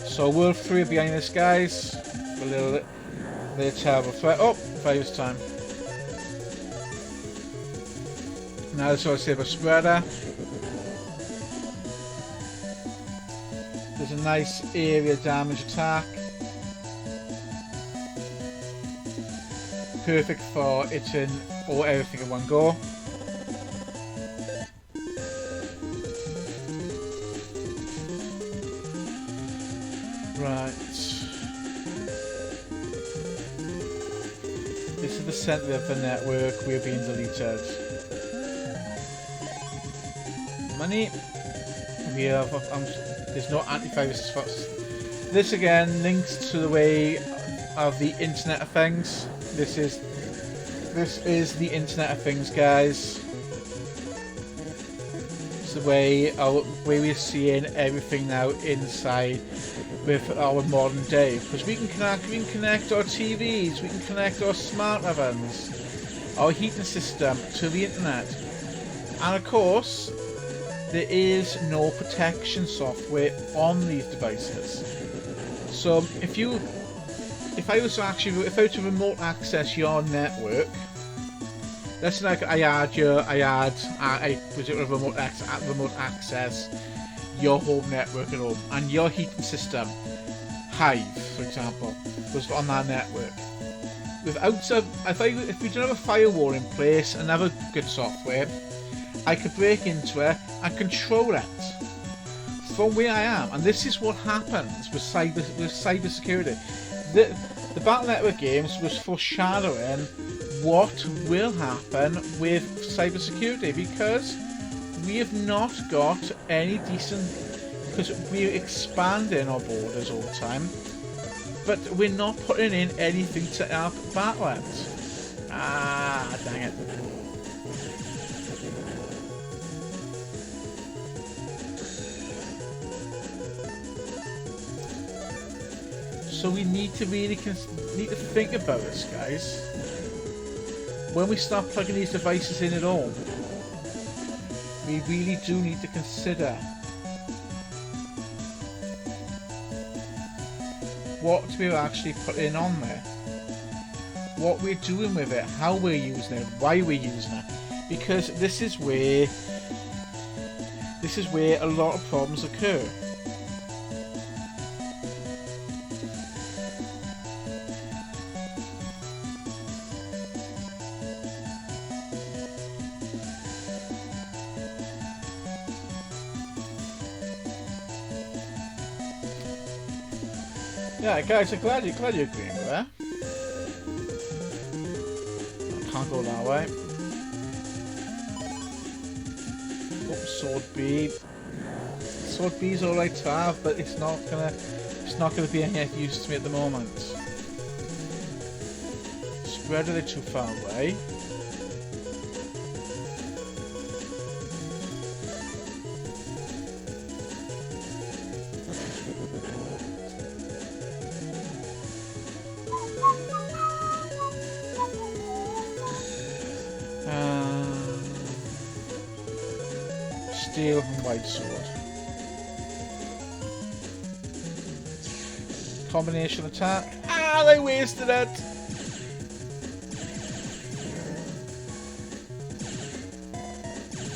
So World 3 are behind this, guys. They're a terrible threat. Oh, virus time. Now this is what I say about Spreader. There's a nice area damage attack. Perfect for hitting or everything in one go. Right. This is the center of the network. We're being deleted. Money. We have. There's no antivirus for us. This again links to the way of the Internet of Things. This is the Internet of Things, guys. It's the way we're seeing everything now inside with our modern day. Because we can connect our TVs, we can connect our smart ovens, our heating system to the internet, and of course, there is no protection software on these devices. So if I was to remote access your network, let's say I was able to remote access your home network at home, and your heating system, Hive, for example, was on that network. If we don't have a firewall in place, another good software, I could break into it and control it from where I am. And this is what happens with cyber security. The Battle Network games was foreshadowing what will happen with cyber security, because we have not got any decent, because we're expanding our borders all the time, but we're not putting in anything to help battle it. Ah, dang it. So we need to really think about this, guys. When we start plugging these devices in at home, we really do need to consider what we're actually putting on there, what we're doing with it, how we're using it, why we're using it, because this is where a lot of problems occur. Yeah, guys, I'm glad you're agreeing with that. I can't go that way. Oh, Sword B. Sword B's alright to have, but it's not gonna be any use to me at the moment. Spreader, they're too far away. Steel and white sword. Combination attack. Ah, they wasted it!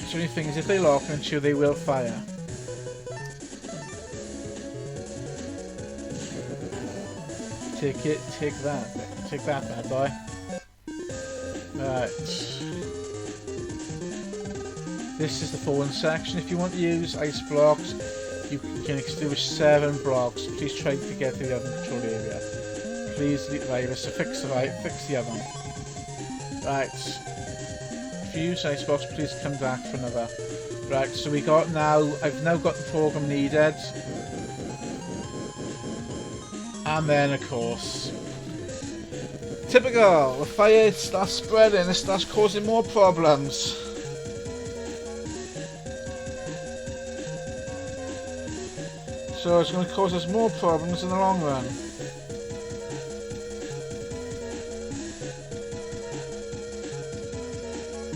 The only thing is, if they lock into you, they will fire. Take it, take that bad boy. Right. This is the forward section. If you want to use ice blocks, you can extinguish 7 blocks. Please try to get to the other control area. Please, right, so fix the other one. Right. If you use ice blocks, please come back for another. Right, so we got now, I've now got the program needed. And then, of course, typical, the fire starts spreading, it starts causing more problems. So it's going to cause us more problems in the long run.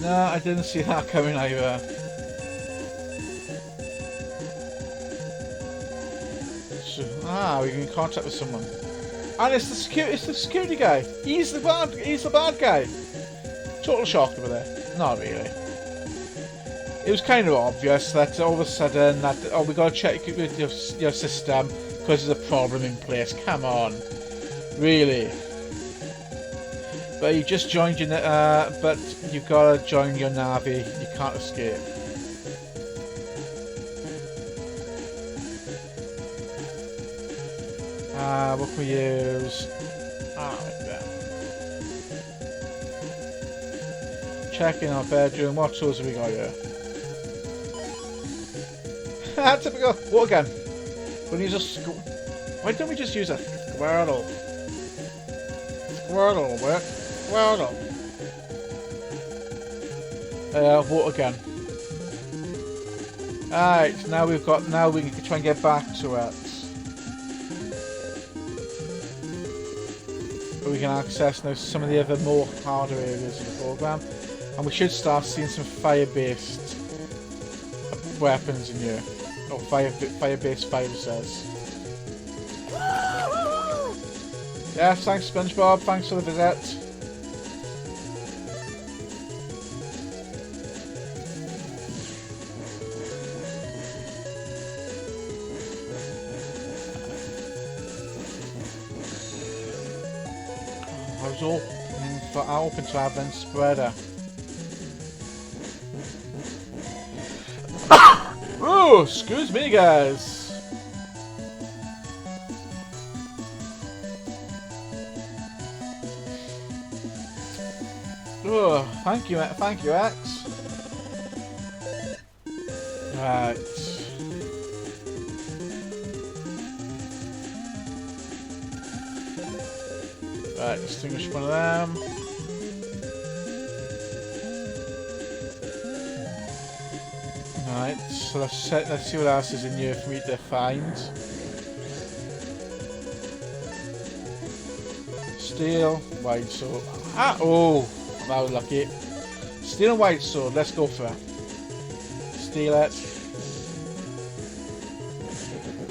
No, I didn't see that coming either. So, we can contact with someone. And it's the security guy. He's the bad guy. Total shock over there. Not really. It was kind of obvious that all of a sudden that we got to check with your system because there's a problem in place. Come on, really. But you just joined your but you've got to join your Navi. You can't escape. What can we use? Right there. Checking our bedroom. What tools have we got here? Typical water gun. We'll use a why don't we just use a Squirtle? Squirtle, what? Squirtle. Water gun. Alright, now we can try and get back to it. But we can access now some of the other more harder areas of the program. And we should start seeing some fire-based weapons in here. Oh, fire-based viruses. Yes, thanks SpongeBob, thanks for the visit. I was open to Advent Spreader. Oh, excuse me, guys. Oh, thank you, X. Right. Right, distinguish one of them. Right, so let's see what else is in here for me to find. Steel, white sword. Oh, that was lucky. Steel and white sword, let's go for it. Steal it.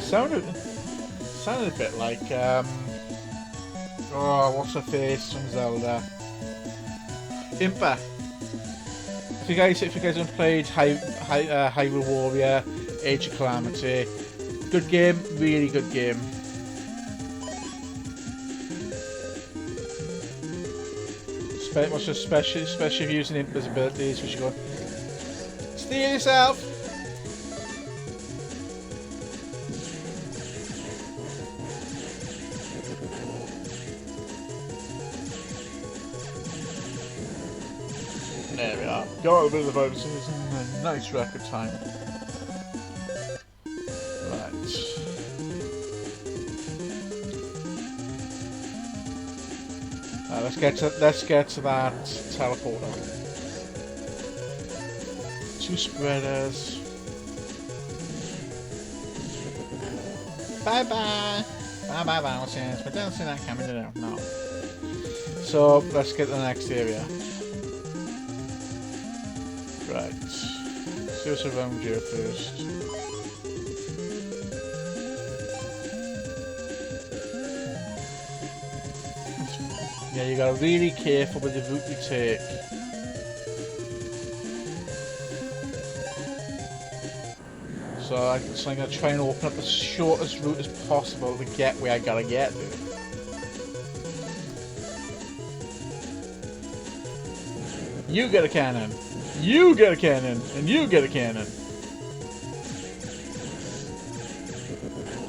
Sounded a bit like, oh, what's her face from Zelda? Impa. If you guys haven't played Hyrule Warrior, Age of Calamity, good game, really good game. What's your especially if using Impa's abilities, we should go. Steal yourself! There we are. Go out a bit of the bonuses in a nice record time. Right. Let's get to that teleporter. 2 spreaders. Bye bye. Bye bye bouncers. We don't see that coming down. No. So let's get to the next area. Right. See what's around here first. Yeah, you gotta be really careful with the route you take. So I'm gonna try and open up the shortest route as possible to get where I gotta get to. You get a cannon. You get a cannon, and you get a cannon.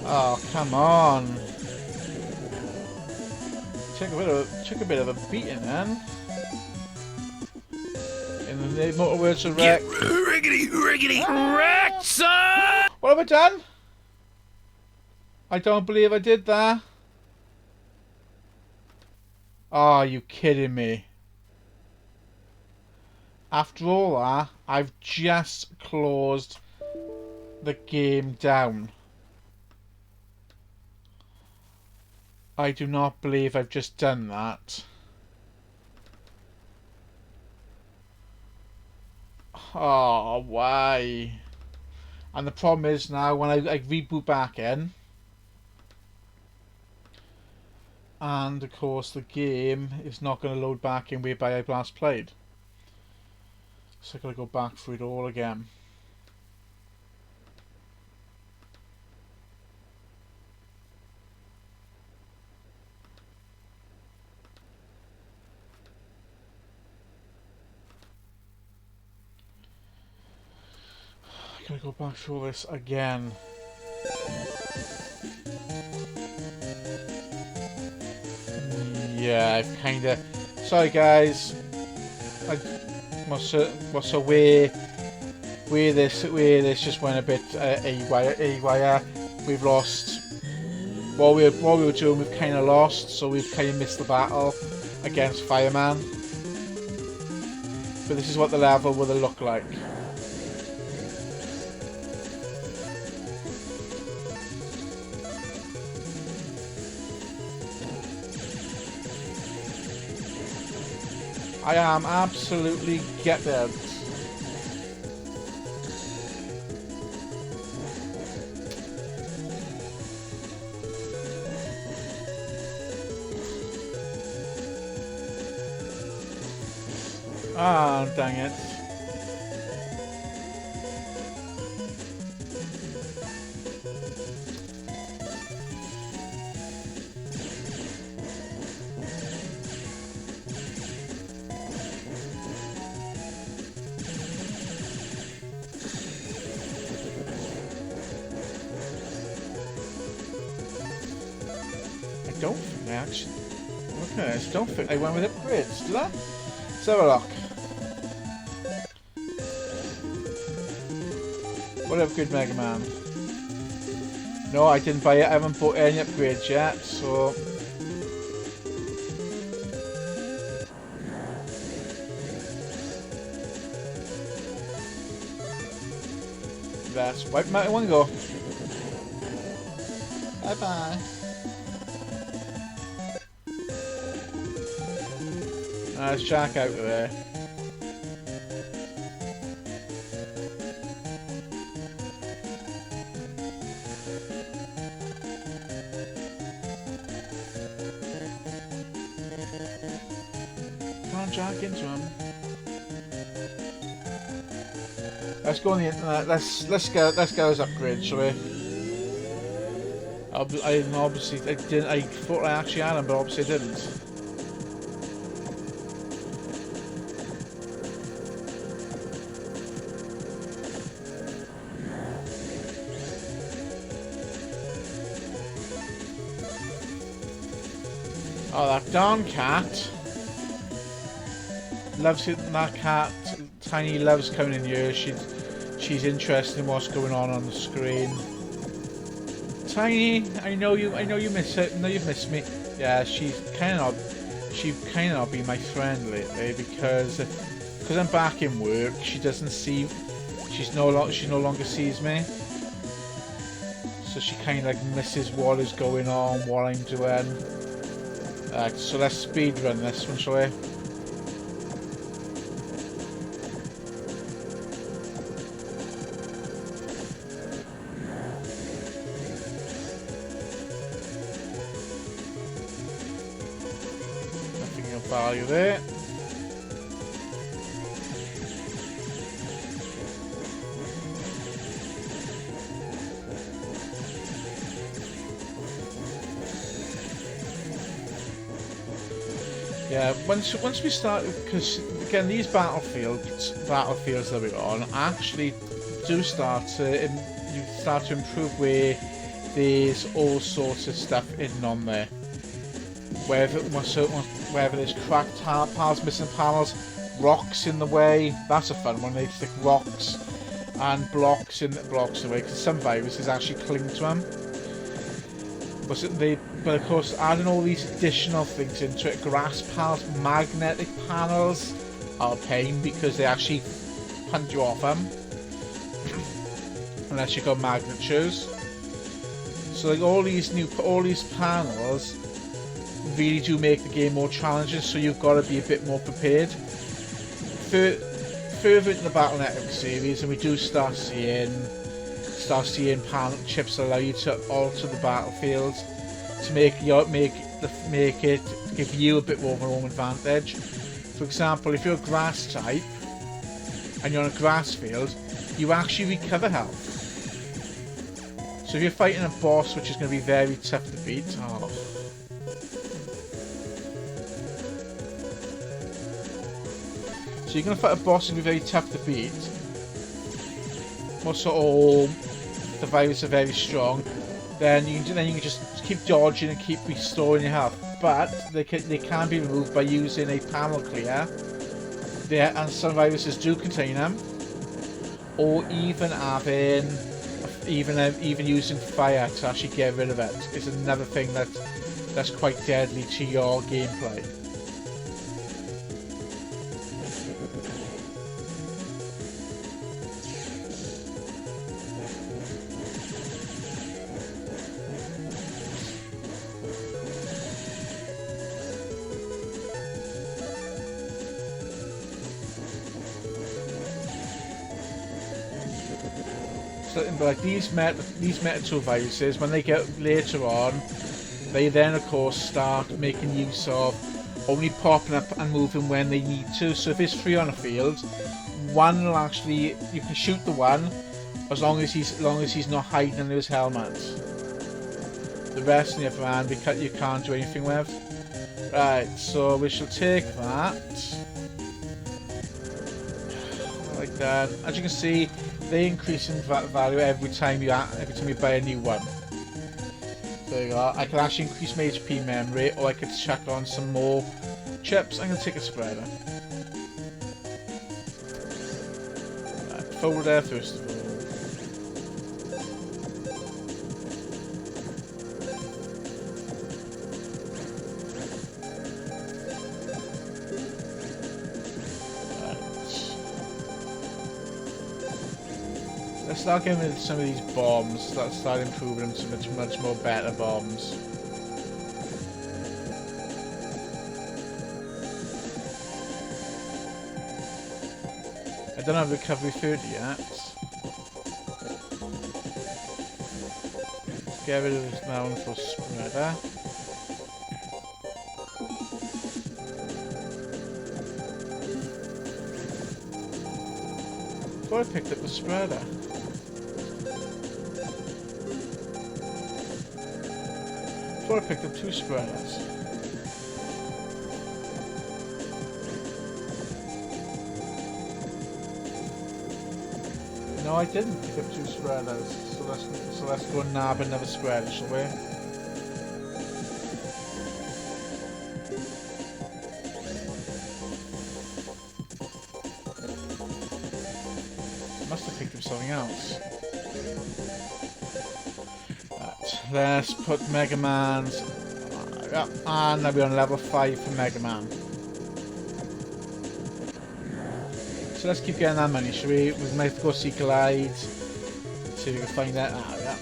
Oh, come on. Took a bit of a beating, then. In the motor words of wreck.
Riggedy wrecked, son!
What have I done? I don't believe I did that. Oh, are you kidding me? After all that, I've just closed the game down. I do not believe I've just done that. Oh, why? And the problem is now when I reboot back in, and of course the game is not going to load back in whereby I last played. So I've got to go back through it all again. I've got to go back through all this again. Yeah, I've kind of... Sorry guys. What's a way this just went a bit haywire. We've lost what we were doing. We've kind of lost, so we've kind of missed the battle against Fireman. But this is what the level will look like. I am absolutely gutted. Ah, dang it. I don't think I actually... Okay, I don't think I went with upgrades, did I? Let's have a look. What upgrade Mega Man? No, I didn't buy it. I haven't bought any upgrades yet, so... Let's wipe them out in one go. Bye bye. Let's jack out of there. Come on, jack into him. Let's go on the internet. Let's go as upgrade, shall we? Obviously I didn't. I thought I actually had him, but obviously I didn't. Oh, that darn cat. Loves it. That cat, Tiny, loves coming in here. She's interested in what's going on the screen. Tiny, I know you miss it. I know you've missed me. Yeah, she's kind of not been my friend lately because I'm back in work. She doesn't see. She no longer sees me. So she kind of like misses what is going on, what I'm doing. So let's speed run this one, shall we? value there. Yeah, once we start, because again these battlefields that we're on actually do start to improve where there's all sorts of stuff hidden on there. Whether there's cracked panels, missing panels, rocks in the way. That's a fun one. They stick rocks and blocks in the way because some viruses actually cling to them. But of course, adding all these additional things into it, grass panels, magnetic panels, are a pain because they actually hunt you off them unless you got magnet shoes. So like all these panels really do make the game more challenging. So you've got to be a bit more prepared. Further into the Battle Network series, and we do start seeing panel chips that allow you to alter the battlefield to give you a bit more of a home advantage. For example, if you're a grass type and you're on a grass field, you actually recover health. So if you're fighting a boss which is going to be very tough to beat, so you're going to fight a boss who's going to be very tough to beat. Most of all, the viruses are very strong. Then you can just keep dodging and keep restoring your health. But they can be removed by using a panel clear. And some viruses do contain them, or even using fire to actually get rid of it is another thing that's quite deadly to your gameplay. Like these Meta-2 viruses, when they get later on, they then of course start making use of only popping up and moving when they need to. So if it's 3 on a field, one will actually, you can shoot the one as long as he's not hiding under his helmet. The rest on the other hand, you can't do anything with. Right, so we shall take that like that. As you can see, they increase in value every time you buy a new one. There you go. I can actually increase my HP memory, or I could chuck on some more chips. I'm going to take a spreader. Right, forward there first of all. Let's start getting rid of some of these bombs. Let's start improving them to much more better bombs. I don't have recovery 30 yet. Get rid of this now for spreader. I thought I picked up the spreader. I thought I picked up 2 spreaders. No, I didn't pick up 2 spreaders. So let's go and nab another spreader, shall we? Must have picked up something else. Let's put Mega Man's. And now we're on level 5 for Mega Man. So let's keep getting that money, shall we? We might go see Glide. See if we can find that. Yeah.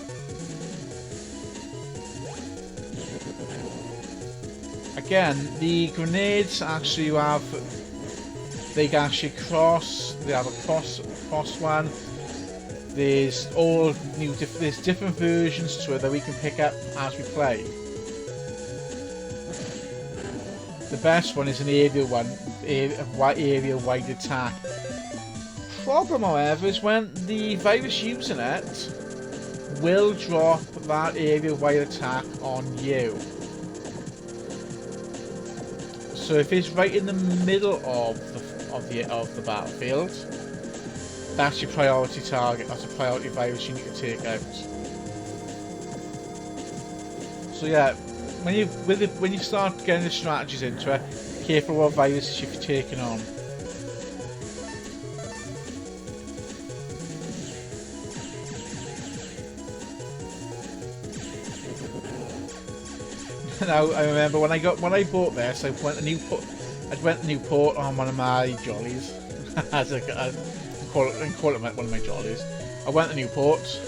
Again, the grenades actually they can actually cross. They have a cross one. There's there's different versions to it that we can pick up as we play. The best one is an area wide attack. Problem, however, is when the virus using it will drop that area wide attack on you. So if it's right in the middle of the battlefield, that's your priority target. That's a priority virus you need to take out. So yeah, when you start getting the strategies into it, careful what viruses you're taking on. Now I remember when I bought this, I went to Newport on one of my jollies. As I call it one of my jollies. I went to Newport,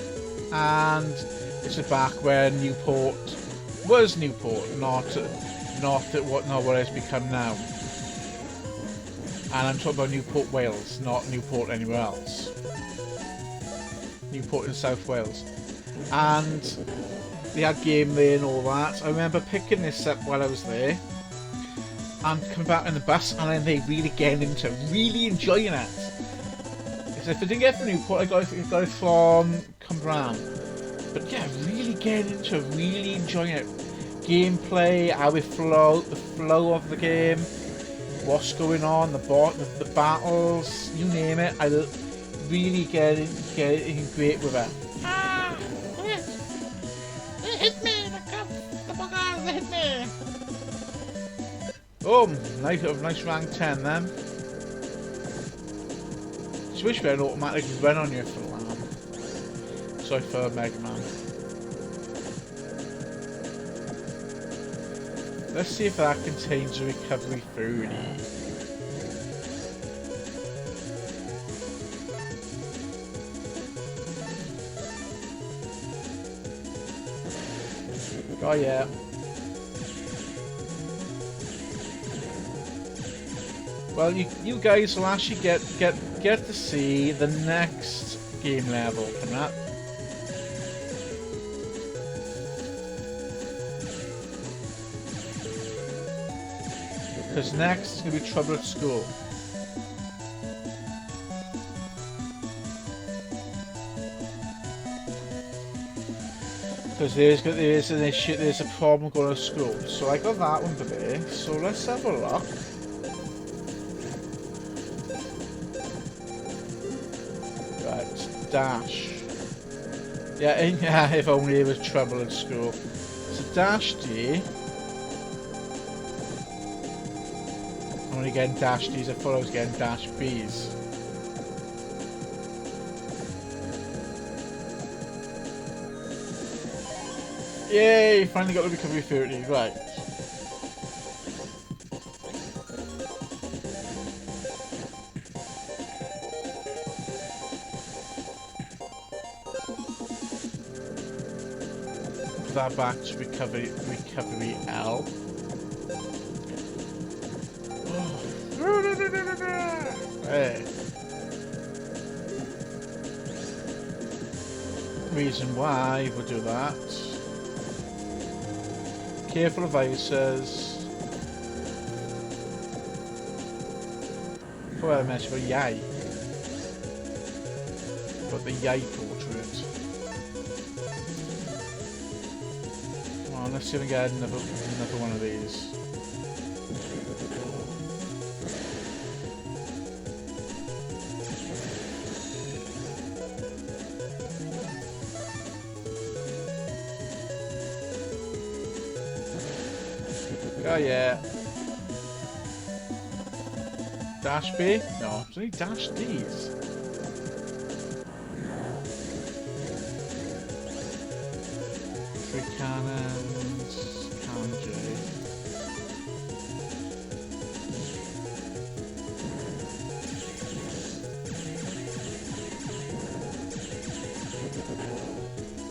and this is back when Newport was Newport, not what it's become now. And I'm talking about Newport, Wales, not Newport anywhere else. Newport in South Wales, and they had game there and all that. I remember picking this up while I was there, and coming back in the bus, and then they really getting into really enjoying it. Because if I didn't get it from Newport, I got it from Cwmbran. But yeah, really getting into it, really enjoying it. Gameplay, how it flow, the flow of the game, what's going on, the battles, you name it. I really get in great with it.
Hit me! The buggers hit me!
Oh, nice rank 10 then. Just wish we had an automatic run on you for Lamb. Sorry for Mega Man. Let's see if that contains a recovery foodie. Oh yeah. Well, you guys will actually get to see the next game level coming up. Because next is going to be Trouble at School. Because there's a problem going to school. So I got that one today. So let's have a look. Right, dash. Yeah, if only there was trouble at school. So dash D. I'm only getting dash Ds. I thought I was getting dash Bs. Yay! Finally got the recovery 30. Right. Put that back to recovery L. Hey. Reason why we'll do that. Careful of viruses. Before I mentioned about Yay. Got the Yay portrait. Come on, let's see if we can get another one of these. Oh yeah. Dash B? No, it's only dash D's. Three cannons, cannon J.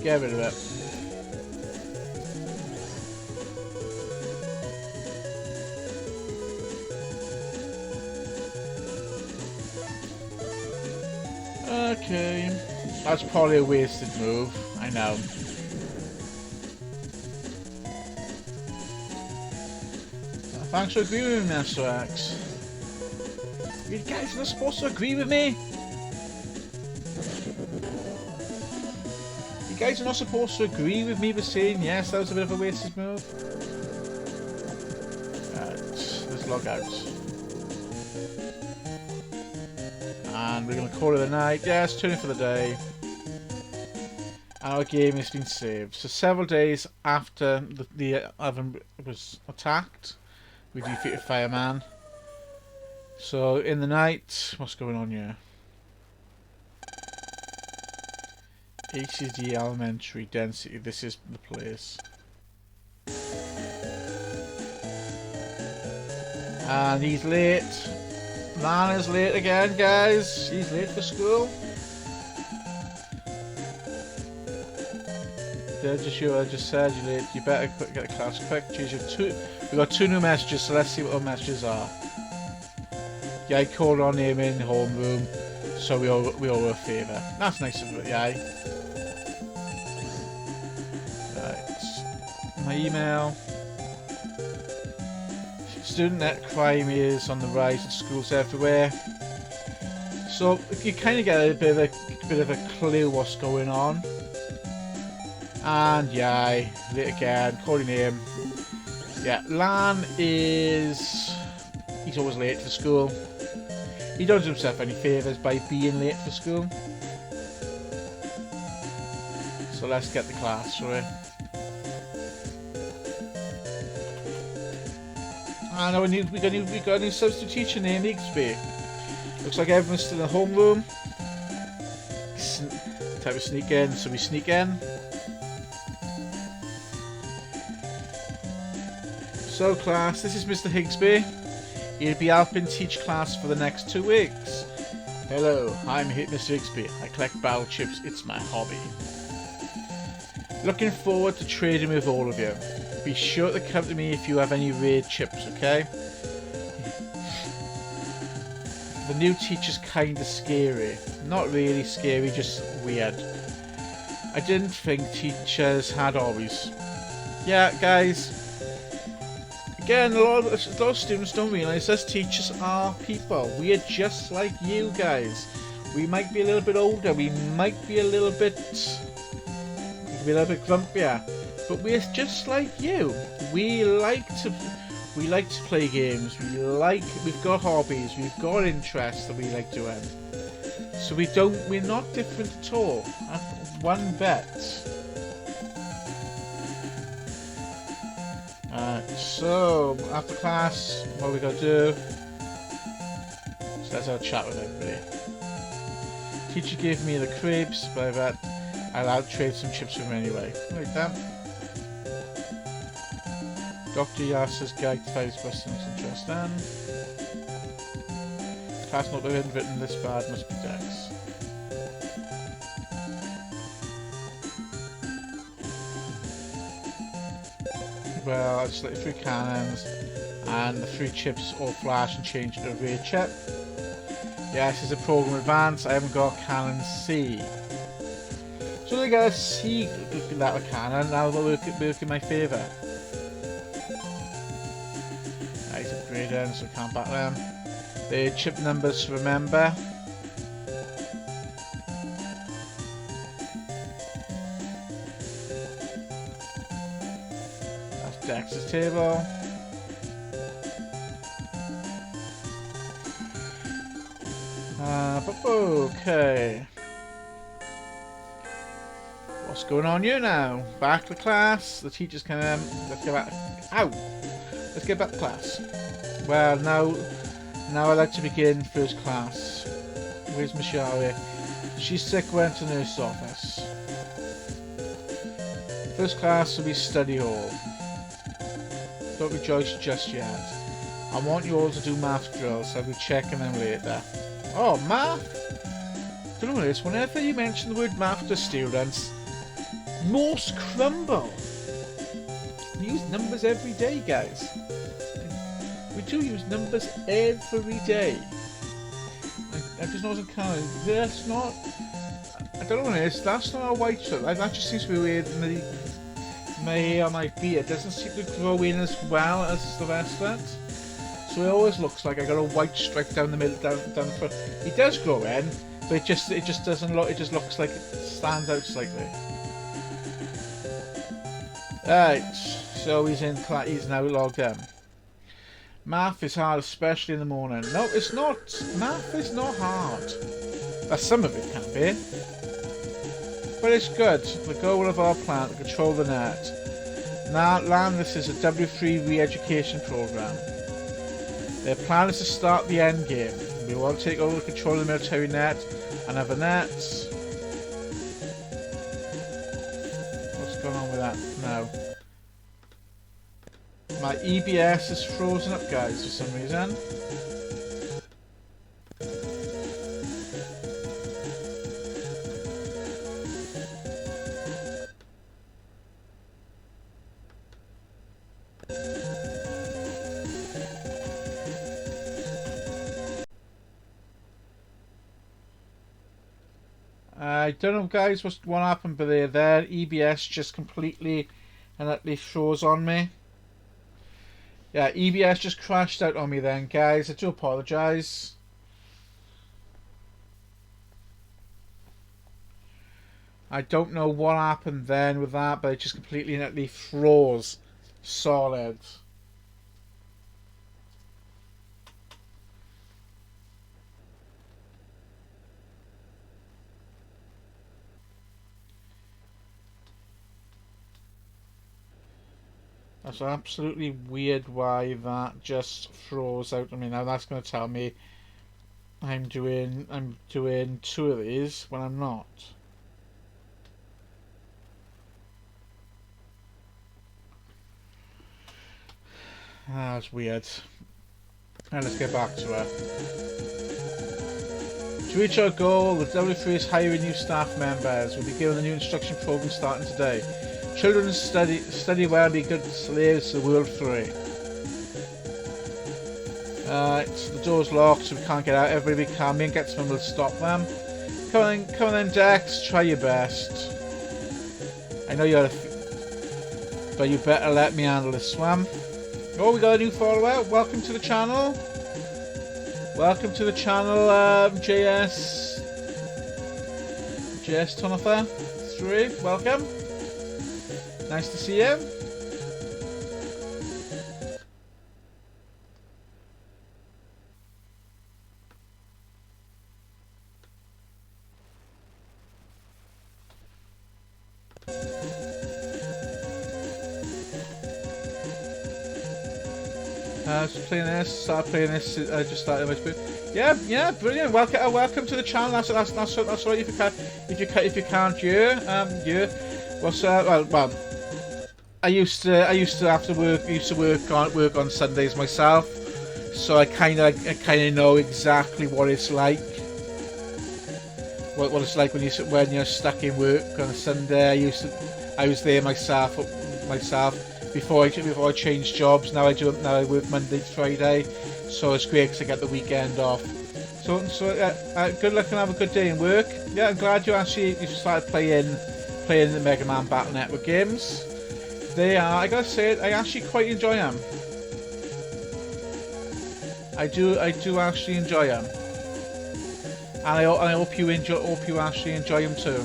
Get rid of it. Okay, that's probably a wasted move, I know. Thanks for agreeing with me, Mr. X. You guys are not supposed to agree with me. You guys are not supposed to agree with me for saying yes, that was a bit of a wasted move. Right, let's log out. And we're going to call it a night. Yes, turn in for the day. And our game has been saved. So several days after the oven was attacked, we defeated Fireman. So in the night, what's going on here? HCD Elementary Density, this is the place. And he's late. Man is late again, guys. He's late for school. I just said you're late. You better get a class quick. Jeez, we've got 2 new messages, so let's see what our messages are. Yay called on him in the homeroom, so we owe a favour. That's nice of it, Yay. Right. My email. Student net crime is on the rise in schools everywhere. So you kind of get a bit of a clue what's going on. And Yay, late again, calling him. Yeah, Lan is... he's always late for school. He doesn't do himself any favours by being late for school. So let's get the class, shall we? And we got a new substitute teacher named Igsby. Looks like everyone's still in the homeroom. Type of sneak in, so we sneak in. So class, this is Mr. Higsby. He'll be helping teach class for the next 2 weeks. Hello, I'm Mr. Higsby. I collect battle chips, it's my hobby. Looking forward to trading with all of you. Be sure to come to me if you have any raid chips, okay? The new teacher's kinda scary. Not really scary, just weird. I didn't think teachers had hobbies. Yeah, guys. Again, a lot of students don't realise us teachers are people. We are just like you guys. We might be a little bit older. We might be a little bit grumpier, but we're just like you. We like to play games. We've got hobbies. We've got interests that we like doing. So we're not different at all. One bit. So after class, what we gotta do? So let's have a chat with everybody. Teacher gave me the crepes, but I bet I'll trade some chips with him anyway. Like that. Dr. Yasser's guide to fight his question is interesting. Class not written this bad, must be Dex. Well, I just let the 3 cannons and the 3 chips all flash and change to a raid chip. Yes, it's a program advance. I haven't got cannon C. So they got a C that with cannon, now they'll work in my favour. He's upgrading, so I can't back them. The chip numbers to remember. Dex's table. Okay. What's going on here now? Back to class. The teacher's kind of... Let's get back... Ow! Let's get back to class. Well, now I'd like to begin first class. Where's Mishari? She's sick, went to the nurse's office. First class will be study hall. Don't rejoice just yet. I want you all to do math drills. I'll be checking them later. Oh, math? Don't know this. Whenever you mention the word math to students, most crumble. We use numbers every day, guys. We do use numbers every day. I just know that's not... I don't know what it is. That's not a white shirt. That just seems to be weird. my hair on my beard doesn't seem to grow in as well as the rest of it. So it always looks like I got a white stripe down the middle, down the front. It does grow in, but it just doesn't look. It just looks like it stands out slightly. Right, so he's now logged in. Math is hard, especially in the morning. No, it's not. Math is not hard. Some of it can be. But it's good. The goal of our plan to control the net. Now, this is a W3 re-education program. Their plan is to start the end game. We want to take over control of the military net and other nets. What's going on with that now? My EBS is frozen up, guys, for some reason. I don't know, guys, what happened, but there, EBS just completely and utterly froze on me. Yeah, EBS just crashed out on me then, guys. I do apologise. I don't know what happened then with that, but it just completely and utterly froze. Solid. That's absolutely weird why that just froze out on me. Now that's going to tell me I'm doing 2 of these when I'm not. That's weird. And let's get back to it. To reach our goal, the W3 is hiring new staff members. We'll be given a new instruction program starting today. Children study well and be good slaves to World 3. The door's locked, so we can't get out. Everybody be calm. Me and Getsman will stop them. Come on then, Dex. Try your best. I know you're but you better let me handle this one. Oh, we got a new follower. Welcome to the channel. Welcome to the channel, JS Tonatha 3. Welcome. Nice to see you. Just playing this. Start playing this. Just started my spoon. Yeah, brilliant. Welcome to the channel. That's right. If you can't, yeah. What's well. I used to after work. Used to work on Sundays myself, so I kind of know exactly what it's like. What it's like when you're stuck in work on a Sunday. I was there myself before I changed jobs. Now I work Monday to Friday, so it's great because I get the weekend off. So good luck and have a good day in work. Yeah, I'm glad you started playing the Mega Man Battle Network games. They are, I gotta say it, I actually quite enjoy them. I do actually enjoy them, and I hope you actually enjoy them too.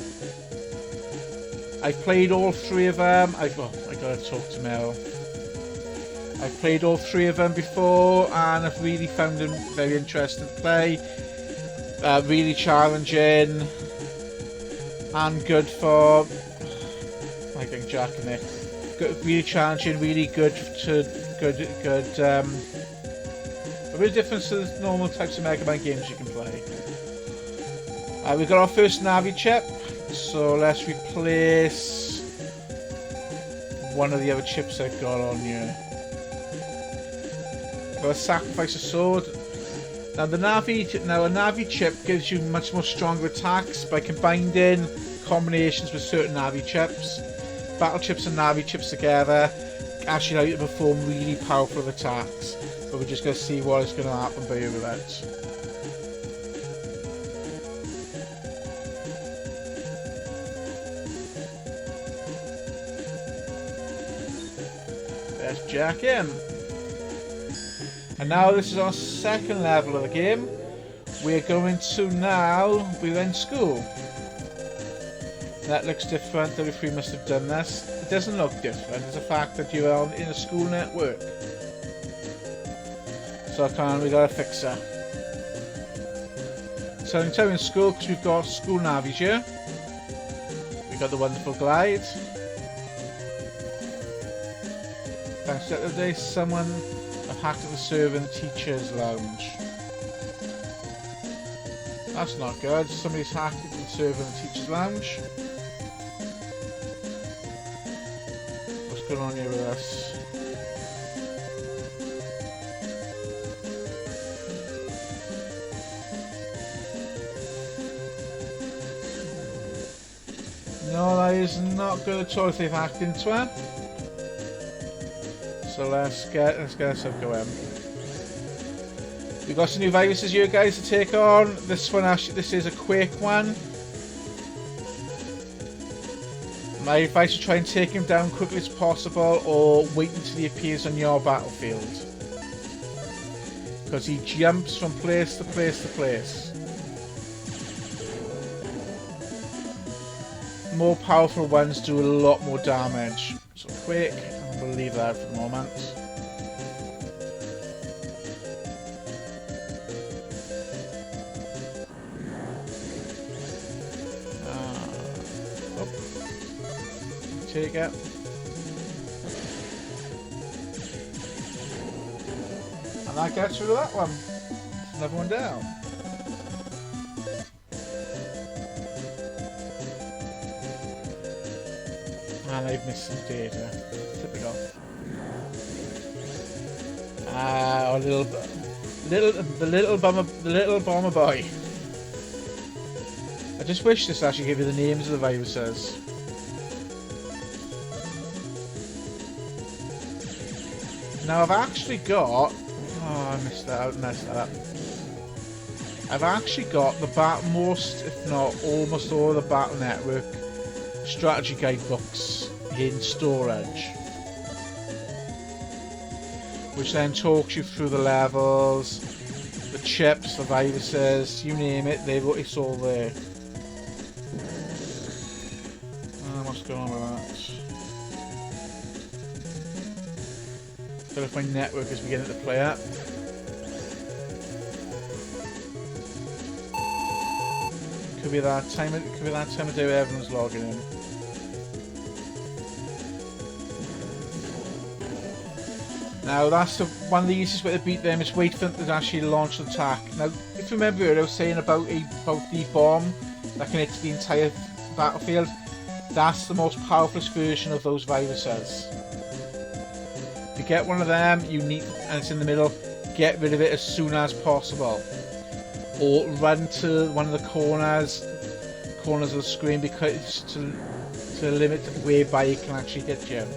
I played all 3 of them. I gotta talk to Mel. I've played all 3 of them before, and I've really found them very interesting to play. Really challenging, and good for. I think Jack in it. Really challenging, really good. A bit different to the normal types of Mega Man games you can play. We got our first Navi chip, so let's replace one of the other chips I've got on here. Gotta sacrifice a sword. Now a Navi chip gives you much more stronger attacks by combining combinations with certain Navi chips. Battle chips and Navi chips together actually allow you to perform really powerful attacks. But we're just going to see what is going to happen by with that. Let's jack in. And now this is our second level of the game. We're going to now be in school. That looks different. We must have done this. It doesn't look different. It's the fact that you are in a school network. So we gotta fix that. So in time in school, because we've got school navies here. We've got the wonderful glide. Thanks to the day, someone hacked at the server in the teacher's lounge. That's not good. Somebody's hacked at the server in the teacher's lounge. What's going on here with us? No, that is not good at all if they've hacked into it. So let's get ourselves going. We've got some new viruses here, guys, to take on. This one actually, this is a quick one. My advice is try and take him down quickly as possible, or wait until he appears on your battlefield. Because he jumps from place to place to place. More powerful ones do a lot more damage. So quick, and we'll leave that for the moment. Take it. And that gets rid of that one. Another one down. And I've missed some data. Typical. The little bomber boy. I just wish this actually gave you the names of the viruses. Now I've actually got... Oh, I messed that up. I've actually got the most, if not almost all, the Battle Network strategy guidebooks in storage, which then talks you through the levels, the chips, the viruses, you name it. It's all there. What's going on with that? If my network is beginning to play up. Could be that time of day where everyone's logging in. Now that's one of the easiest way to beat them is wait for them to actually launch an attack. Now if you remember what I was saying about the bomb that can hit the entire battlefield, that's the most powerful version of those viruses. If you get one of them, you need, and it's in the middle, get rid of it as soon as possible. Or run to one of the corners of the screen, because to limit whereby it can actually hit you.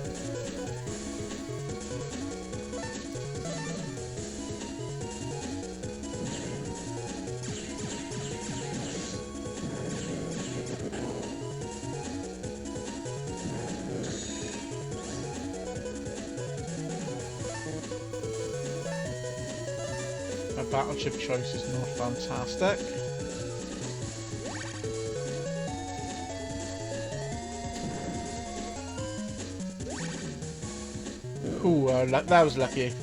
Battleship choice is not fantastic. Ooh, that was lucky.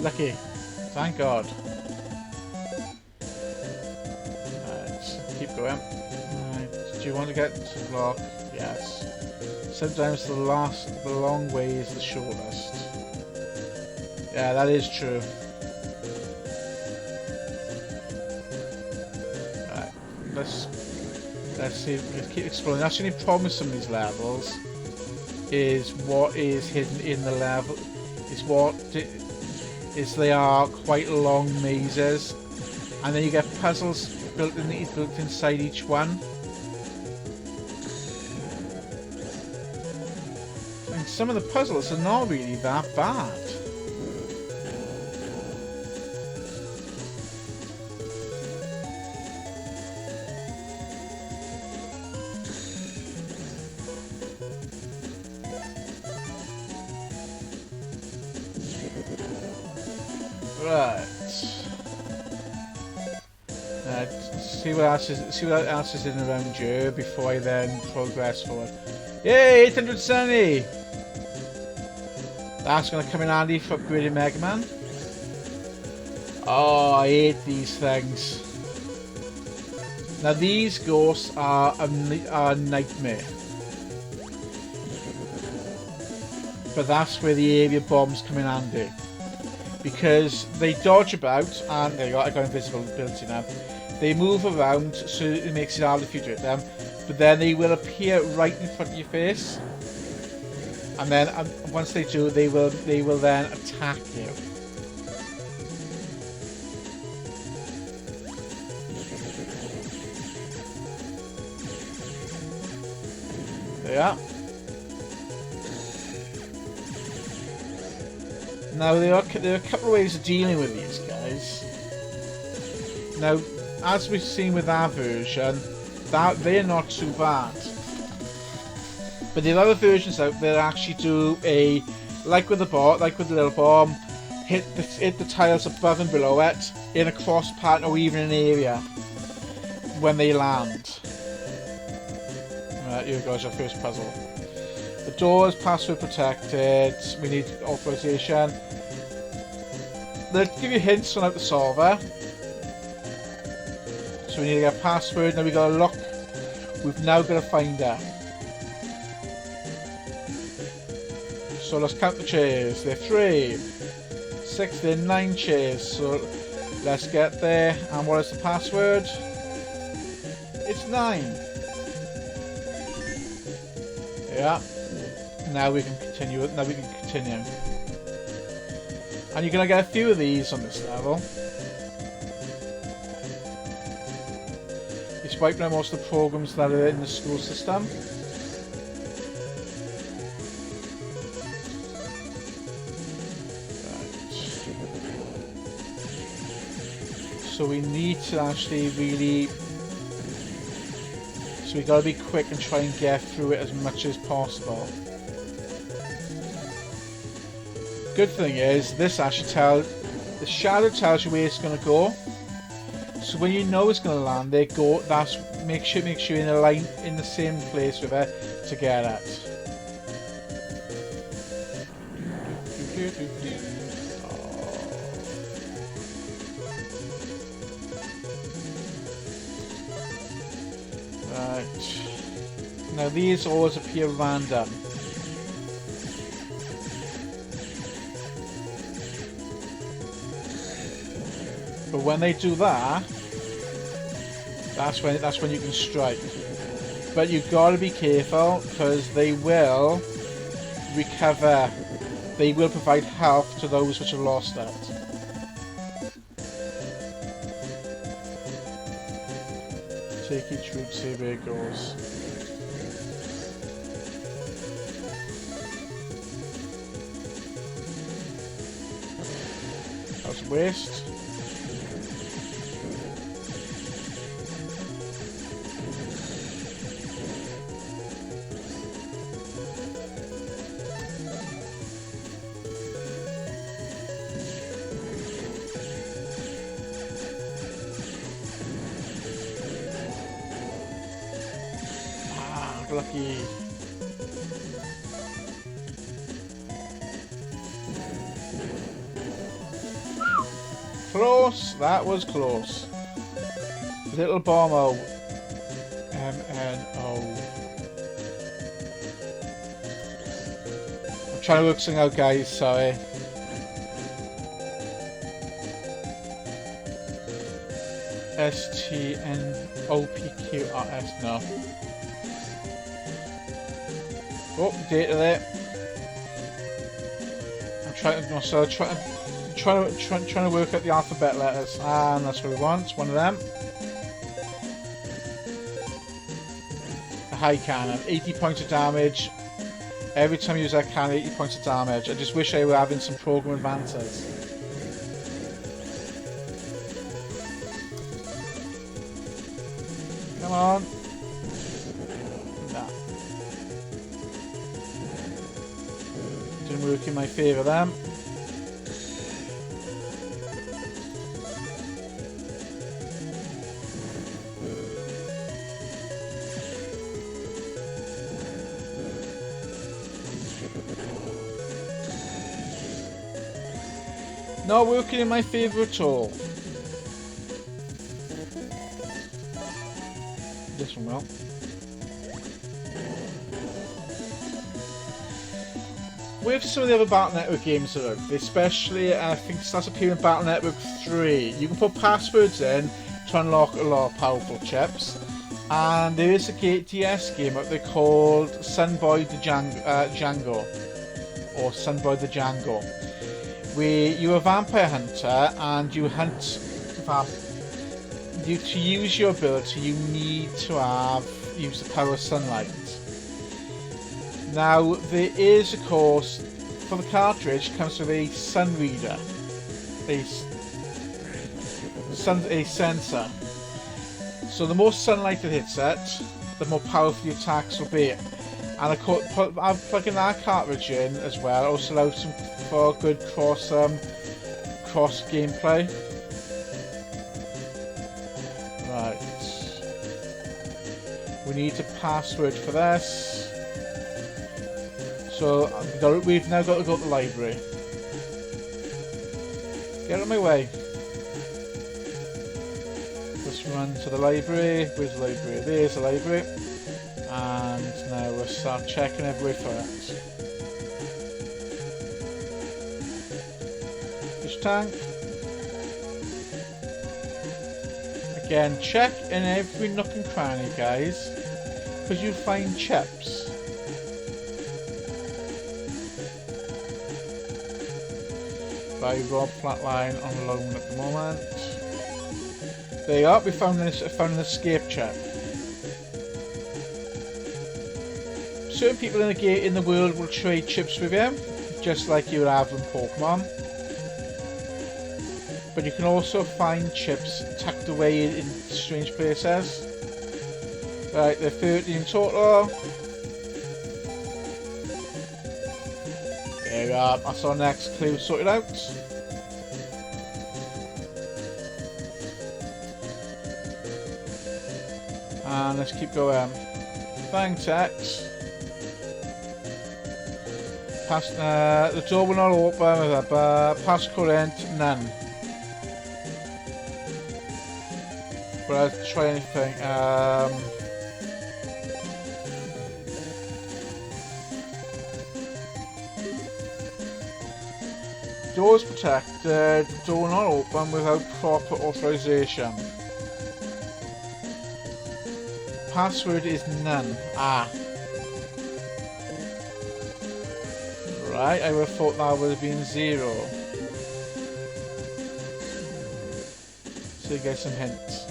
Lucky. Thank God. Keep going. Do you want to get to block? Yes. Sometimes the long way is the shortest. Yeah, that is true. Right. Let's see. Let's keep exploring. That's the only problem with some of these levels. is what is hidden in the level. Is they are quite long mazes, and then you get puzzles built inside each one. And some of the puzzles are not really that bad. Right. See what else is in around here before I then progress forward. Yay, 870! That's gonna come in handy for upgrading Mega Man. Oh, I hate these things. Now these ghosts are a nightmare. But that's where the area bombs come in handy. Because they dodge about, and I got invisibility now. They move around, so it makes it harder for you to hit them. But then they will appear right in front of your face, and then once they do, they will then attack you. There you are. Now there are a couple of ways of dealing with these guys. Now, as we've seen with our version, they're not too bad. But there are other versions out there that actually do like with the little bomb, hit the tiles above and below it in a cross pattern or even an area when they land. Right, here goes our first puzzle. The door is password protected. We need authorization. They'll give you hints on how to solve it. So we need to get a password. Now we got to look. We've now got to find her. So let's count the chairs. They're 3, 6, they're 9 chairs. So let's get there. And what is the password? It's 9. Yeah. Now we can continue. And you're going to get a few of these on this level. It's wiping out most of the programs that are in the school system. Right. So we need to actually really... So we got to be quick and try and get through it as much as possible. Good thing is, this actually the shadow tells you where it's going to go. So when you know it's going to land there, make sure you're in a line in the same place with it to get it. Right. Now these always appear random. But when they do that, that's when you can strike. But you've got to be careful because they will recover. They will provide health to those which have lost it. Take each route, see where it goes. That's waste. Lucky. Close. That was close. Little Bombo. MNO. I'm trying to work something out, guys. Sorry. STNOPQRS. No. Oh, data there. I'm trying to work out the alphabet letters. And that's what we want. It's one of them. A high cannon. 80 points of damage. Every time you use that cannon, 80 points of damage. I just wish I were having some program advances. Come on. Nah. Didn't work in my favour then. Not working in my favour at all. This one will. With some of the other Battle Network games that are out, especially I think it starts appearing in Battle Network 3, you can put passwords in to unlock a lot of powerful chips. And there is a DS game out there called Sunboy the Django. Or Sunboy the Django. Where you're a vampire hunter and you hunt to use your ability you need to use the power of sunlight. Now there is of course for the cartridge comes with a sun reader, a sensor. So the more sunlight that hits it, the more powerful the attacks will be. And of course, I'm plugging that cartridge in as well. Also allows some for good cross gameplay. Right. We need a password for this. So we've now got to go to the library. Get out of my way. Let's run to the library. Where's the library? There's the library. And now we'll start checking everywhere for it. Fish tank. Again, check in every nook and cranny, guys, because you'll find chips. By Rob Flatline on loan at the moment. There you are. We found an escape chip. Certain people in the world will trade chips with you, just like you would have in Pokemon. But you can also find chips tucked away in strange places. Right, there are 30 in total. There we are, that's our next clue sorted out. And let's keep going. Thanks, X. The door will not open, pass current, none. But I'll try anything. Door is protected, the door will not open without proper authorization. Password is none. Right, I would have thought that would have been 0. So you get some hints.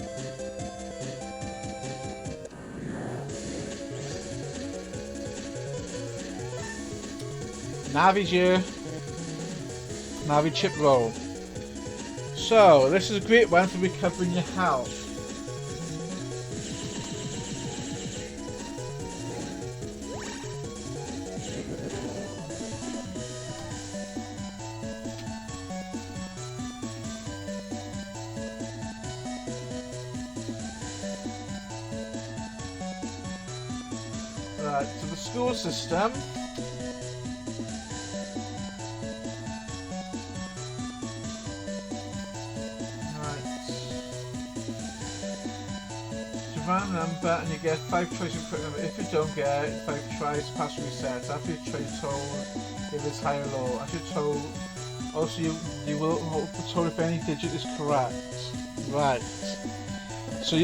Navi's here. Navi chip roll. So, this is a great one for recovering your health. Right, so the school system. Random number and you get 5 tries to quick number. If you don't get it, 5 tries, pass reset. After you try told if it's high or low. After you're told, also you will be told if any digit is correct. Right. So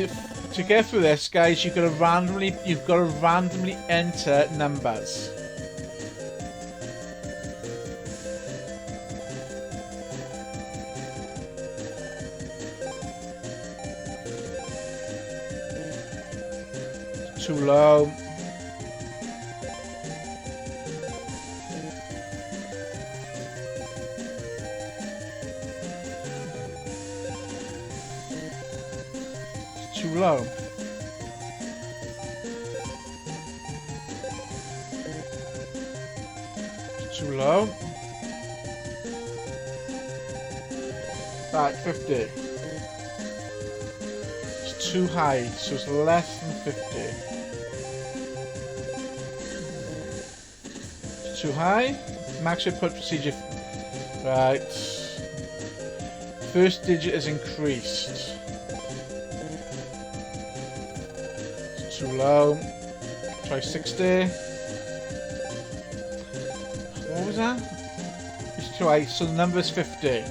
to get through this, guys, you've got to randomly enter numbers. too low. It's too low. It's too low. Right, 50. It's too high, so it's less than 50. It's too high. Max output procedure. Right. First digit is increased. It's too low. Try 60. What was that? It's too high, so the number is 50.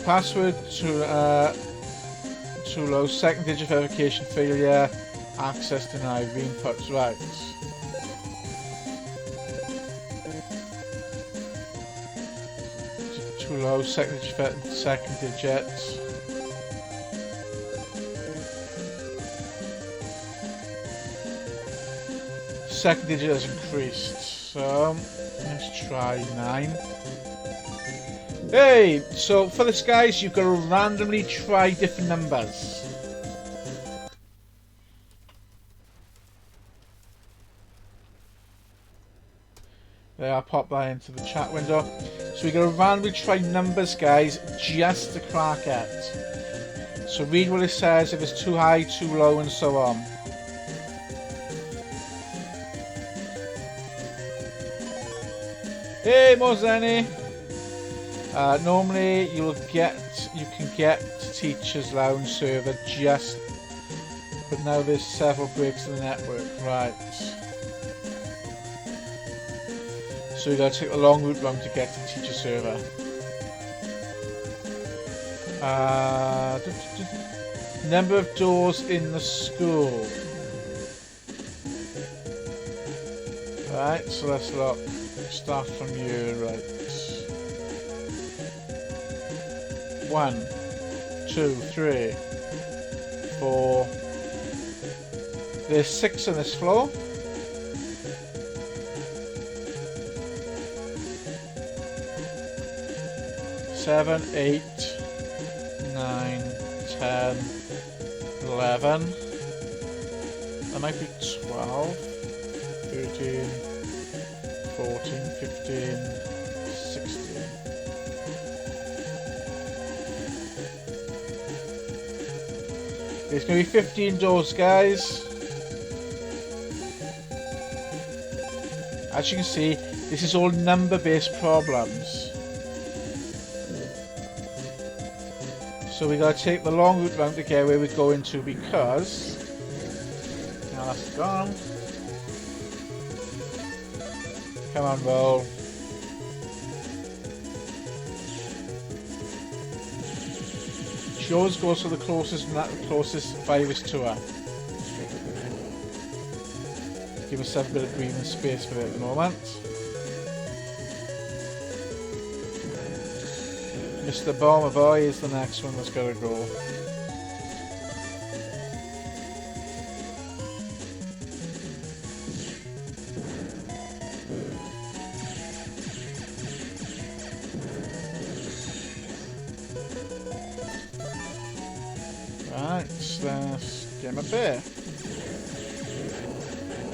Password too low. Second digit verification failure. Access denied. Reinputs right. Too low. Second digit. Second digit has increased. So let's try 9. Hey, so for this, guys, you've got to randomly try different numbers. There, I pop that into the chat window. So we've got to randomly try numbers, guys, just to crack it. So read what it says, if it's too high, too low, and so on. Hey, Mozeni! Normally you can get to Teachers Lounge server but now there's several breaks in the network, right? So you gotta take the long route round to get to Teacher server. Number of doors in the school. Right, so let's look. Start from here, right? 1, 2, 3, 4. There's 6 on this floor. Seven, 8, 9, 10, 11. That might be 12, 13, 14, 15, 16. There's going to be 15 doors, guys. As you can see, this is all number-based problems. So we got to take the long route round to get where we're going to, because now that's gone. Come on, roll. She always goes for the closest virus to her. Give myself a bit of breathing space for it at the moment. Mr. Bomber Boy is the next one that's got to go. Right, let's get him up there.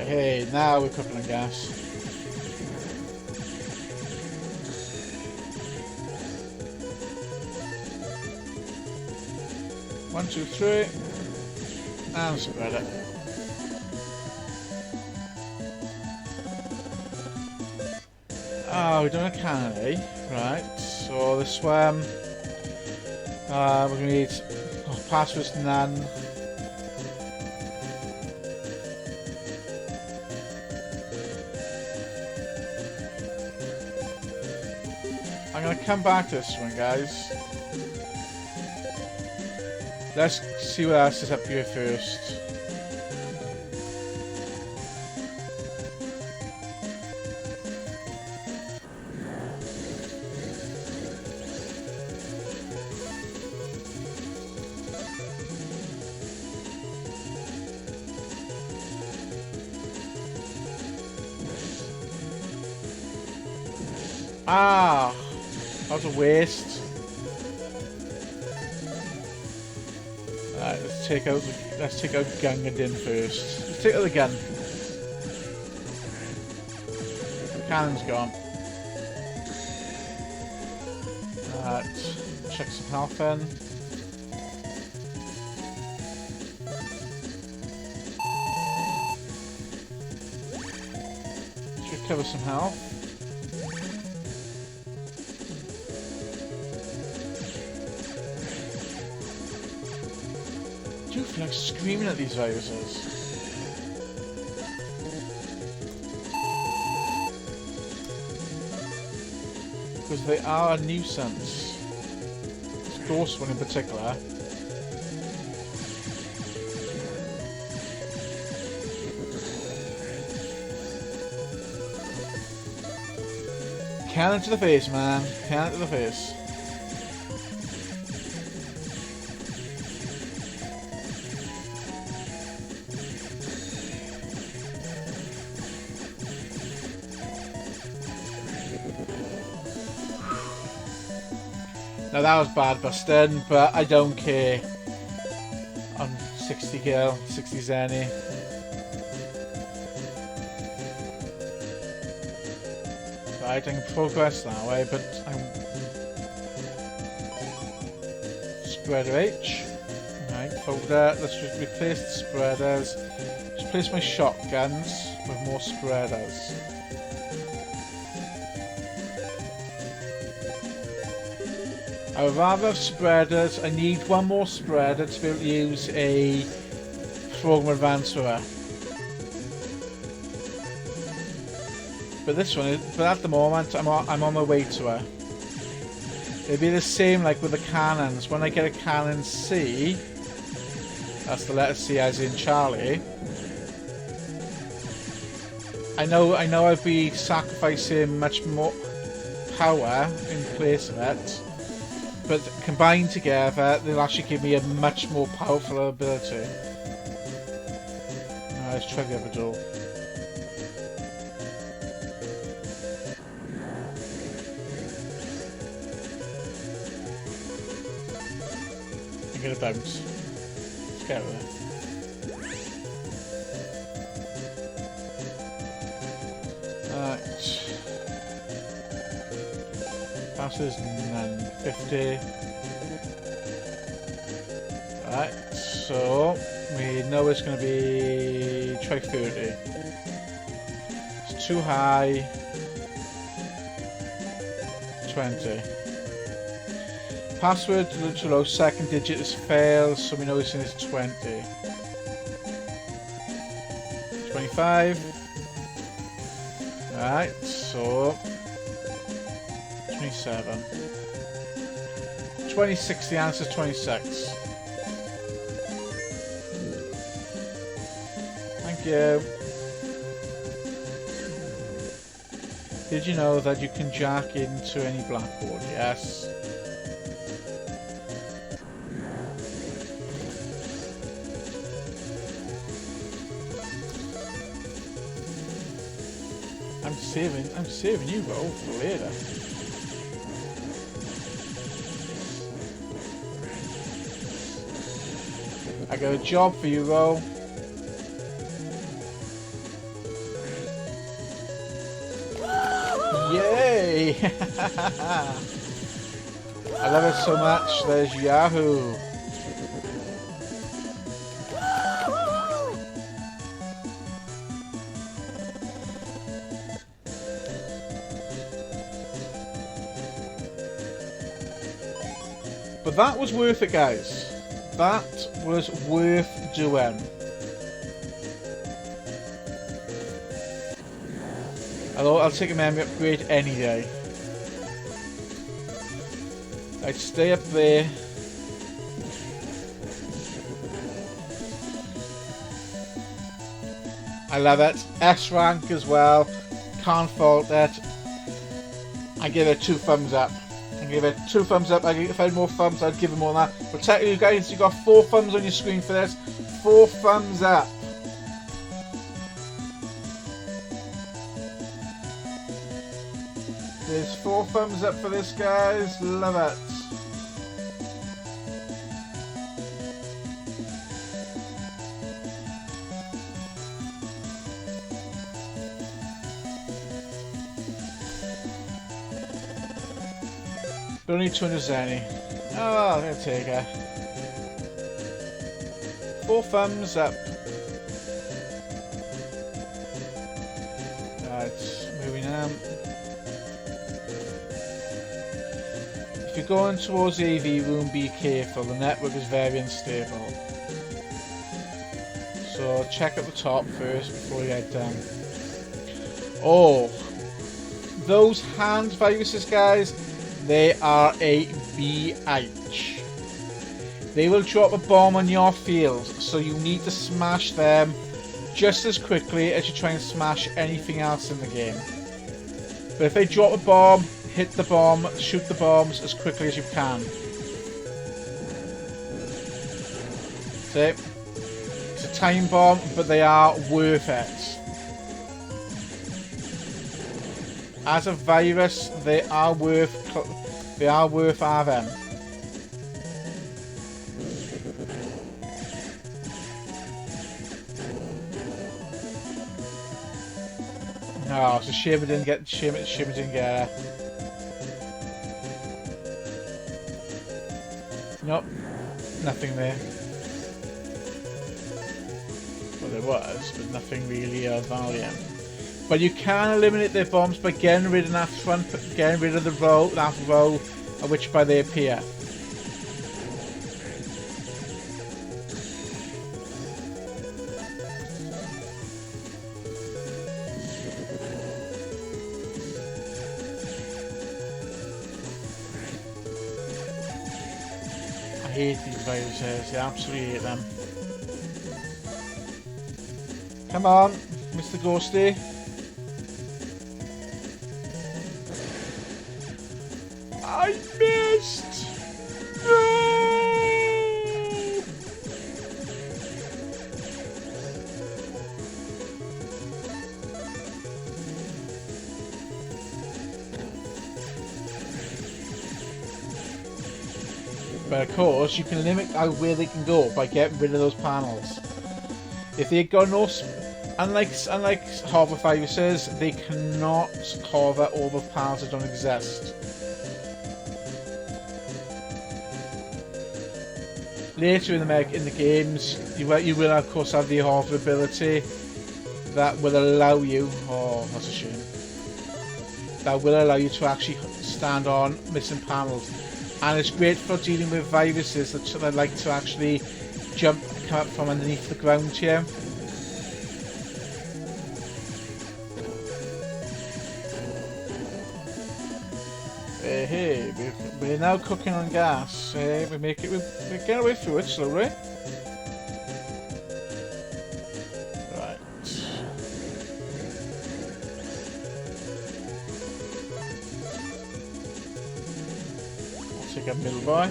Hey, now we're cooking on gas. One, two, three, and spread it. Oh, we're doing a cannon, right? So this one, we're gonna need passwords none. I'm gonna come back to this one, guys. Let's see what else is up here first. Ah, that was a waste. Alright, let's take out Gungadin first. Let's take out the gun. The cannon's gone. Check some health in. Let's recover some health. I do feel like screaming at these viruses. Because they are a nuisance. This ghost one in particular. Cannon to the face, man. Cannon to the face. Now that was bad busting, but I don't care. I'm 60 kill, 60 Zenny. Right, I can progress that way, but I'm... Spreader H. Right, folder. Let's just replace the spreaders. Just place my shotguns with more spreaders. I would rather have spreaders. I need one more spreader to be able to use a program advancer. But this one, but at the moment, I'm on my way to her. It'd be the same like with the cannons. When I get a cannon C, that's the letter C as in Charlie. I know I'd be sacrificing much more power in place of it. But combined together, they'll actually give me a much more powerful ability. Now, let's try the other door. I'm gonna bounce. Let's get out of there. Alright. Passes none. 50. Alright, so we know it's going to be try 30. It's too high. 20. Password too low, second digit is failed, so we know it's in its 20. 25. Alright, so 27. 26, the answer is 26. Thank you. Did you know that you can jack into any blackboard? Yes. I'm saving you, bro, for later. I got a job for you, Ro. Yay! I love it so much. There's Yahoo. But that was worth it, guys. That was worth doing. I'll take a memory upgrade any day. I'd stay up there. I love it. S rank as well. Can't fault it. I give it 2 thumbs up. I give it 2 thumbs up. If I had more thumbs, I'd give it more than that. But technically, you guys, you got 4 thumbs on your screen for this. 4 thumbs up. There's 4 thumbs up for this, guys. Love it. Don't need 200 Zenny. Oh, I'm gonna take her. 4 thumbs up. Right, moving on. If you're going towards the AV room, be careful. The network is very unstable. So check at the top first before you head down. Oh, those hand viruses, guys. They are a BH. They will drop a bomb on your field, so you need to smash them just as quickly as you try and smash anything else in the game. But if they drop a bomb, hit the bomb, shoot the bombs as quickly as you can. See? It's a time bomb, but they are worth it. As a virus, they are worth having. No, it's a shame it didn't get shame it didn't get her. Nope, nothing there. Well, there was, but nothing really of value. But you can eliminate their bombs by getting rid of that front, getting rid of that row at which by they appear. I hate these viruses, I absolutely hate them. Come on, Mr. Ghosty. I missed! No! But of course, you can limit where they can go by getting rid of those panels. If they got no... Unlike Hover viruses, they cannot cover all the panels that don't exist. Later in the games, you will of course have the Hover ability that will allow you. Oh, that's a shame. That will allow you to actually stand on missing panels, and it's great for dealing with viruses that like to actually come up from underneath the ground here. Hey, we're now cooking on gas. We get away through it slowly. Right. I'll take a middle boy.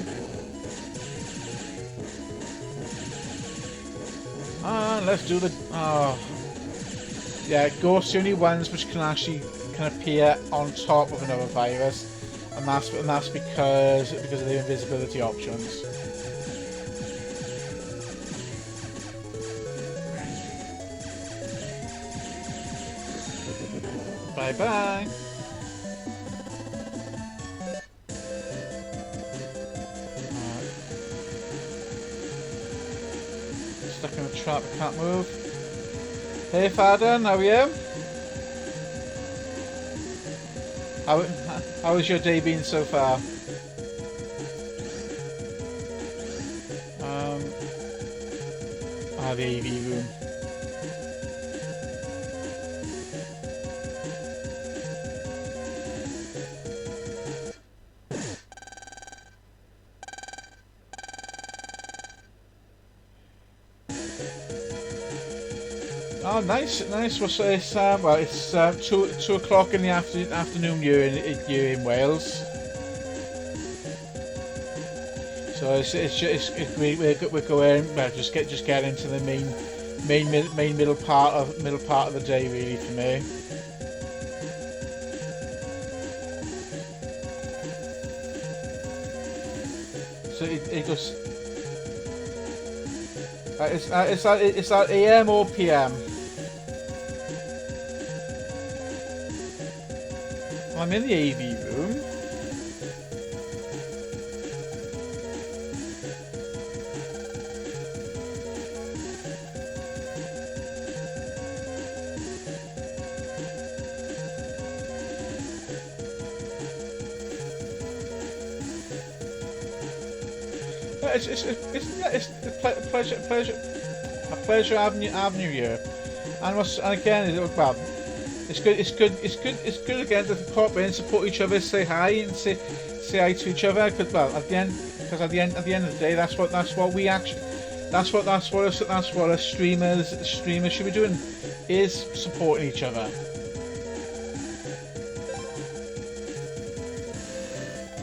Let's do the. Oh, yeah. Ghosts the only ones which can appear on top of another virus. And that's because of the invisibility options. Bye bye. Stuck in a trap, I can't move. Hey Faden, how are you? How has your day been so far? The AV room. Oh, nice. Well, it's 2 o'clock in the afternoon here in Wales. So we're going. Well, just get into the main middle part of the day really for me. So it goes. Is that AM or PM? I'm in the AV room. It's a pleasure having you here. And again, well, it's good again to pop in, support each other, say hi, and say hi to each other. Because at the end of the day, that's what we actually, that's what us streamers should be doing, is supporting each other.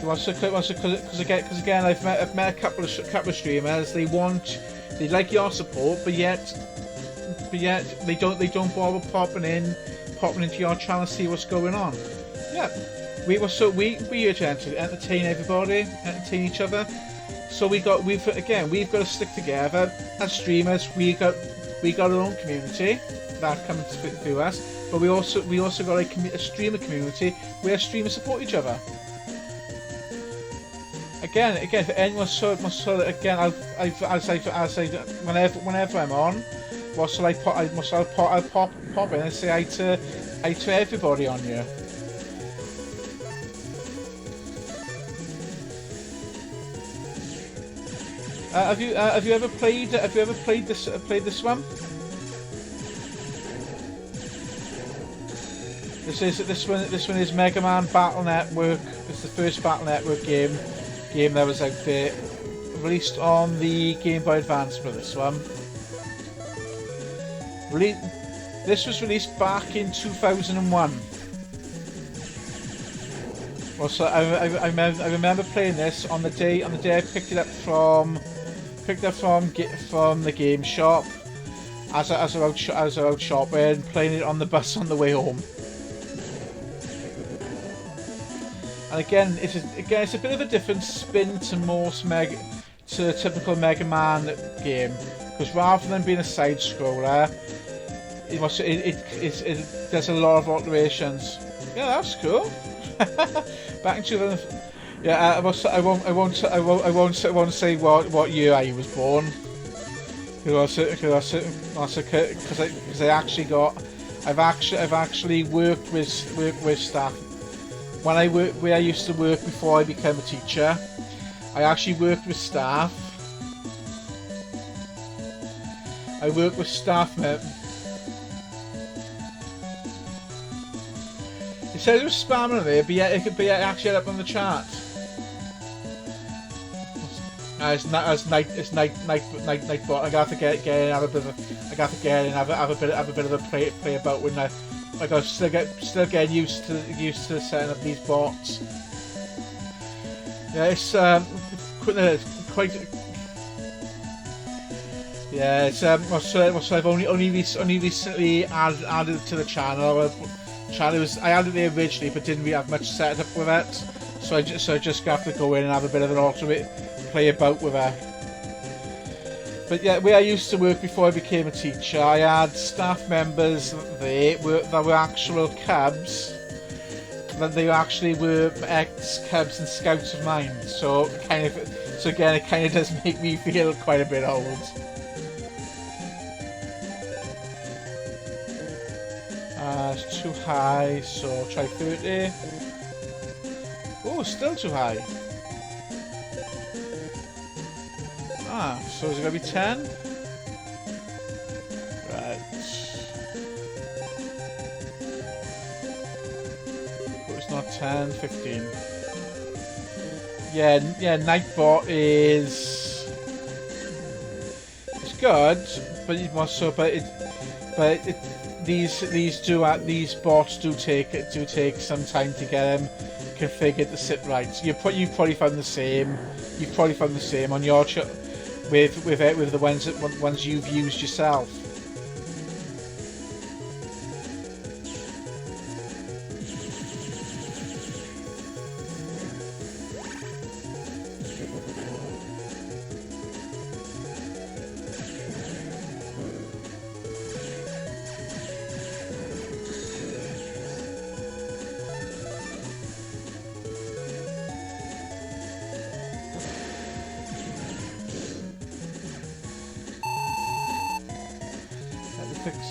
Because again, I've met a couple of streamers. They like your support, but yet they don't bother popping into your channel to see what's going on. Yeah, we're here to entertain everybody, entertain each other. So we've got to stick together as streamers. We got our own community that comes through us, but we also got a streamer community where streamers support each other. Again, for anyone again, whenever I'm on, I'll pop in and say hi to everybody on here. Have you ever played this one? This one is Mega Man Battle Network. It's the first Battle Network game that was out there, released on the Game Boy Advance for this one. This was released back in 2001. Well, so I remember playing this on the day I picked it up from the game shop as I was out shopping, playing it on the bus on the way home. And again, it's a bit of a different spin to a typical Mega Man game, because rather than being a side scroller, it there's a lot of alterations. Yeah, that's cool. Back in 2000, yeah, I won't say what year I was born, because I've actually worked with staff. Where I used to work before I became a teacher, I actually worked with staff. I worked with staff members. It says it was spamming there, but yeah, it could be actually up on the chart. It's Nightbot. I got to get in, have a bit of a play about with that. I got still getting used to setting up these bots. Yeah, it's quite. Yeah, it's so I've only recently added it to the channel. I added it originally, but didn't really have much set up with it. So I just have to go in and have a bit of an alternate play about with it. But yeah, where I used to work before I became a teacher, I had staff members there that were actual Cubs. That they actually were ex-Cubs and Scouts of mine. So again, it kind of does make me feel quite a bit old. It's too high, so try 30. Oh, still too high. So is it going to be 10? Right. But it's not 10, 15. Yeah, Nightbot is... It's good, but it must so these bots do take some time to get them configured to sit right. So you've probably found the same. You've probably found the same on your with the ones you've used yourself.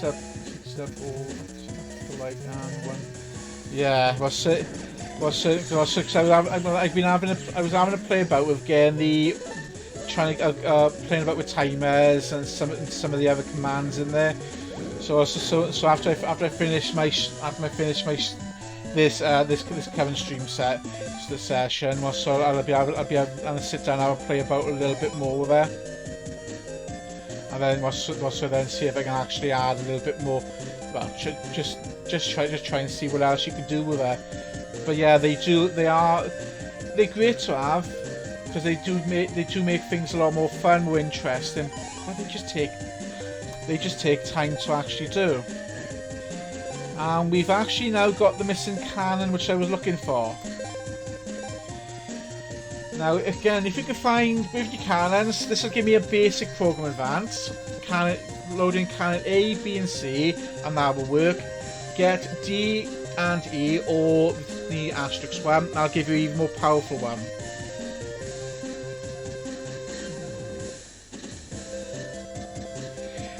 six up all like and one. Yeah, I was having a play about with getting the playing about with timers and some of the other commands in there. So after I finish this Kevin stream set, the session, so I'll be able to sit down and have a play about a little bit more with it. And then also then see if I can actually add a little bit more. Well, just try and see what else you can do with it. But yeah, they're great to have because they do make things a lot more fun, more interesting. But they just take time to actually do. And we've actually now got the missing cannon, which I was looking for. Now, again, if you can find with your cannons, this will give me a basic program advance. Loading cannon A, B, and C, and that will work. Get D and E, or the asterisk one, and I'll give you an even more powerful one.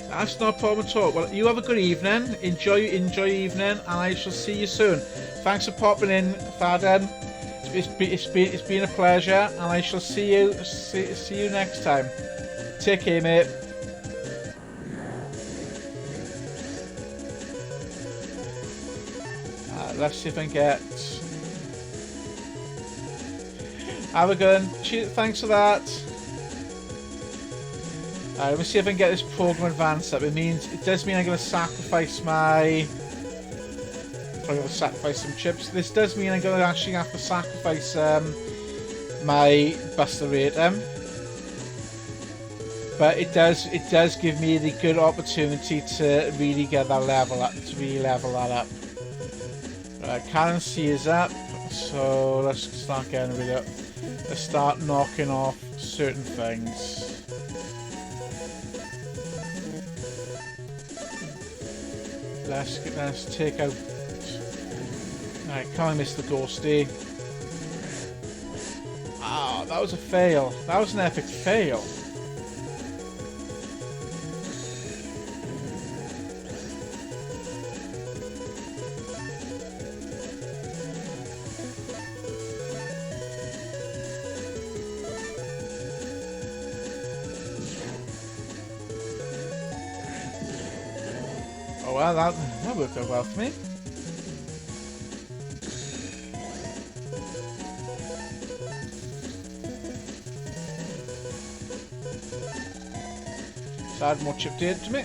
That's not a problem at all. Well, you have a good evening. Enjoy your evening, and I shall see you soon. Thanks for popping in, Faden. It's been a pleasure, and I shall see you next time. Take care, mate. Let's see if I can get. Have a good one. Thanks for that. Let me see if I can get this program advanced up. It does mean I'm going to sacrifice I'm going to sacrifice some chips. This does mean I'm going to actually have to sacrifice my Buster Rating. But it does give me the good opportunity to really get that level up, to really level that up. Right, Cannon C is up, so let's start getting rid of. Let's start knocking off certain things. Let's take out. Alright, can't miss the ghosty. Ah, that was a fail. That was an epic fail. Oh well, that worked out well for me. So add more chip data to me.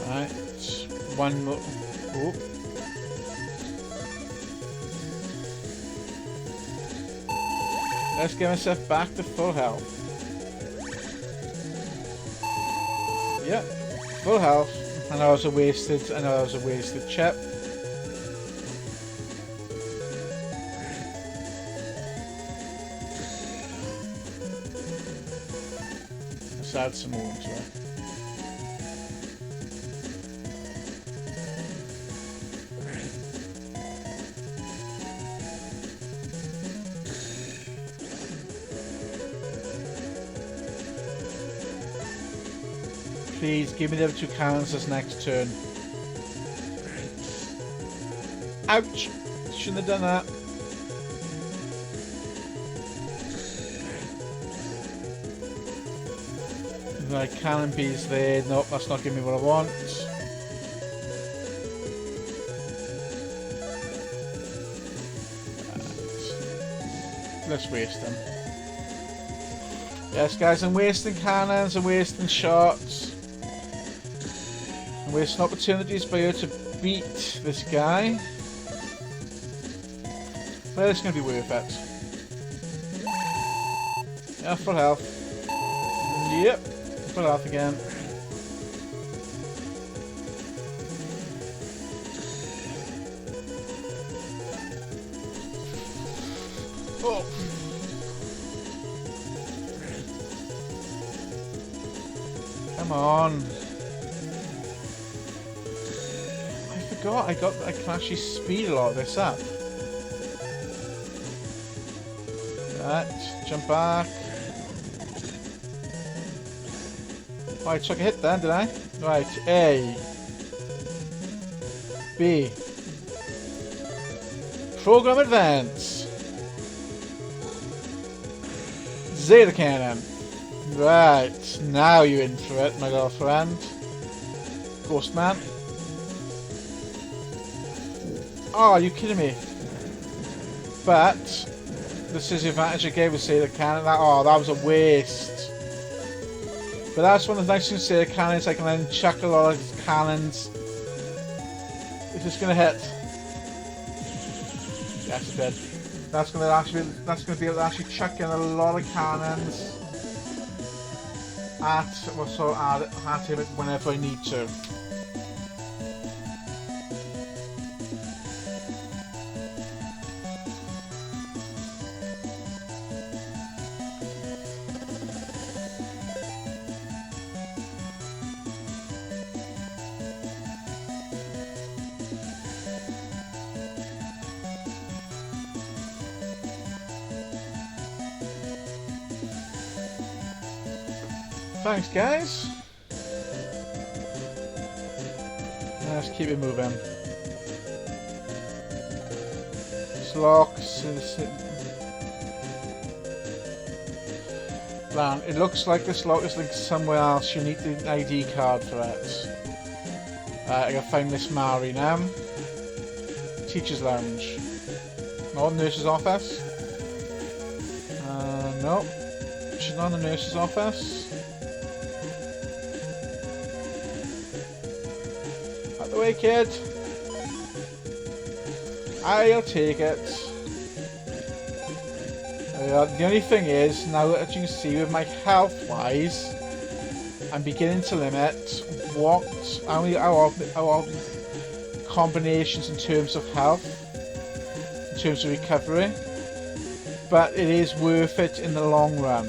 Alright, one more. Oh. Let's get myself back to full health. Yep, full health. I know that was a wasted chip. Let's add some more into it. Please give me the other two cannons this next turn. Ouch! Shouldn't have done that. Right, cannon B's there. Nope, that's not giving me what I want. Let's waste them. Yes, guys, I'm wasting cannons, I'm wasting shots. I'm wasting opportunities for you to beat this guy. But it's going to be worth it. Yeah, full health. Yep, full health again. Oh. Come on. I forgot I can actually speed a lot of this up. Right, jump back. Right, took a hit then, did I? Right, A. B. Program Advance. Zeta Cannon. Right, now you're in for it, my girlfriend. Ghost Man. Oh, are you kidding me? But this is the advantage I gave with Zeta Cannon. That was a waste. But that's one of the nice things with Zeta Cannons. I can then chuck a lot of cannons. Is this gonna hit? Yes, it did. That's gonna be able to actually chuck in a lot of cannons at him whenever I need to. Thanks, guys. Let's keep it moving. Slock. Man, it looks like this lock is linked somewhere else. You need the ID card for it. I gotta find Miss Mary now. Teacher's Lounge. No, nurse's office. No. She's not in the nurse's office. Out the way, kid. I'll take it. The only thing is, now that you can see with my health-wise, I'm beginning to limit our combinations in terms of health, in terms of recovery, but it is worth it in the long run.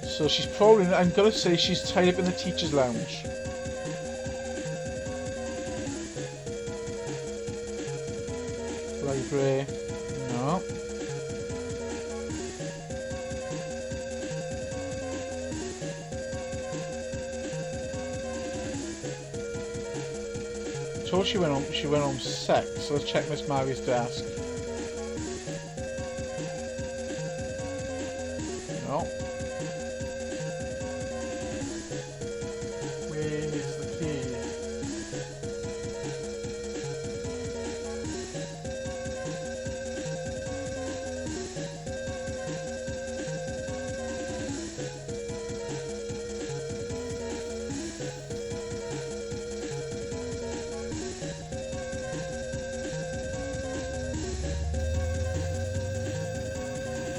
So she's probably, I'm gonna say she's tied up in the teacher's lounge. Library, no. Told she went home sick, so let's check Miss Mary's desk. No. Where's the key?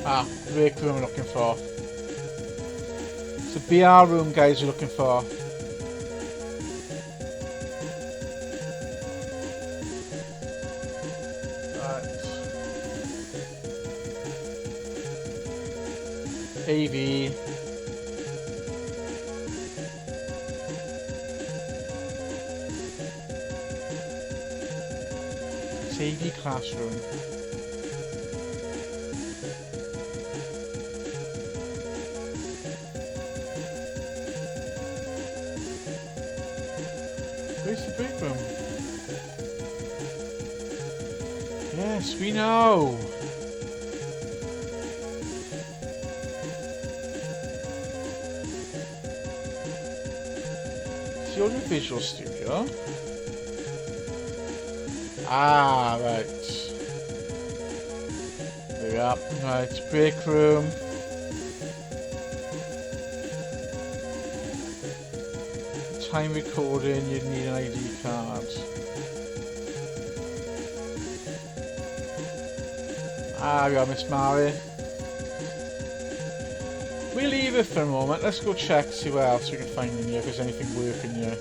Ah, break room we're looking for. It's the BR room, guys, we're looking for. Right. AV. It's AV classroom. Where's the break room? Yes, we know! It's the audiovisual studio. Ah, right. There we are. Right, break room. Time recording, you'd need an ID card. Ah, we got Miss Mary. We'll leave it for a moment. Let's go check, see what else we can find in here, if there's anything working here.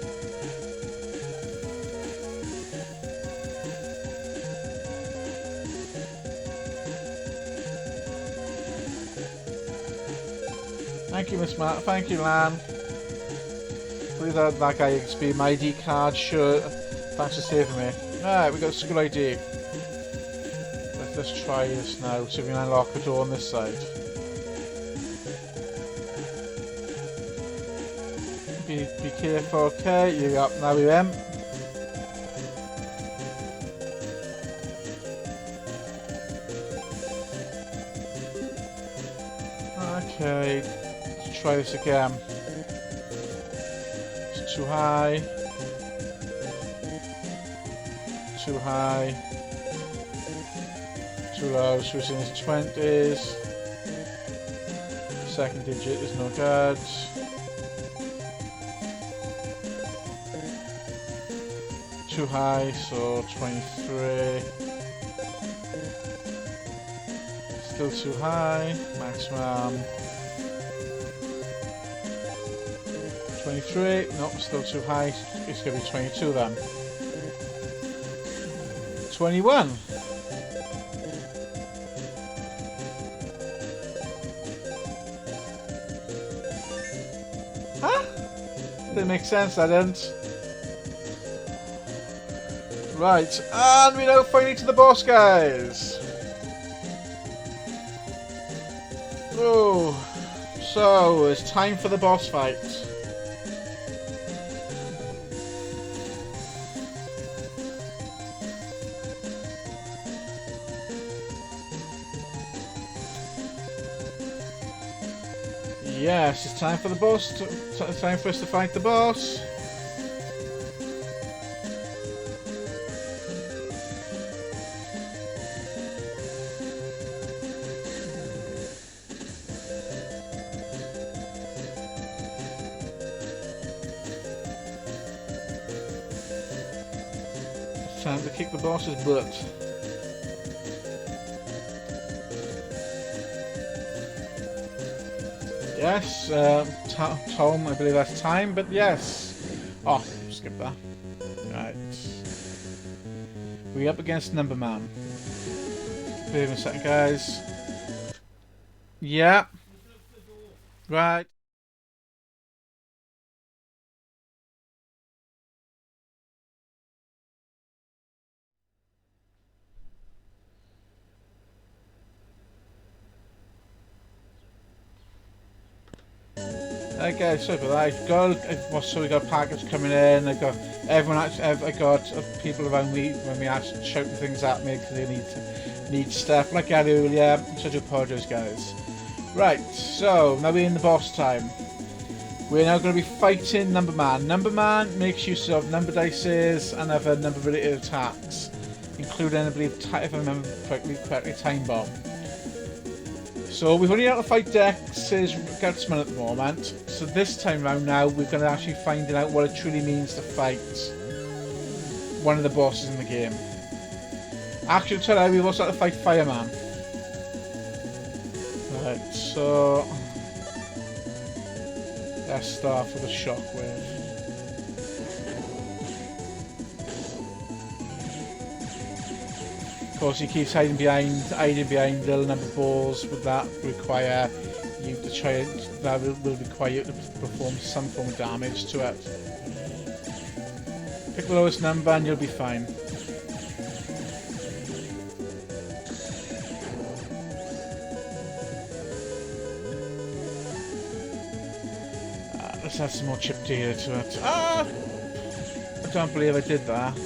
Thank you, Miss Mary. Thank you, Lan. That guy XP, my ID card, sure. Thanks for saving me. Alright, we got a single ID. Let's try this now. See if we can unlock the door on this side. Be careful, okay? You up now with them. Okay, let's try this again. It's too high. Too high. Too low, so it's in his 20s. Second digit is no good. Too high, so 23. Still too high. Maximum 23. Nope, still too high. It's going to be 22 then. 21. Huh? Didn't make sense, that didn't. Right, and we now finally to the boss, guys. Oh, so it's time for the boss fight. Yes, it's time for the boss. Time for us to fight the boss. Time to kick the boss's butt. Yes, Tom, I believe that's time, but yes. Oh, skip that. Right. We're up against Number Man. Wait a second, guys. Yeah. Right. Okay, sorry for that. So we got packets coming in. I got everyone. I got people around me when we actually shouting things at me because they need stuff. Like I did earlier. So I do apologise, guys. Right. So now we're in the boss time. We're now going to be fighting Number Man. Number Man makes use of number dices and other number-related attacks, including, I believe, if I remember correctly, Time Bomb. So we've only got to fight Dex's Gutsman at the moment. So this time round now we're going to actually find out what it truly means to fight one of the bosses in the game. Actually today we've also got to fight Fireman. Right, so let's start with a Shockwave. Of course, he keeps hiding behind little number balls. Would that require you to try? That will require you to perform some form of damage to it. Pick the lowest number, and you'll be fine. Let's add some more chip data to it. Ah! I don't believe I did that.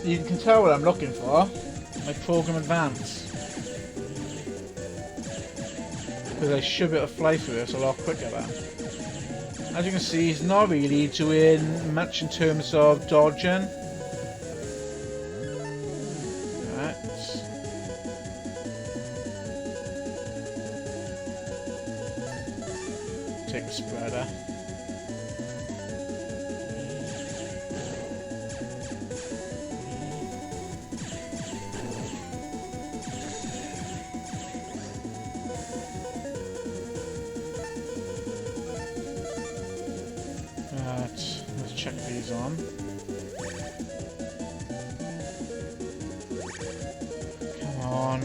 You can tell what I'm looking for. My program advance. Because I should be able to fly through this a lot quicker then. As you can see, he's not really doing much in terms of dodging. Right. Take the spreader. Let's check these on. on.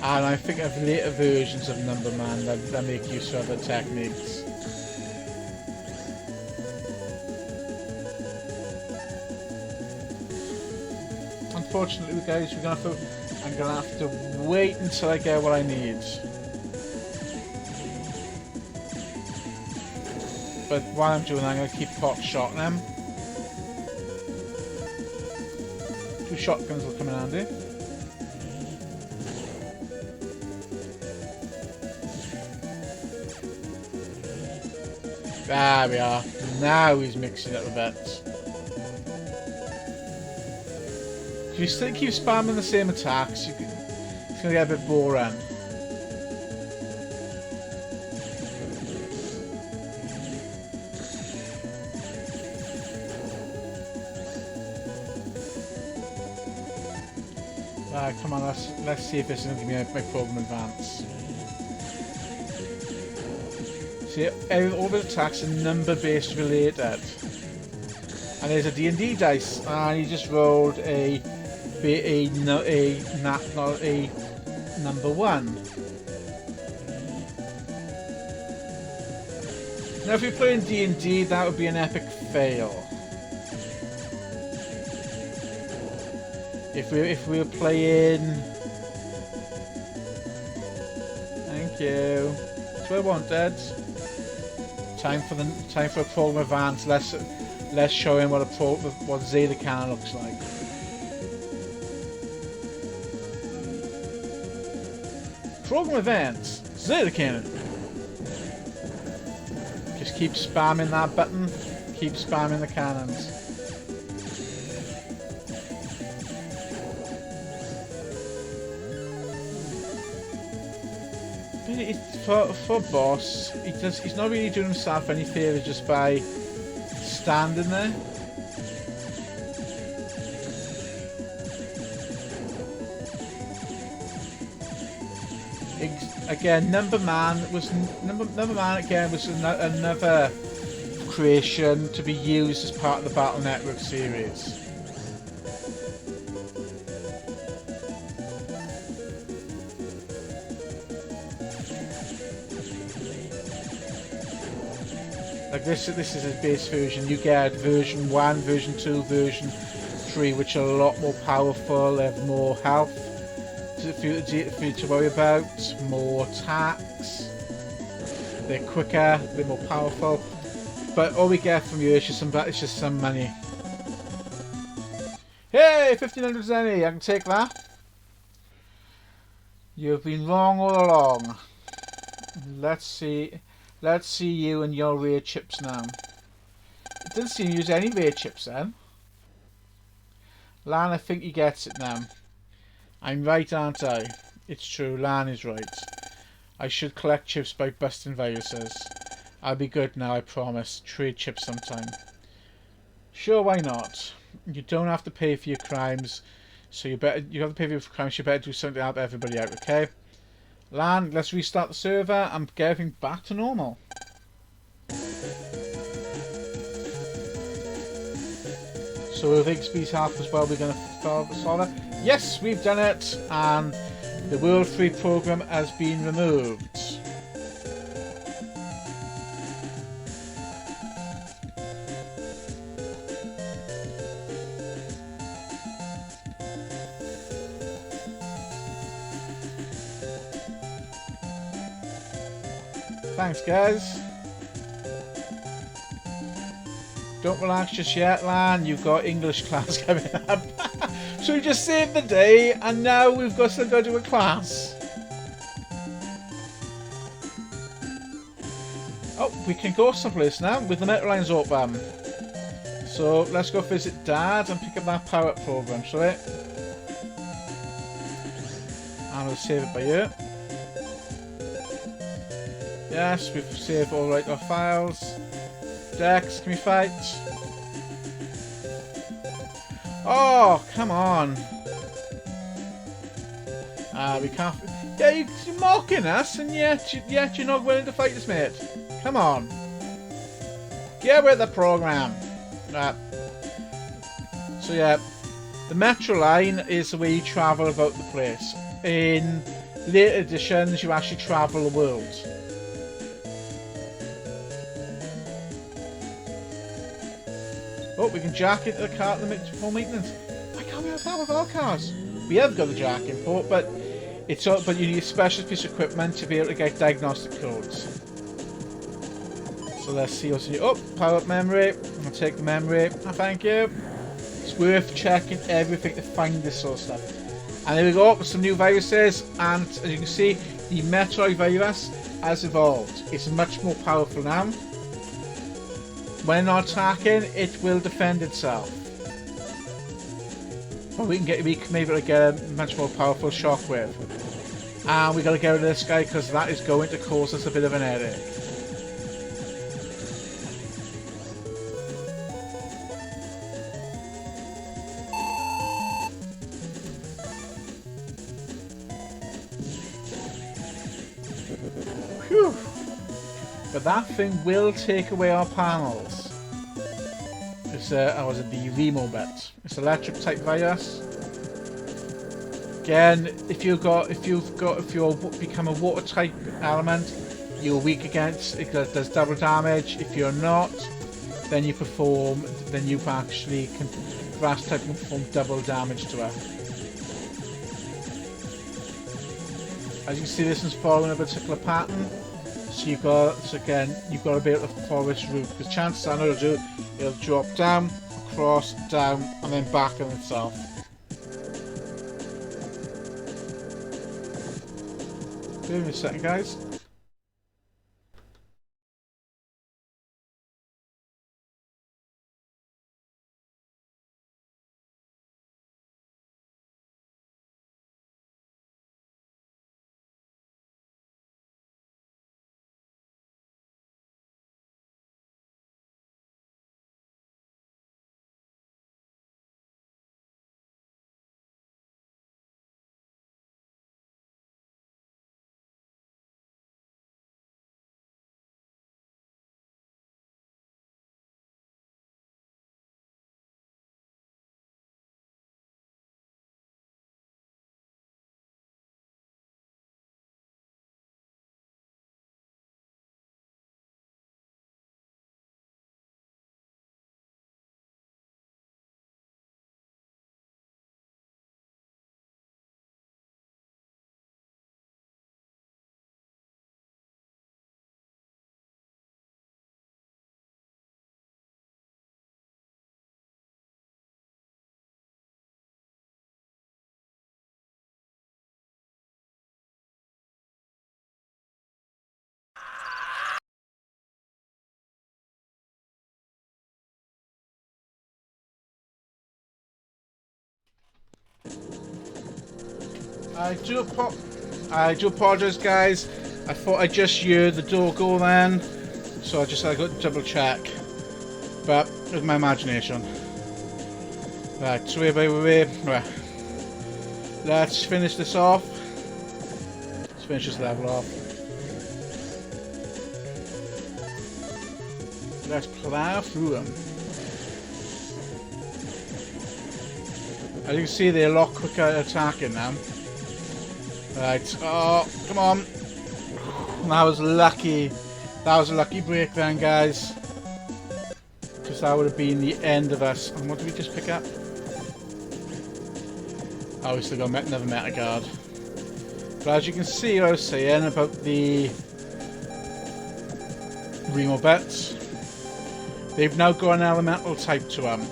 And I think of later versions of Numberman that make use of other techniques. Unfortunately, guys, I'm gonna have to wait until I get what I need. But while I'm doing that, I'm gonna keep pot shotting them. 2 shotguns will come in handy. There we are. Now he's mixing it a bit. If you still keep spamming the same attacks, it's going to get a bit boring. Right, come on, let's see if this is going to give me my program advance. See, all the attacks are number-based related. And there's a D&D dice, and he just rolled a number 1. Now, if you're playing D&D, that would be an epic fail. If we were playing, thank you. That's what I wanted. Time for a program advance. Let's show him what Zeta Cannon looks like. Program events, Zeta Cannon. Just keep spamming that button. Keep spamming the cannons. For boss, he's not really doing himself any favours just by standing there. Again, Numberman again was another creation to be used as part of the Battle Network series. Like this is his base version. You get version 1, version 2, version 3, which are a lot more powerful. They have more health for you to worry about, more attacks. They're quicker, a bit more powerful. But all we get from you is just some money. Hey, 1500 zenny, I can take that. You've been wrong all along. Let's see you and your rare chips now. It didn't seem to use any rare chips then. Lan, I think he gets it now. I'm right, aren't I? It's true, Lan is right. I should collect chips by busting viruses. I'll be good now, I promise. Trade chips sometime. Sure, why not? You don't have to pay for your crimes, so you have to pay for your crimes, you better do something to help everybody out, okay? Lan, let's restart the server and get everything back to normal. So with XP's help as well, we're going to solve it. Yes, we've done it, and the World Free program has been removed. Thanks, guys. Don't relax just yet, Lan. You've got English class coming up. So we just saved the day, and now we've still got to do a class. Oh, we can go someplace now with the Metro Lines open. So let's go visit Dad and pick up that power-up program, shall we? And we'll save it by you. Yes, we've saved all right our files. Dex, can we fight? Oh, come on. We can't. Yeah, you're mocking us, and yet you're not willing to fight us, mate. Come on. Get with the program. So yeah, The Metro line is the way you travel about the place. In later editions, you actually travel the world. Oh, we can jack into the car for maintenance. Why can't we have that with our cars? We have got the jack import, but but you need a special piece of equipment to be able to get diagnostic codes. So let's see what's new. Oh, power up memory. I'm gonna take the memory. Oh, thank you. It's worth checking everything to find this sort of stuff. And there we go, with some new viruses, and as you can see, the Metroid virus has evolved. It's much more powerful now. When not attacking, it will defend itself. But we may be able to get a much more powerful shockwave. And we gotta get rid of this guy because that is going to cause us a bit of an headache. Whew. But that thing will take away our panels. It's was it the Remo bit? It's electric type virus. Again, if you become a water type element, you're weak against it. Does double damage. If you're not, then you actually can grass type can perform double damage to it. As you can see, this is following a particular pattern. So you've got to be able to follow this route. The chances are it'll drop down, across, down, and then back on itself. Give me a second, guys. I do apologize, guys. I thought I just heard the door go then, so I got to double check. But with my imagination. Right, so right. Let's finish this off. Let's finish this level off. Let's plow through them. As you can see, they're a lot quicker at attacking now. Right, oh, come on. That was lucky. That was a lucky break then, guys. Because that would have been the end of us. And what did we just pick up? Oh, we still got another meta guard. But as you can see, what I was saying about the Remo bits, they've now got an elemental type to them.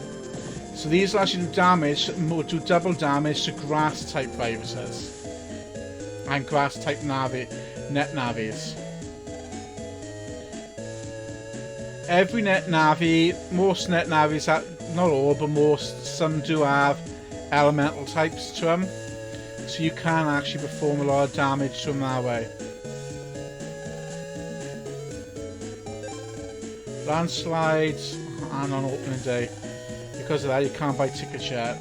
So these actually do double damage to grass type viruses. And grass type net navis. Every net navi, most net navis, not all, but most, some do have elemental types to them. So you can actually perform a lot of damage to them that way. Landslides, and on opening day. Because of that, you can't buy tickets yet.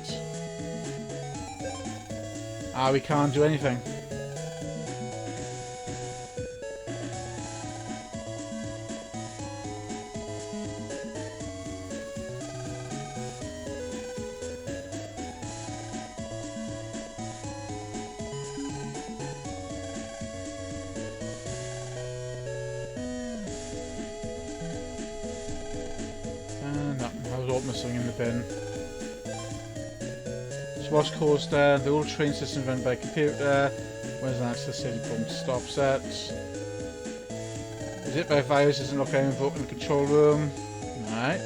We can't do anything. open something in the bin. So what's caused the old train system run by computer. Where's an access city bomb stop set? Is it by virus? Isn't locked down in the control room? Right.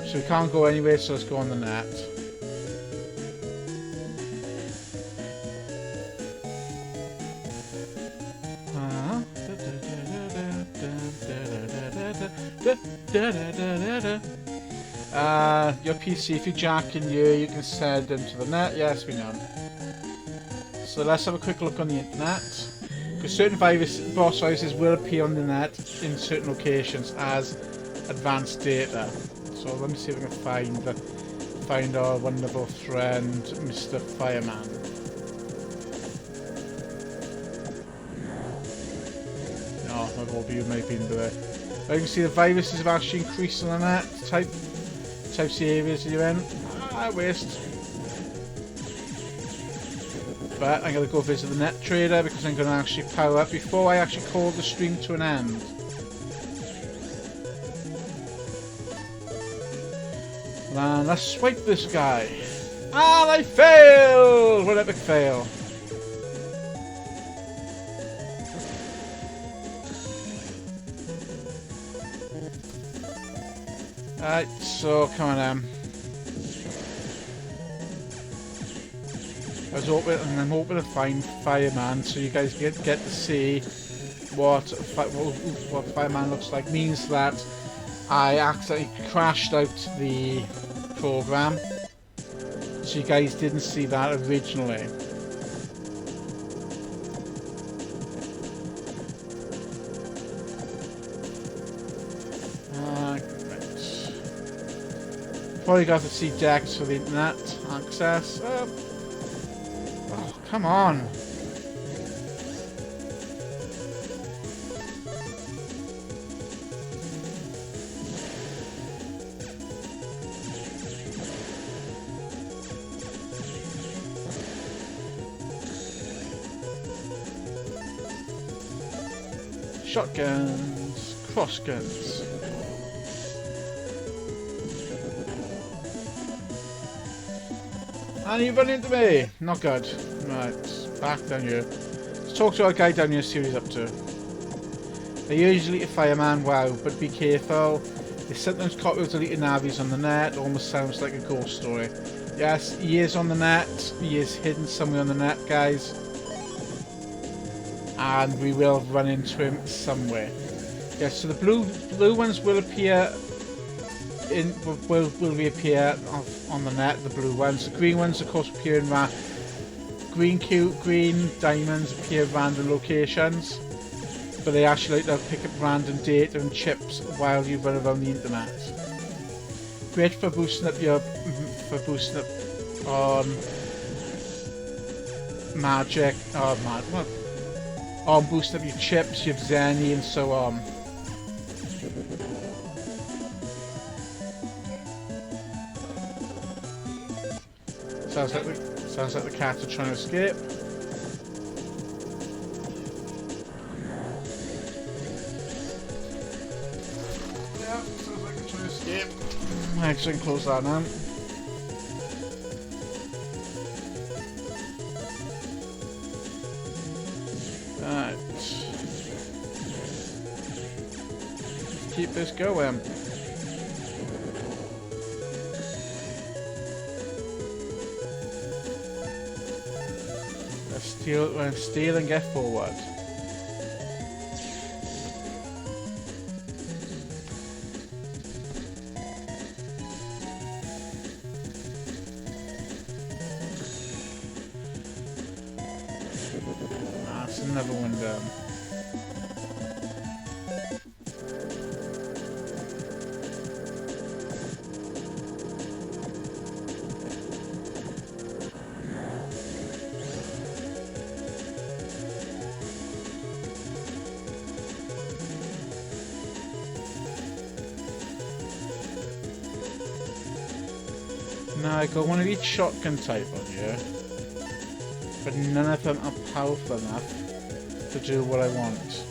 So we can't go anywhere, so let's go on the net. Your PC, if you jack in here, you can send them to the net. Yes, we know. So let's have a quick look on the internet. Because certain boss viruses will appear on the net in certain locations as advanced data. So let me see if I can find our wonderful friend, Mr. Fireman. Oh, my whole view may be into it. But you can see the viruses have actually increased on the net. Types of areas you're in. Waste. But I'm going to go visit the net trader because I'm going to actually power up before I actually call the stream to an end. And let's swipe this guy. And I failed! What an epic fail. Alright, so come on I'm hoping to find Fireman so you guys get to see what Fireman looks like. Means that I accidentally crashed out the program, so you guys didn't see that originally. Probably got to see Dex for the internet access. Oh, come on. Shotguns, crossguns. And you run into me! Not good. Right, back down here. Let's talk to our guy down here, see what he's up to. They usually a fireman, wow, but be careful. They sometimes caught with deleted navies on the net, almost sounds like a ghost story. Yes, he is on the net, he is hidden somewhere on the net, guys. And we will run into him somewhere. Yes, so the blue ones will appear will reappear on the net, the blue ones. The green ones, of course, appear in green diamonds appear in random locations, but they actually like to pick up random data and chips while you run around the internet. Great for boosting up magic, boosting up your chips, your Zenny, and so on. Sounds like the cats are trying to escape. Yeah, sounds like they're trying to escape. Actually, I can close that now. Right. Keep this going. Steal and get forward. That's another one down. Now I got one of each shotgun type on here, but none of them are powerful enough to do what I want.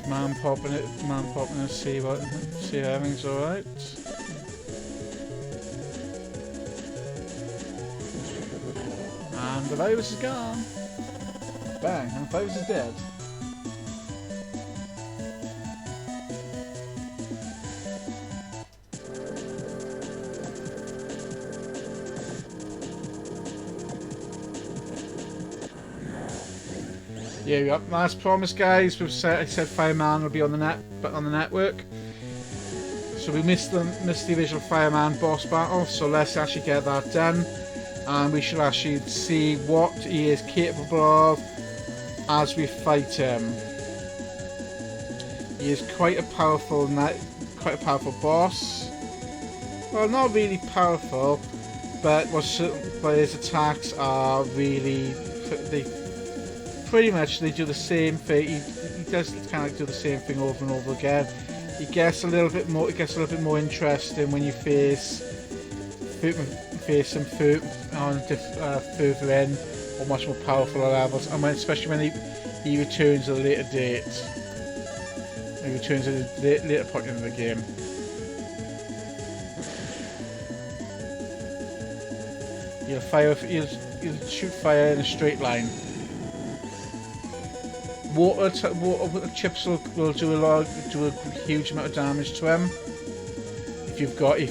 Man popping and see everything's alright. And the virus is gone. Bang, and the virus is dead. Yeah, we got last promise, guys. I said Fireman will be on the network. So we missed the original Fireman boss battle. So let's actually get that done, and we shall actually see what he is capable of as we fight him. He is quite a powerful boss. Well, not really powerful, but his attacks are really pretty much they do the same thing. He does kind of do the same thing over and over again. It gets a little bit more interesting when you face him further in or much more powerful levels, and especially when he returns at a later date. He returns at a later point in the game. He'll shoot fire in a straight line. Water chips will do a huge amount of damage to him if you've got the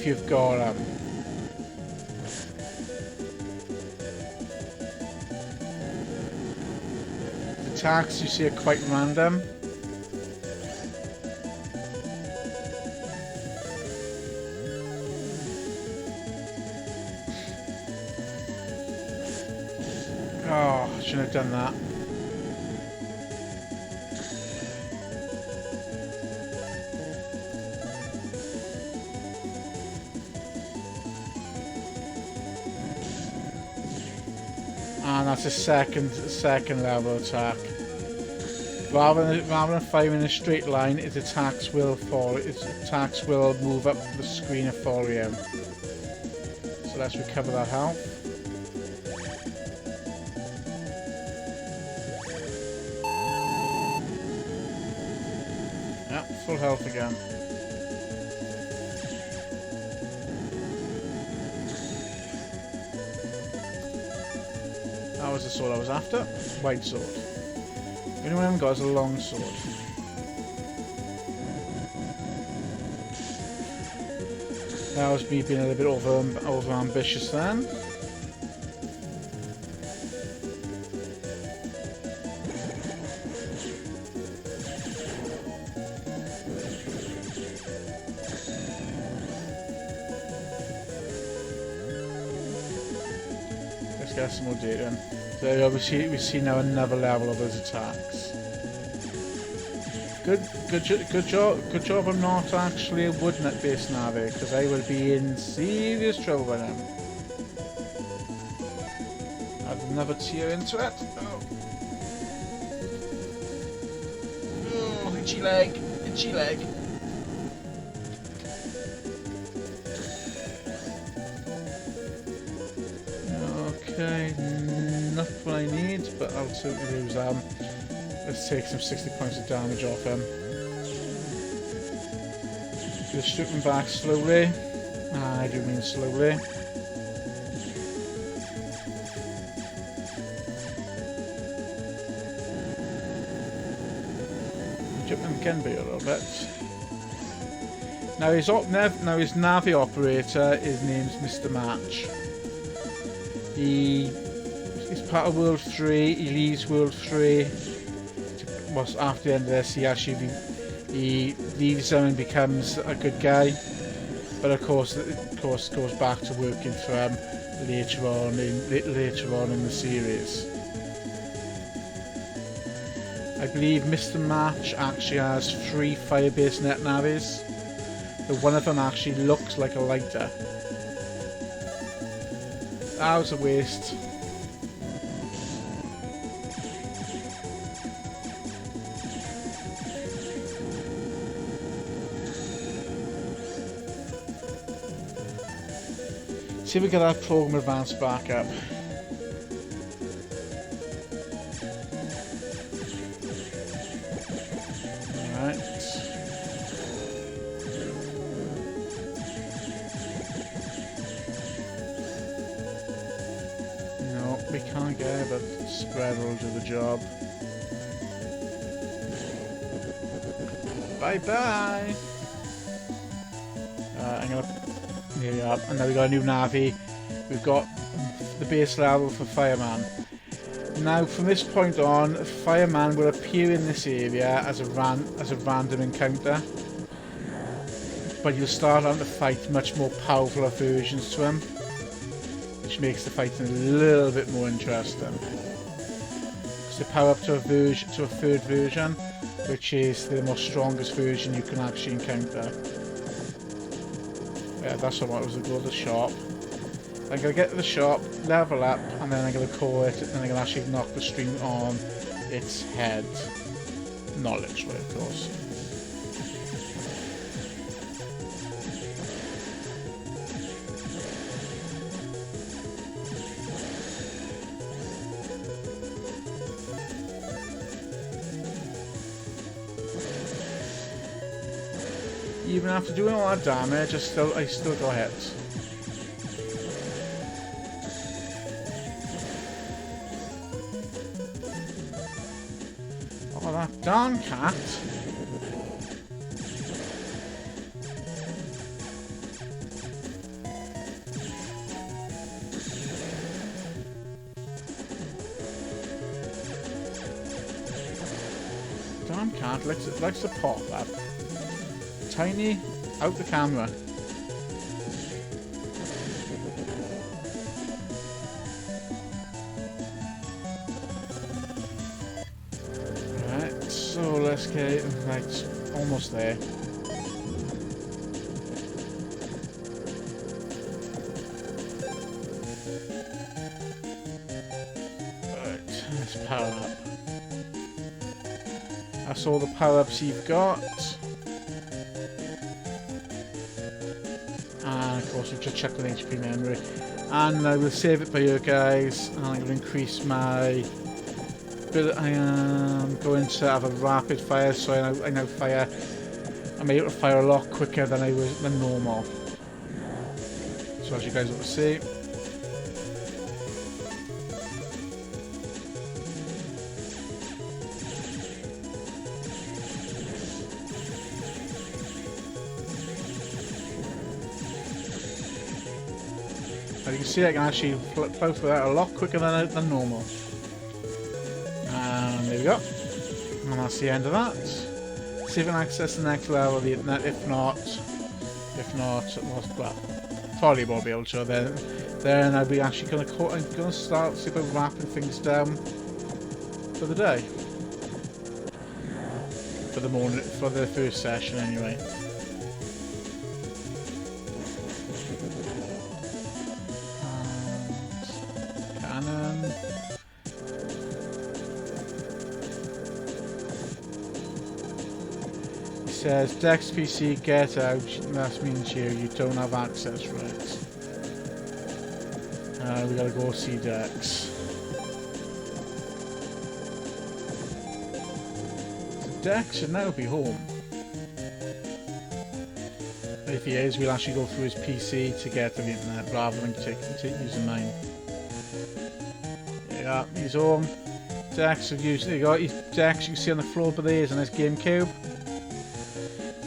attacks you see are quite random. Oh, I shouldn't have done that. And that's a second level attack. Rather than firing in a straight line, its attacks will move up the screen and follow him. So let's recover that health. Yep, full health again. That was the sword I was after. White sword. The only one I haven't got is a long sword. That was me being a little bit over ambitious then. Let's get some more data in. So obviously we see now another level of his attacks. Good job I'm not actually a woodnut based Navi, because I will be in serious trouble with him. Add another tier into it. Oh, itchy leg. Okay, not what I need, but I'll certainly lose them. Let's take some 60 points of damage off him. Just strip him back slowly. I do mean slowly. Jump him again a little bit. Now his Navi operator, his name's Mr. Match. He's part of World 3. He leaves World 3. After the end of this, he leaves them and becomes a good guy, but of course goes back to working for him later on in the series. I believe Mr. Match actually has 3 fire-based net navis. The one of them actually looks like a lighter. That was a waste. See if we get that program advanced back up. Alright. spread will do the job. Bye bye. I'm gonna. Here we are, and now we got a new Navi. We've got the base level for Fireman. Now, from this point on, Fireman will appear in this area as a random encounter, but you'll start on to fight much more powerful versions to him, which makes the fighting a little bit more interesting. So power up to a third version, which is the most strongest version you can actually encounter. Yeah, that's what I was to go to the shop. I'm going to get to the shop, level up, and then I'm going to call it, and I'm going to actually knock the stream on its head. Not literally, of course. Even after doing all that damage, I still got hits. Oh, that darn cat! Darn cat likes to pop up. Tiny, out the camera. Right, so let's get right, almost there. Right, let's power up. That's all the power-ups you've got. And of course we've just checked the HP memory. And I will save it for you guys. And I'm going to increase my... I am going to have a rapid fire, so I now fire... I'm able to fire a lot quicker than normal. So as you guys will see... As you can see, I can actually flow through that a lot quicker than normal. And there we go. And that's the end of that. See if I can access the next level of the internet. If not, well, probably won't be able to. Then I'll be actually going to start see about wrapping things down for the day, for the morning, for the first session anyway. Says Dex PC get out, that means you don't have access rights. We gotta go see Dex. So Dex should now be home. If he is, we'll actually go through his PC to get to the internet rather than using mine. Yeah, he's home. Dex, there you got Dex, you can see on the floor below there is on his GameCube.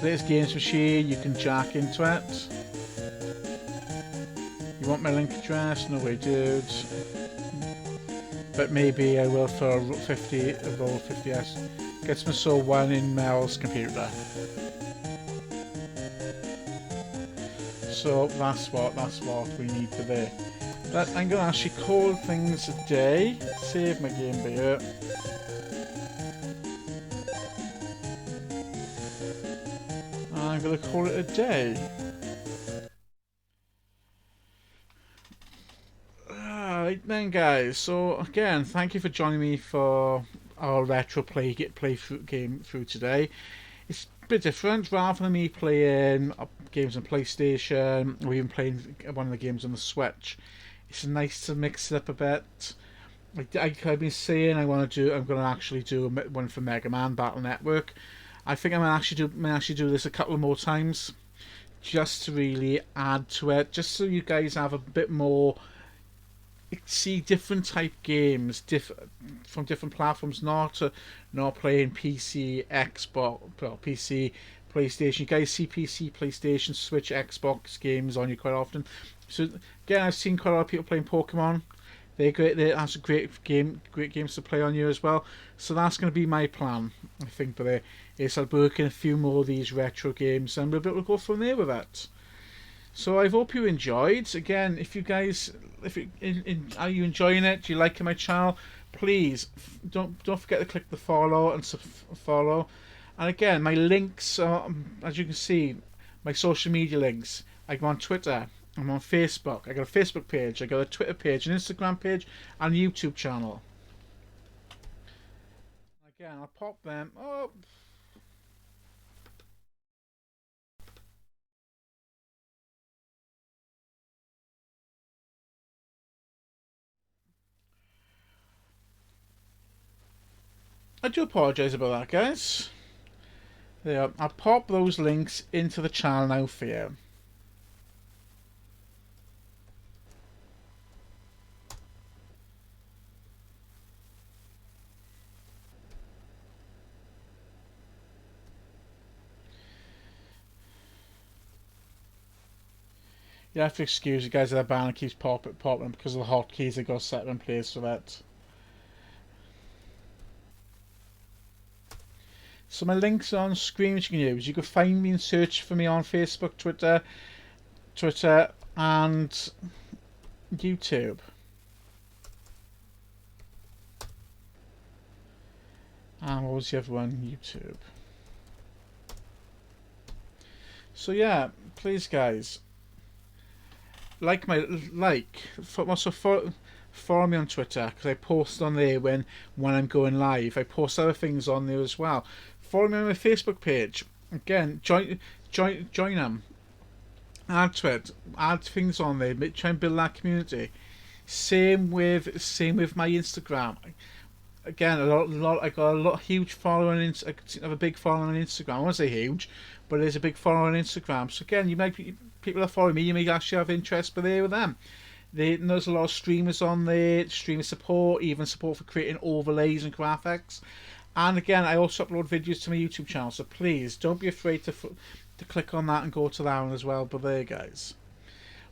This games machine, you can jack into it. You want my link address? No way, dude. But maybe I will for roll 50s. Gets me so one in Mel's computer. So that's what we need for there. But I'm gonna actually call things a day. Save my game here. I'm going to call it a day. Alright then guys, so again, thank you for joining me for our retro playthrough game through today. It's a bit different, rather than me playing games on PlayStation or even playing one of the games on the Switch. It's nice to mix it up a bit. I've been saying I'm going to actually do one for Mega Man Battle Network. I think I might actually do this a couple more times, just to really add to it, just so you guys have a bit more see different type games from different platforms, not playing PC, Xbox, well, PC, PlayStation. You guys see PC, PlayStation, Switch, Xbox games on you quite often. So again, I've seen quite a lot of people playing Pokemon. They're great. That's a great games to play on you as well. So that's going to be my plan, I think. But is I'll work in a few more of these retro games, and we'll go from there with that. So I hope you enjoyed. Again, if you guys, are you enjoying it? Do you like my channel? Please don't forget to click the follow and follow. And again, my links are, as you can see, my social media links. I go on Twitter. I'm on Facebook. I got a Facebook page. I got a Twitter page, an Instagram page, and a YouTube channel. Again, I'll pop them. Oh. I do apologise about that, guys. There, I'll pop those links into the channel now for you. You have to excuse you guys, that banner keeps popping because of the hotkeys I got set in place for that. So my links are on screen which you can use. You can find me and search for me on Facebook, Twitter, and YouTube. And what was the other one? YouTube. So yeah, please guys, also follow me on Twitter, because I post on there when I'm going live. I post other things on there as well. Follow me on my Facebook page. Again, join them. Add to it. Add things on there. Try and build that community. Same with my Instagram. Again, I got a huge following. I have a big following on Instagram. I won't say huge, but there's a big following on Instagram. So again, you might people that follow me, you may actually have interest but there with them. There's a lot of streamers on there, streamer support, even support for creating overlays and graphics. And again, I also upload videos to my YouTube channel, so please don't be afraid to click on that and go to that one as well. But there, guys.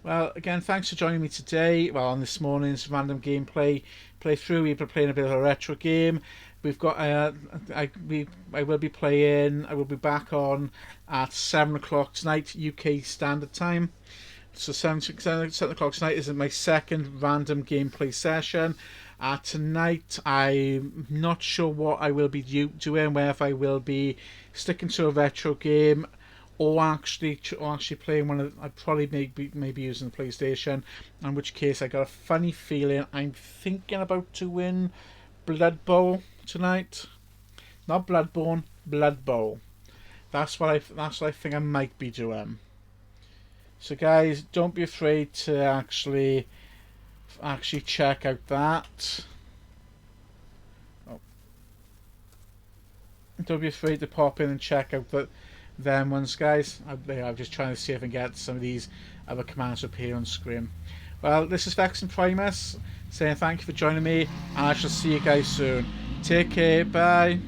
Well, again, thanks for joining me today. Well, on this morning's random gameplay playthrough, we've been playing a bit of a retro game. We've got I will be playing. I will be back on at 7 o'clock tonight, UK Standard Time. So 7 o'clock tonight is my second random gameplay session. Tonight, I'm not sure what I will be doing, whether I will be sticking to a retro game or actually playing one of. I'd probably maybe using the PlayStation. In which case, I got a funny feeling I'm thinking about doing Blood Bowl tonight. Not Bloodborne, Blood Bowl. That's what I think I might be doing. So guys, don't be afraid to actually check out that. Don't be afraid to pop in and check out them ones, guys. I'm just trying to see if I can get some of these other commands to appear on screen. Well, this is Vex and Primus saying thank you for joining me, and I shall see you guys soon. Take care, bye.